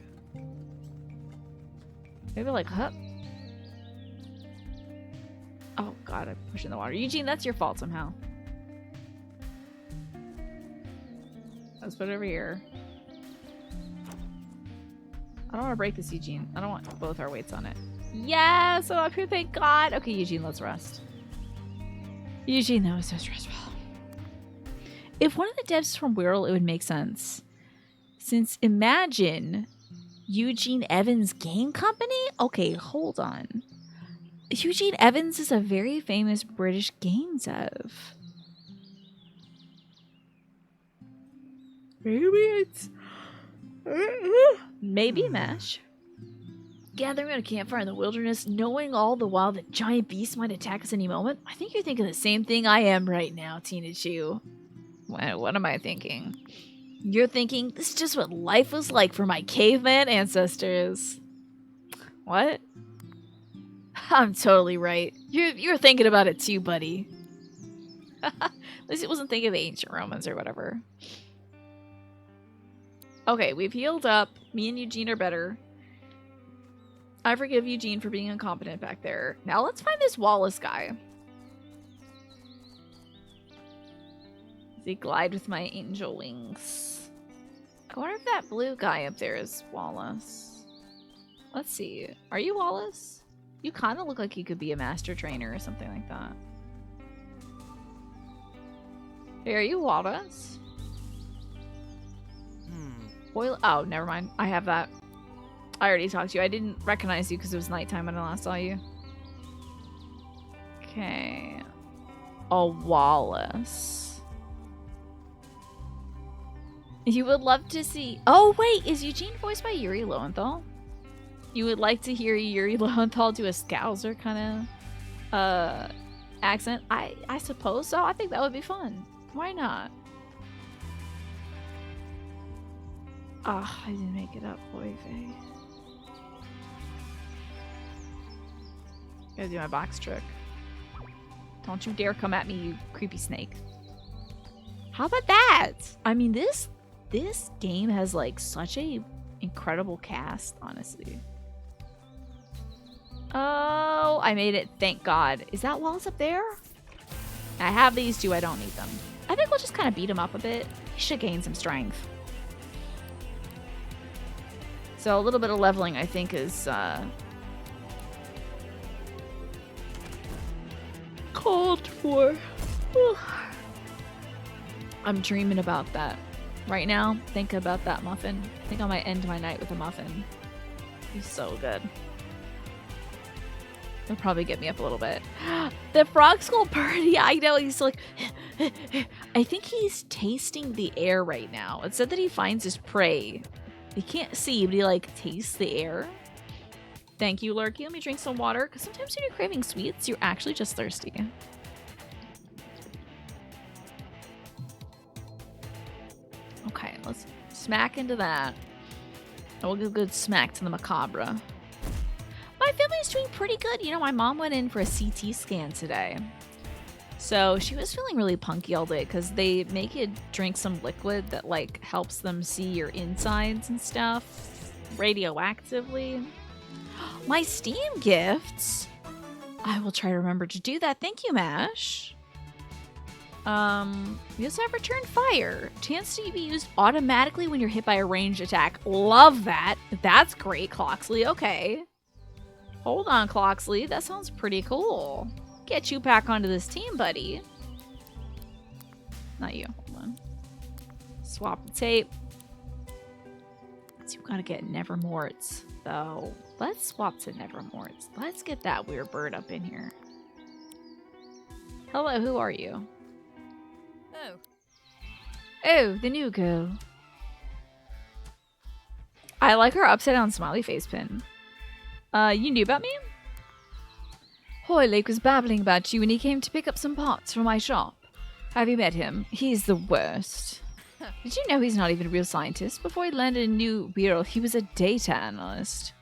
Maybe like, huh? Oh God, I'm pushing the water. Eugene, that's your fault somehow. Let's put it over here. I don't want to break this, Eugene. I don't want both our weights on it. Yes! I'm up here, thank God! Okay, Eugene, let's rest. Eugene, that was so stressful. If one of the devs from Wirral, it would make sense. Since imagine Eugene Evans Game Company? Okay, hold on. Eugene Evans is a very famous British game dev. Maybe it's... Maybe Mash. Gathering around a campfire in the wilderness, knowing all the while that giant beasts might attack us any moment. I think you're thinking the same thing I am right now, Tina Chu. What am I thinking? You're thinking, this is just what life was like for my caveman ancestors. What? I'm totally right. You're thinking about it too, buddy. At least it wasn't thinking of ancient Romans or whatever. Okay, we've healed up. Me and Eugene are better. I forgive Eugene for being incompetent back there. Now let's find this Wallace guy. Does he glide with my angel wings? I wonder if that blue guy up there is Wallace. Let's see. Are you Wallace? You kind of look like you could be a master trainer or something like that. Hey, are you Wallace? Oil. Oh, never mind. I have that. I already talked to you. I didn't recognize you because it was nighttime when I last saw you. Okay. A Wallace. You would love to see... Oh, wait! Is Eugene voiced by Yuri Lowenthal? You would like to hear Yuri Lowenthal do a Scouser kind of accent? I suppose so. I think that would be fun. Why not? Ah, I didn't make it up, boy face. Gotta do my box trick. Don't you dare come at me, you creepy snake. How about that? I mean, this game has like such a incredible cast, honestly. Oh, I made it. Thank God. Is that Wallace up there? I have these two. I don't need them. I think we'll just kind of beat him up a bit. He should gain some strength. So a little bit of leveling, I think, is called for. Whew. I'm dreaming about that right now. Think about that muffin. I think I might end my night with a muffin. He's so good. He'll probably get me up a little bit. The frog skull party. I know, he's like... I think he's tasting the air right now. It said that he finds his prey. He can't see, but he like tastes the air. Thank you, Lurky. Let me drink some water, because sometimes when you're craving sweets, you're actually just thirsty. Okay, let's smack into that. And we'll give a good smack to the macabre. My family's doing pretty good. You know, my mom went in for a CT scan today. So she was feeling really punky all day because they make you drink some liquid that like helps them see your insides and stuff radioactively. My Steam gifts. I will try to remember to do that. Thank you, Mash. You also have Return Fire. Chance to be used automatically when you're hit by a ranged attack. Love that. That's great, Cloxley. Okay. Hold on, Cloxley. That sounds pretty cool. Get you back onto this team, buddy. Not you. Hold on. Swap the tape. So we gotta get Nevermorts, though. Let's swap to Nevermorts. Let's get that weird bird up in here. Hello, who are you? Oh. Oh, the new girl. I like her upside down smiley face pin. You knew about me? Hoylake was babbling about you when he came to pick up some parts from my shop. Have you met him? He's the worst. Did you know he's not even a real scientist? Before he landed in New Bureau, he was a data analyst.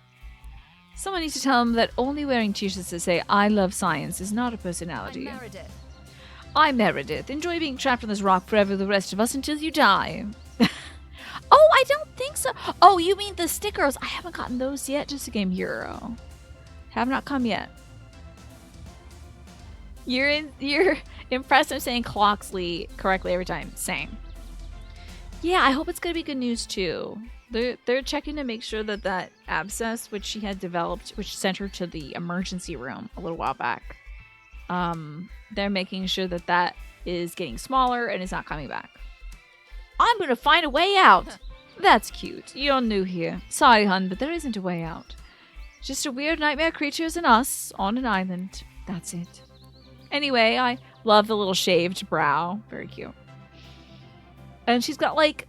Someone needs to tell him that only wearing t-shirts that say, I love science is not a personality. I'm Meredith. I'm Meredith. Enjoy being trapped on this rock forever, the rest of us, until you die. Oh, I don't think so. Oh, you mean the stickers. I haven't gotten those yet. Just a game hero. Have not come yet. You're impressed. I'm saying Cloxley correctly every time. Same. Yeah, I hope it's gonna be good news too. They're checking to make sure that that abscess, which she had developed, which sent her to the emergency room a little while back, they're making sure that that is getting smaller and is not coming back. I'm gonna find a way out. That's cute. You're new here. Sorry, hun, but there isn't a way out. Just a weird nightmare creatures and us on an island. That's it. Anyway, I love the little shaved brow. Very cute. And she's got like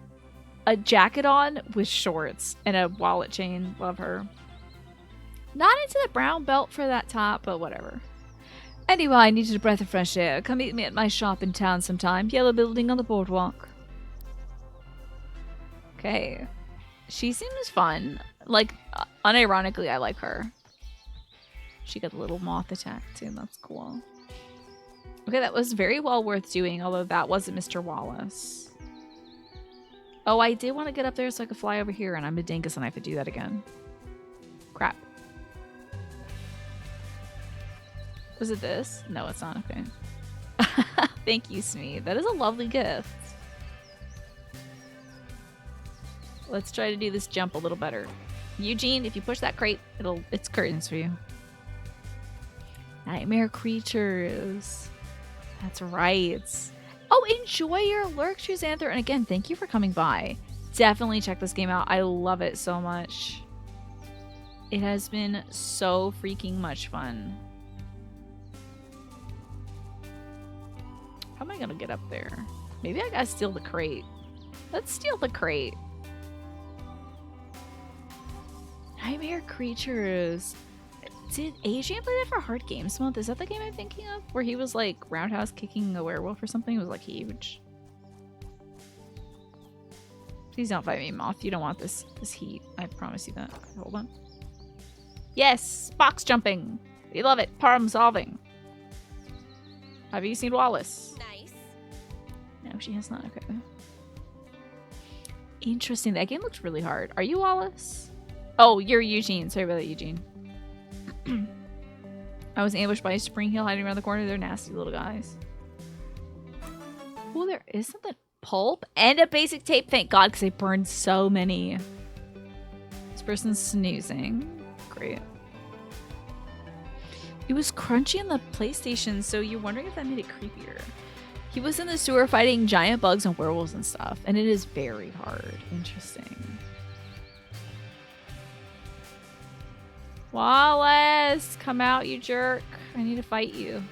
a jacket on with shorts and a wallet chain. Love her. Not into the brown belt for that top, but whatever. Anyway, I needed a breath of fresh air. Come meet me at my shop in town sometime. Yellow building on the boardwalk. Okay. She seems fun. Like, unironically, I like her. She got a little moth attack, too. That's cool. Okay, that was very well worth doing, although that wasn't Mr. Wallace. Oh, I did want to get up there so I could fly over here, and I'm a dingus and I have to do that again. Crap. Was it this? No, it's not. Okay. Thank you, Smee. That is a lovely gift. Let's try to do this jump a little better. Eugene, if you push that crate, it's curtains for you. Nightmare creatures. That's right. Oh, enjoy your lurk, Shuzanther. And again, thank you for coming by. Definitely check this game out. I love it so much. It has been so freaking much fun. How am I gonna get up there? Maybe I gotta steal the crate. Let's steal the crate. Nightmare creatures. Did Adrian play that for Hard Games Month? Is that the game I'm thinking of? Where he was like roundhouse kicking a werewolf or something? It was like huge. Please don't fight me, Moth. You don't want this heat. I promise you that. Okay, hold on. Yes! Box jumping! We love it. Problem solving. Have you seen Wallace? Nice. No, she has not. Okay. Interesting. That game looks really hard. Are you Wallace? Oh, you're Eugene. Sorry about that, Eugene. I was ambushed by a spring heel hiding around the corner. They're nasty little guys. Oh, there is something. Pulp and a basic tape. Thank God, because I burned so many. This person's snoozing. Great. It was crunchy on the PlayStation, so you're wondering if that made it creepier. He was in the sewer fighting giant bugs and werewolves and stuff, and it is very hard. Interesting. Wallace, come out, you jerk. I need to fight you.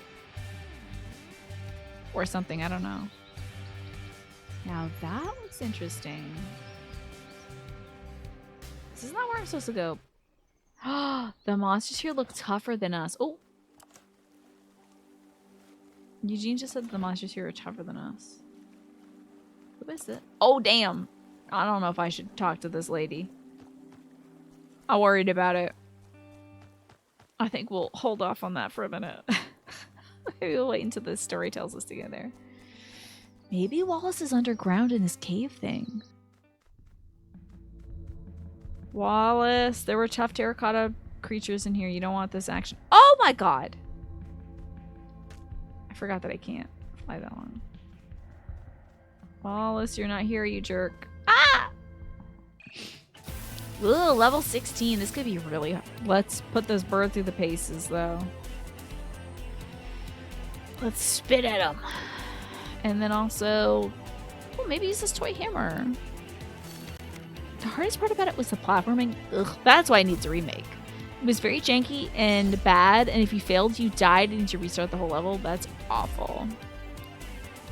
Or something, I don't know. Now that looks interesting. This is not where I'm supposed to go. The monsters here look tougher than us. Oh! Eugene just said the monsters here are tougher than us. Who is it? Oh, damn! I don't know if I should talk to this lady. I'm worried about it. I think we'll hold off on that for a minute. Maybe we'll wait until the story tells us to get there. Maybe Wallace is underground in this cave thing. Wallace, there were tough terracotta creatures in here. You don't want this action. Oh my god! I forgot that I can't fly that long. Wallace, you're not here, you jerk. Ah! Ooh, level 16. This could be really hard. Let's put this bird through the paces, though. Let's spit at him. And then also... Oh, maybe use this toy hammer. The hardest part about it was the platforming. Ugh, that's why it needs a remake. It was very janky and bad, and if you failed, you died and you restart the whole level. That's awful.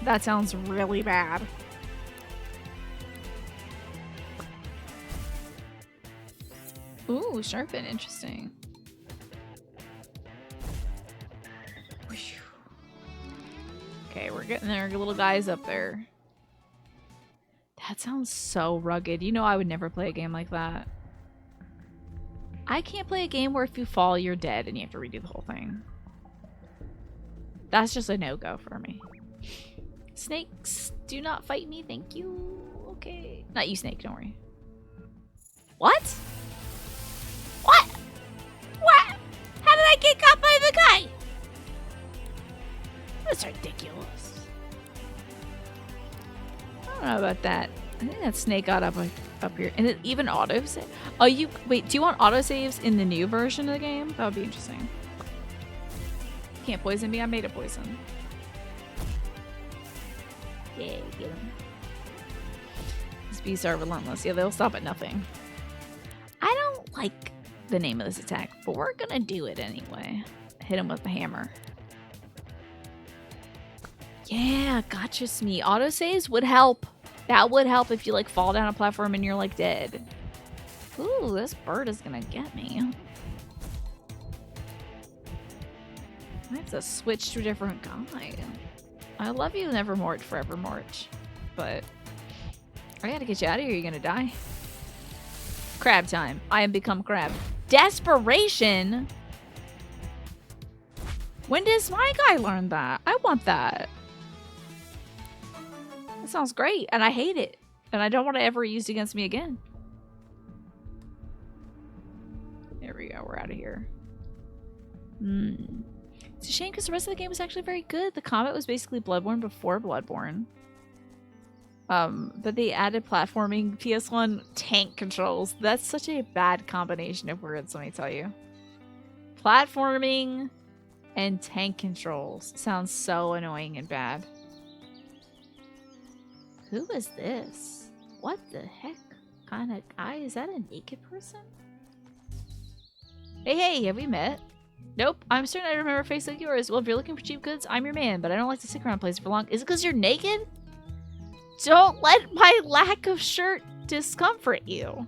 That sounds really bad. Ooh, sharpen. Interesting. Okay, we're getting there. Little guys up there. That sounds so rugged. You know I would never play a game like that. I can't play a game where if you fall, you're dead and you have to redo the whole thing. That's just a no-go for me. Snakes, do not fight me, thank you. Okay. Not you, Snake, don't worry. What? What? What? How did I get caught by the guy? That's ridiculous. I don't know about that. I think that snake got up here. And it even autosave. Oh, you wait, do you want autosaves in the new version of the game? That would be interesting. Can't poison me, I made a poison. Yeah, get him. These beasts are relentless. Yeah, they'll stop at nothing. I don't like the name of this attack, but we're gonna do it anyway. Hit him with the hammer. Yeah, gotcha, Smee. Autosaves would help. That would help if you like fall down a platform and you're like dead. Ooh, this bird is gonna get me. I have to switch to a different guy. I love you, Nevermort, Forevermort. But I gotta get you out of here, you're gonna die. Crab time. I am become crab. Desperation? When does my guy learn that? I want that. That sounds great, and I hate it. And I don't want to ever use it against me again. There we go, we're out of here. It's a shame because the rest of the game was actually very good. The combat was basically Bloodborne before Bloodborne. But they added platforming, PS1 tank controls. That's such a bad combination of words, let me tell you. Platforming and tank controls sounds so annoying and bad. Who is this? What the heck kind of guy? Is that a naked person? Hey, have we met? Nope, I'm certain I remember a face like yours. Well, if you're looking for cheap goods, I'm your man, but I don't like to stick around places for long. Is it because you're naked? Don't let my lack of shirt discomfort you.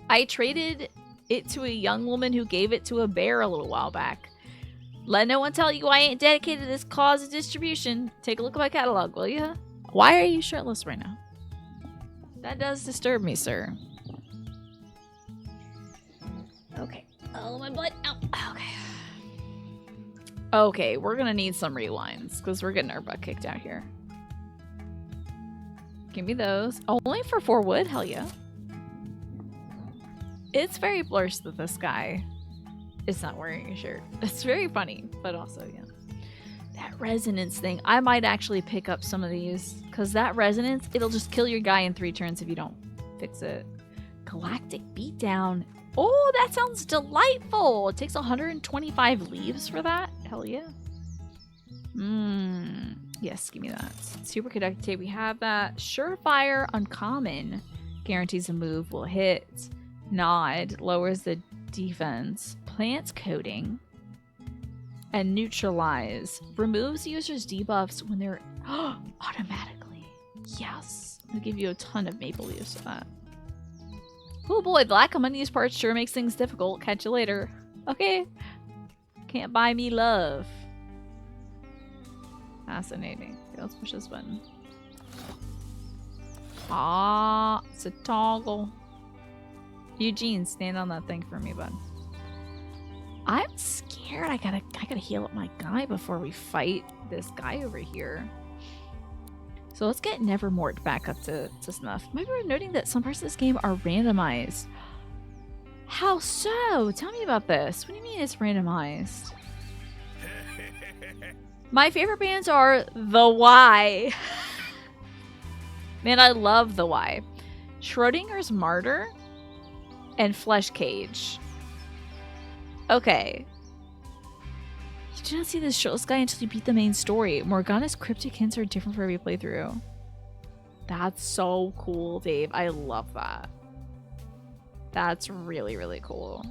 I traded it to a young woman who gave it to a bear a little while back. Let no one tell you I ain't dedicated to this cause of distribution. Take a look at my catalog, will ya? Why are you shirtless right now? That does disturb me, sir. Okay. Oh, my butt. Ow. Okay. Okay, we're gonna need some rewinds because we're getting our butt kicked out here. Give me those. Only for 4 wood? Hell yeah. It's very blurry that this guy is not wearing a shirt. It's very funny, but also, yeah. That resonance thing. I might actually pick up some of these because that resonance, it'll just kill your guy in 3 turns if you don't fix it. Galactic Beatdown. Oh, that sounds delightful. It takes 125 leaves for that. Hell yeah. Yes, give me that. Superconductor tape, we have that. Surefire Uncommon guarantees a move will hit. Nod lowers the defense. Plants Coating. And Neutralize removes users' debuffs when they're automatically. Yes. I'll give you a ton of maple leaves for that. Oh boy, the lack of unused parts sure makes things difficult. Catch you later. Okay. Can't buy me love. Fascinating. Okay, let's push this button. Ah, it's a toggle. Eugene, stand on that thing for me, bud. I'm scared. I gotta heal up my guy before we fight this guy over here. So let's get Nevermort back up to snuff. Maybe we're noting that some parts of this game are randomized. How so? Tell me about this. What do you mean it's randomized? My favorite bands are The Why. Man, I love The Why. Schrodinger's Martyr and Flesh Cage. Okay. You do not see this shirtless guy until you beat the main story. Morgana's cryptic hints are different for every playthrough. That's so cool, Dave. I love that. That's really, really cool.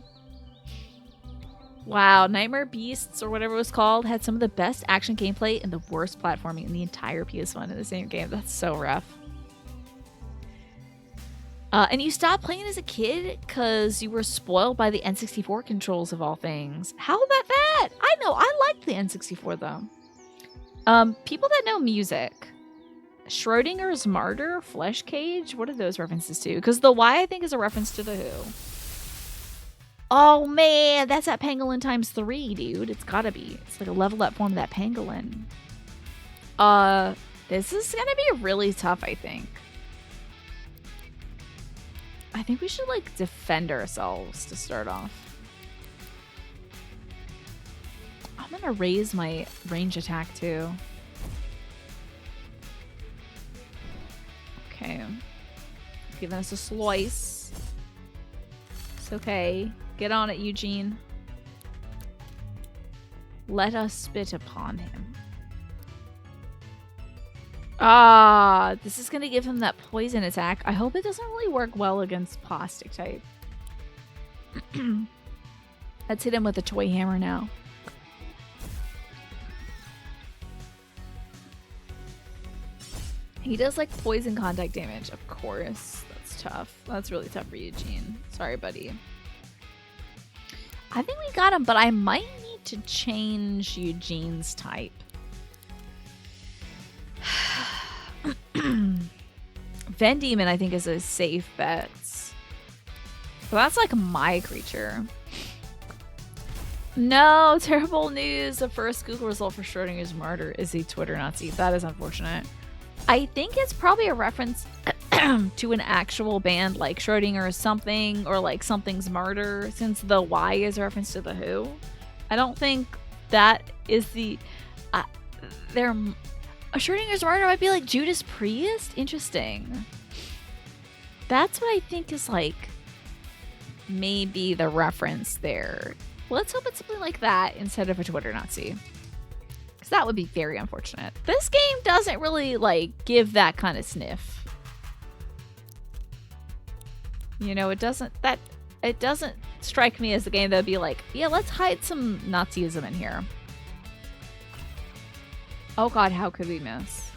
Wow, Nightmare Beasts, or whatever it was called, had some of the best action gameplay and the worst platforming in the entire PS1 in the same game. That's so rough. And you stopped playing as a kid because you were spoiled by the N64 controls of all things. How about that? I know, I liked the N64 though. People that know music. Schrodinger's Martyr, Flesh Cage, what are those references to? Because the Y, I think, is a reference to the Who. Oh man, that's that pangolin times 3, dude. It's gotta be. It's like a leveled up form of that pangolin. This is gonna be really tough, I think. I think we should, like, defend ourselves to start off. I'm gonna raise my range attack, too. Okay. Giving us a slice. It's okay. Get on it, Eugene. Let us spit upon him. Ah, this is gonna give him that poison attack. I hope it doesn't really work well against plastic type. Let's hit him with a toy hammer now. He does like poison contact damage, of course. That's tough. That's really tough for Eugene. Sorry, buddy. I think we got him, but I might need to change Eugene's type. Ven Demon, I think, is a safe bet. But that's like my creature. No, terrible news. The first Google result for Schrodinger's murder is a Twitter Nazi. That is unfortunate. I think it's probably a reference to an actual band like Schrodinger or something, or like something's murder, since the Y is a reference to the Who. I don't think that is the... Schrodinger's murder might be like Judas Priest? Interesting. That's what I think is like maybe the reference there. Let's hope it's something like that instead of a Twitter Nazi. Because that would be very unfortunate. This game doesn't really like give that kind of sniff. You know, it doesn't strike me as a game that would be like, yeah, let's hide some Nazism in here. Oh god, how could we miss?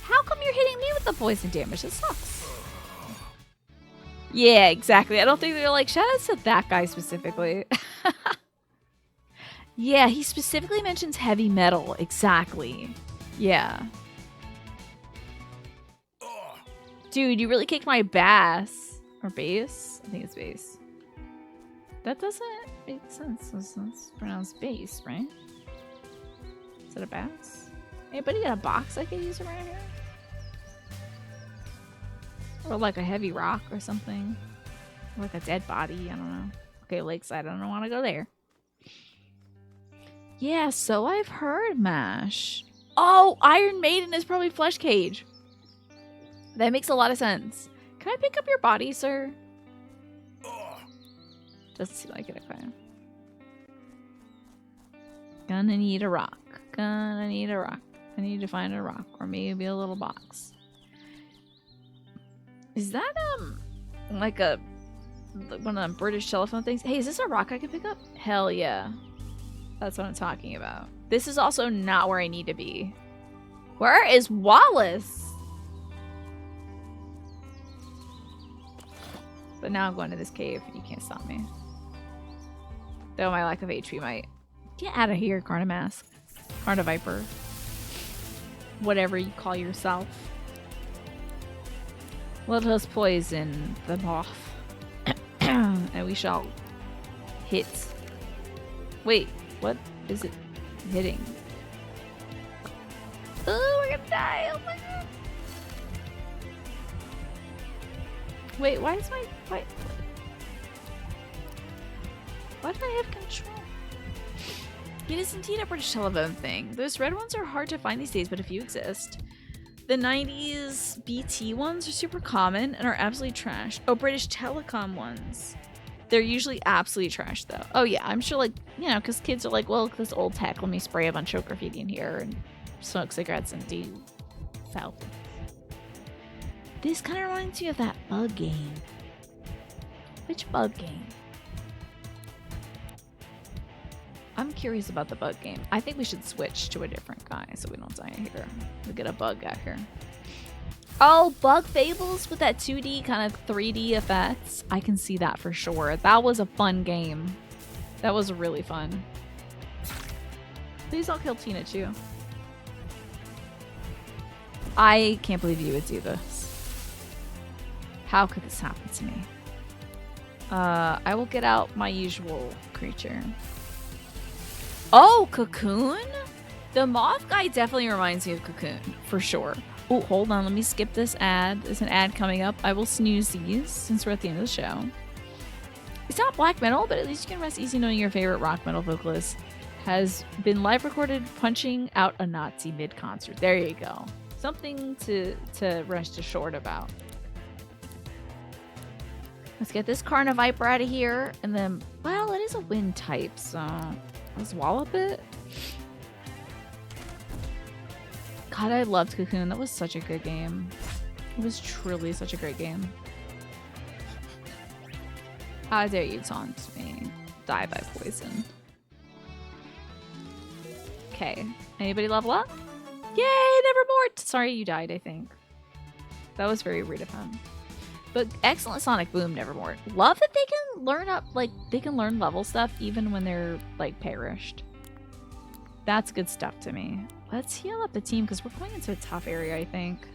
How come you're hitting me with the poison damage? It sucks. Yeah, exactly. I don't think they're like, shout out to that guy specifically. Yeah, he specifically mentions heavy metal. Exactly. Yeah. Dude, you really kicked my bass. Or bass? I think it's bass. That doesn't make sense. It's pronounced bass, right? Is it a bass? Anybody got a box I could use around here? Or like a heavy rock or something. Or like a dead body, I don't know. Okay, Lakeside, I don't want to go there. Yeah, so I've heard, Mash. Oh, Iron Maiden is probably Flesh Cage. That makes a lot of sense. Can I pick up your body, sir? Doesn't seem like it, okay. Gonna need a rock. Gonna need a rock. I need to find a rock. Or maybe a little box. Is that, like a... one of them British telephone things? Hey, is this a rock I can pick up? Hell yeah. That's what I'm talking about. This is also not where I need to be. Where is Wallace? But now I'm going to this cave. You can't stop me. Though my lack of HP might... Get out of here, Carnimask. Carniviper. Whatever you call yourself. Let us poison the moth. And we shall hit. Wait, what is it hitting? Oh, we're gonna die. Oh my god. Wait, why is my... Why do I have control? It is indeed a British telephone thing. Those red ones are hard to find these days, but a few exist. The 90s BT ones are super common and are absolutely trash. Oh, British Telecom ones. They're usually absolutely trash, though. Oh, yeah, I'm sure, like, you know, because kids are like, well, this old tech, let me spray a bunch of graffiti in here and smoke cigarettes and do foul things. This kind of reminds me of that bug game. Which bug game? I'm curious about the bug game. I think we should switch to a different guy so we don't die here. We get a bug guy here. Oh, Bug Fables with that 2D kind of 3D effects. I can see that for sure. That was a fun game. That was really fun. Please don't kill Tina too. I can't believe you would do this. How could this happen to me? I will get out my usual creature. Oh, Cocoon? The moth guy definitely reminds me of Cocoon, for sure. Oh, hold on. Let me skip this ad. There's an ad coming up. I will snooze these since we're at the end of the show. It's not black metal, but at least you can rest easy knowing your favorite rock metal vocalist has been live recorded punching out a Nazi mid-concert. There you go. Something to rest assured about. Let's get this Carniviper out of here. And then, well, it is a wind type, so... Let's wallop it. God, I loved Cocoon. That was such a good game. It was truly such a great game. How dare you taunt me? Die by poison. Okay. Anybody level up? Yay, Nevermore! Sorry you died, I think. That was very rude of him. But excellent Sonic Boom, Nevermore. Love that they can learn they can learn level stuff even when they're, like, perished. That's good stuff to me. Let's heal up the team because we're going into a tough area, I think.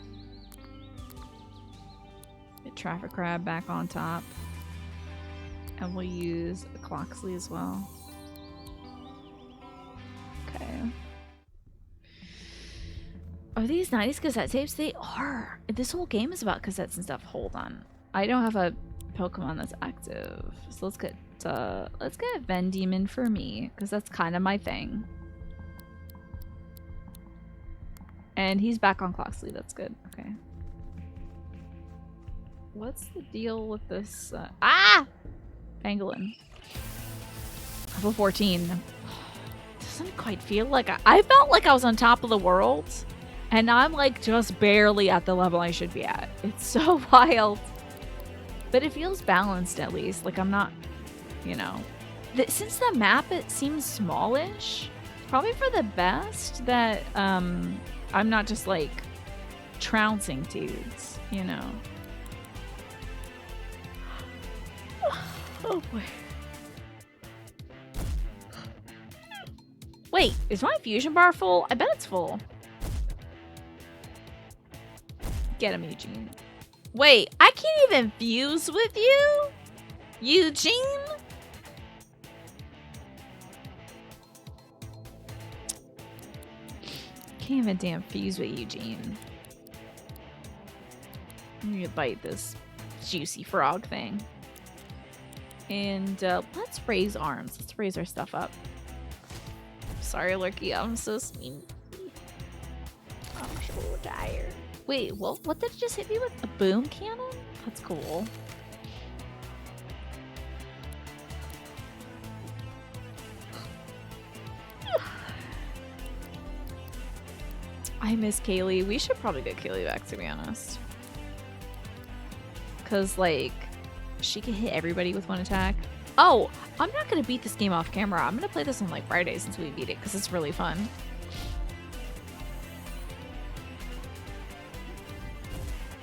Get Traffic Crab back on top. And we'll use a Cloxley as well. Okay. Are these 90s cassette tapes? They are. This whole game is about cassettes and stuff. Hold on. I don't have a Pokemon that's active. So let's get Vendemon for me, because that's kind of my thing. And he's back on Cloxley. That's good. Okay. What's the deal with this? Pangolin. Level 14. Doesn't quite feel like I felt like I was on top of the world. And now I'm like just barely at the level I should be at. It's so wild. But it feels balanced at least. Like I'm not, you know. Since the map, it seems smallish. Probably for the best that I'm not just like trouncing dudes, you know. Oh boy. Wait, is my fusion bar full? I bet it's full. Get him, Eugene. Wait, I can't even fuse with you? Eugene? Can't even damn fuse with Eugene. I'm gonna bite this juicy frog thing. And let's raise arms. Let's raise our stuff up. Sorry, Lurky, I'm so sweet. I'm so tired. Wait, what did it just hit me with? A boom cannon? That's cool. I miss Kaylee. We should probably get Kaylee back, to be honest. Because, like, she can hit everybody with one attack. Oh, I'm not going to beat this game off camera. I'm going to play this on, like, Friday since we beat it, because it's really fun.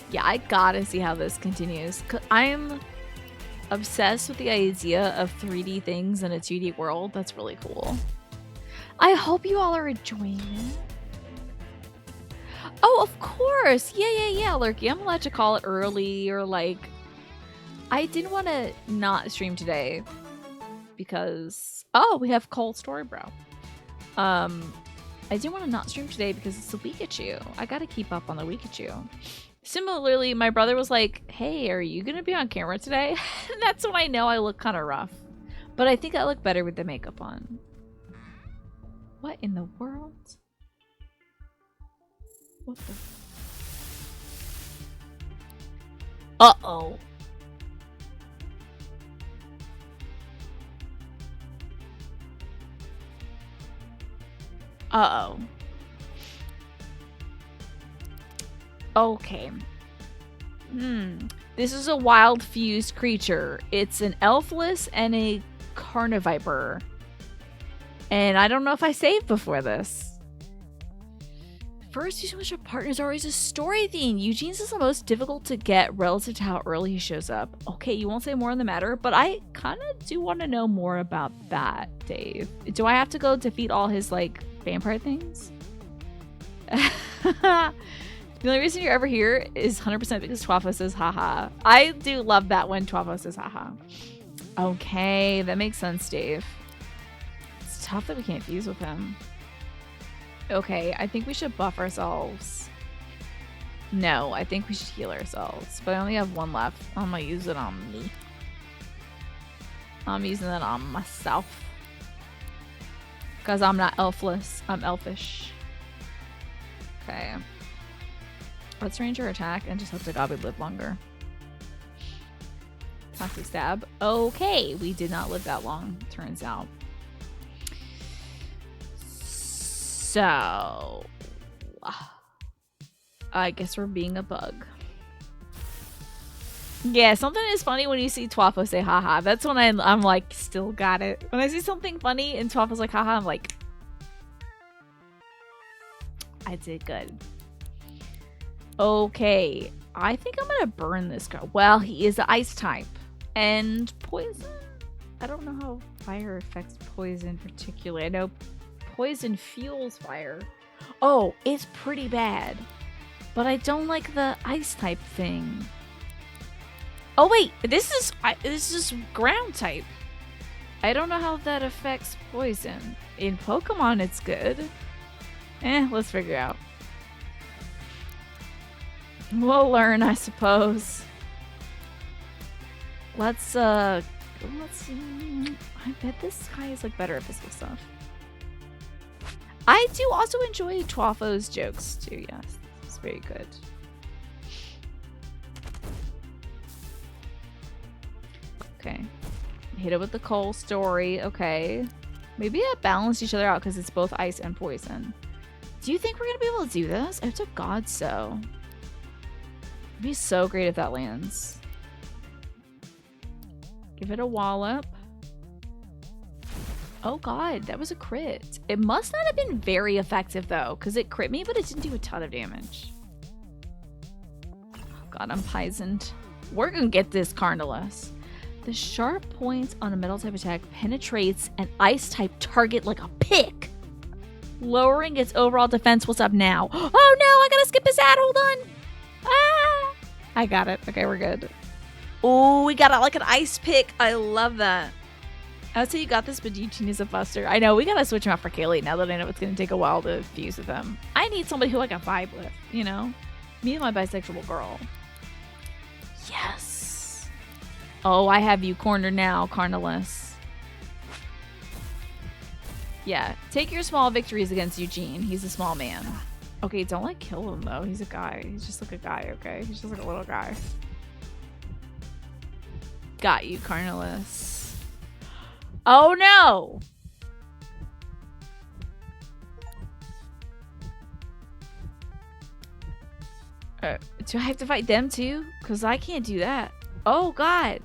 Yeah, I gotta see how this continues. I'm obsessed with the idea of 3D things in a 2D world. That's really cool. I hope you all are enjoying it. Oh, of course. Yeah, Lurky. I'm allowed to call it early or like... I didn't want to not stream today because... Oh, we have Cold Story, bro. I didn't want to not stream today because it's the Pikachu. I gotta keep up on the Pikachu. Similarly, my brother was like, hey, are you going to be on camera today? And that's when I know I look kind of rough. But I think I look better with the makeup on. What in the world? What the? Uh-oh. Uh-oh. Okay. This is a wild fused creature. It's an elfless and a carniviper. And I don't know if I saved before this. First, you switch of partners always a story theme. Eugene's is the most difficult to get relative to how early he shows up. Okay, you won't say more on the matter, but I kind of do want to know more about that, Dave. Do I have to go defeat all his, like, vampire things? The only reason you're ever here is 100% because Twafo says haha. I do love that when Twafo says haha. Okay, that makes sense, Dave. It's tough that we can't fuse with him. Okay, I think we should buff ourselves. No, I think we should heal ourselves. But I only have one left. I'm gonna use it on me. I'm using it on myself. Because I'm not elfless. I'm elfish. Okay. Let's range our attack and just hope to God we live longer. Toxic stab. Okay, we did not live that long, turns out. So... I guess we're being a bug. Yeah, something is funny when you see Twafo say haha. That's when I'm like, still got it. When I see something funny and Twafo's like haha, I'm like... I did good. Okay. I think I'm gonna burn this guy. Well, he is the ice type. And poison? I don't know how fire affects poison particularly. I know poison fuels fire. Oh, it's pretty bad. But I don't like the ice type thing. Oh wait, this is ground type. I don't know how that affects poison. In Pokemon, it's good. Let's figure out. We'll learn, I suppose. Let's I bet this guy is like better at physical stuff. I do also enjoy Twafo's jokes too, yes. It's very good. Okay. Hit it with the coal story. Okay. Maybe it balanced each other out because it's both ice and poison. Do you think we're going to be able to do this? I hope to God so. It'd be so great if that lands. Give it a wallop. Oh God, that was a crit. It must not have been very effective though, because it crit me, but it didn't do a ton of damage. Oh God, I'm poisoned. We're going to get this, Carnilus. The sharp points on a metal type attack penetrates an ice type target like a pick, lowering its overall defense. What's up now? Oh no, I gotta skip his ad. Hold on. Ah, I got it. Okay, we're good. Oh, we got it like an ice pick. I love that. I would say you got this, but Eugene is a buster. I know, we gotta switch him out for Kaylee now that I know it's gonna take a while to fuse with him. I need somebody who I can vibe with, you know? Me and my bisexual girl. Yes. Oh, I have you cornered now, Carnilus. Yeah, take your small victories against Eugene. He's a small man. Okay, don't like kill him though. He's a guy. He's just like a guy, okay? He's just like a little guy. Got you, Carnilus. Oh no! Do I have to fight them too? Because I can't do that. Oh God.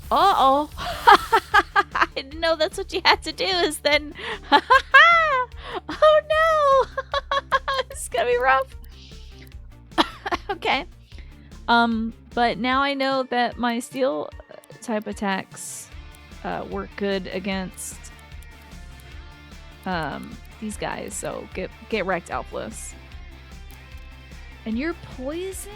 Uh-oh. I didn't know that's what you had to do is then... Oh no! This is gonna be rough. Okay. But now I know that my steel type attacks work good against these guys, so get wrecked, Elfless. And you're poison?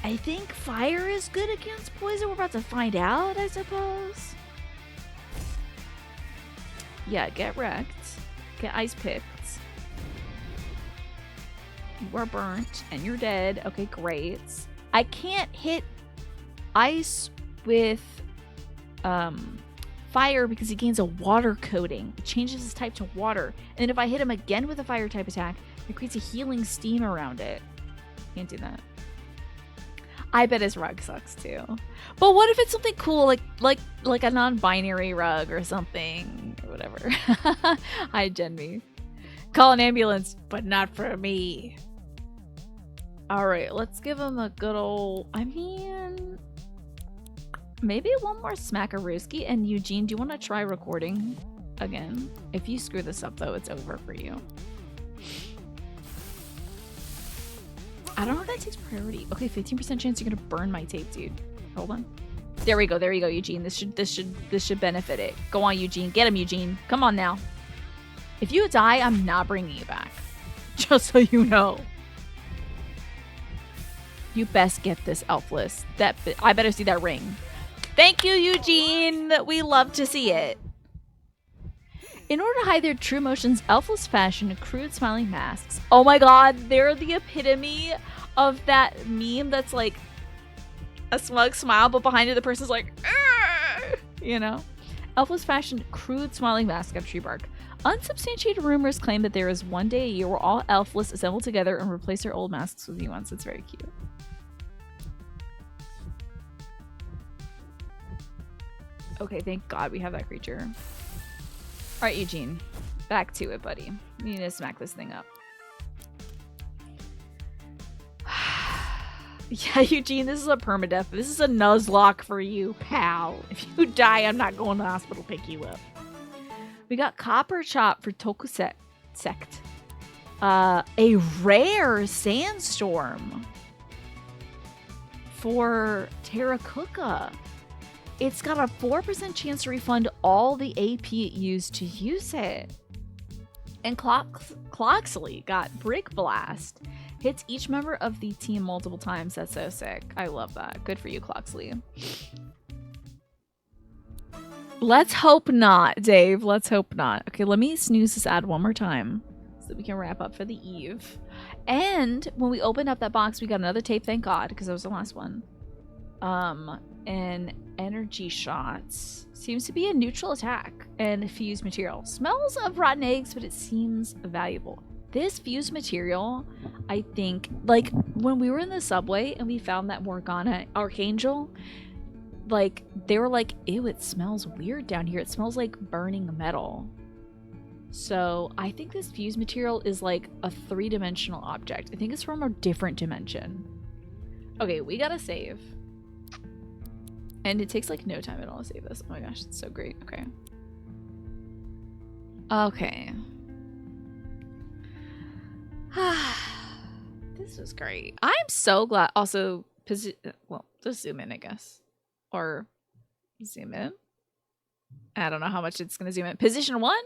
I think fire is good against poison. We're about to find out, I suppose. Yeah, get wrecked. Get ice picked. You are burnt and you're dead. Okay, great. I can't hit ice with fire because he gains a water coating. It changes his type to water. And if I hit him again with a fire type attack, it creates a healing steam around it. Can't do that. I bet his rug sucks too. But what if it's something cool, like a non-binary rug or something, or whatever. Hi, Genvi. Call an ambulance, but not for me. All right, let's give him a good old. I mean, maybe one more smackarooski. And Eugene, do you want to try recording again? If you screw this up, though, it's over for you. I don't know if that takes priority. Okay, 15% chance you're gonna burn my tape, dude. Hold on. There we go, Eugene. This should benefit it. Go on, Eugene. Get him, Eugene. Come on now. If you die, I'm not bringing you back. Just so you know. You best get this, Elfless. I better see that ring. Thank you, Eugene. We love to see it. In order to hide their true emotions, Elfless fashion crude smiling masks. Oh my God, they're the epitome of that meme that's like a smug smile, but behind it the person's like, argh! You know? Elfless fashioned crude smiling masks of tree bark. Unsubstantiated rumors claim that there is one day a year where all Elfless assemble together and replace their old masks with new ones. It's very cute. Okay, thank God we have that creature. All right, Eugene, back to it, buddy. You need to smack this thing up. Yeah, Eugene, this is a permadeath. This is a nuzlocke for you, pal. If you die, I'm not going to the hospital to pick you up. We got Copper Chop for Tokusek Sect. A rare Sandstorm for Terracotta. It's got a 4% chance to refund all the AP it used to use it. And Cloxley got Brick Blast. Hits each member of the team multiple times. That's so sick. I love that. Good for you, Cloxley. Let's hope not, Dave. Let's hope not. Okay, let me snooze this ad one more time so that we can wrap up for the eve. And when we opened up that box, we got another tape, thank God, because that was the last one. And energy shots. Seems to be a neutral attack and fused material. Smells of rotten eggs, but it seems valuable. This fused material, I think, like when we were in the subway and we found that Morgana Archangel, like they were like, ew, it smells weird down here. It smells like burning metal. So I think this fused material is like a 3-dimensional object. I think it's from a different dimension. Okay, we gotta save. And it takes like no time at all to save this. Oh my gosh, it's so great. Okay. Okay. This was great. I'm so glad. Also, well, just zoom in, I guess. Or zoom in. I don't know how much it's going to zoom in. Position 1?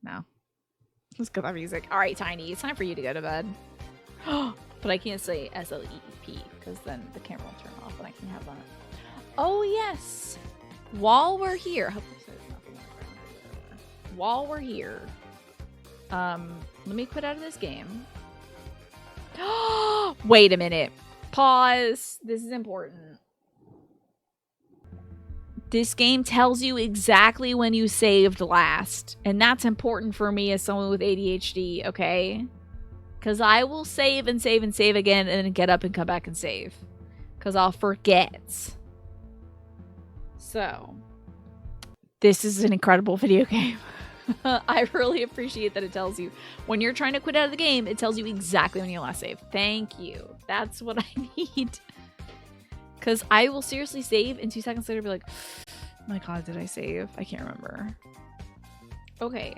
No. Let's go with our music. All right, Tiny. It's time for you to go to bed. But I can't say SLEP because then the camera will turn off and I can have that. Oh, yes. While we're here. While we're here. Let me quit out of this game. Wait a minute. Pause. This is important. This game tells you exactly when you saved last. And that's important for me as someone with ADHD, okay? Because I will save and save and save again and then get up and come back and save. Because I'll forget. So, this is an incredible video game. I really appreciate that it tells you when you're trying to quit out of the game, it tells you exactly when you last saved. Thank you. That's what I need. Because I will seriously save and 2 seconds later be like, oh my God, did I save? I can't remember. Okay.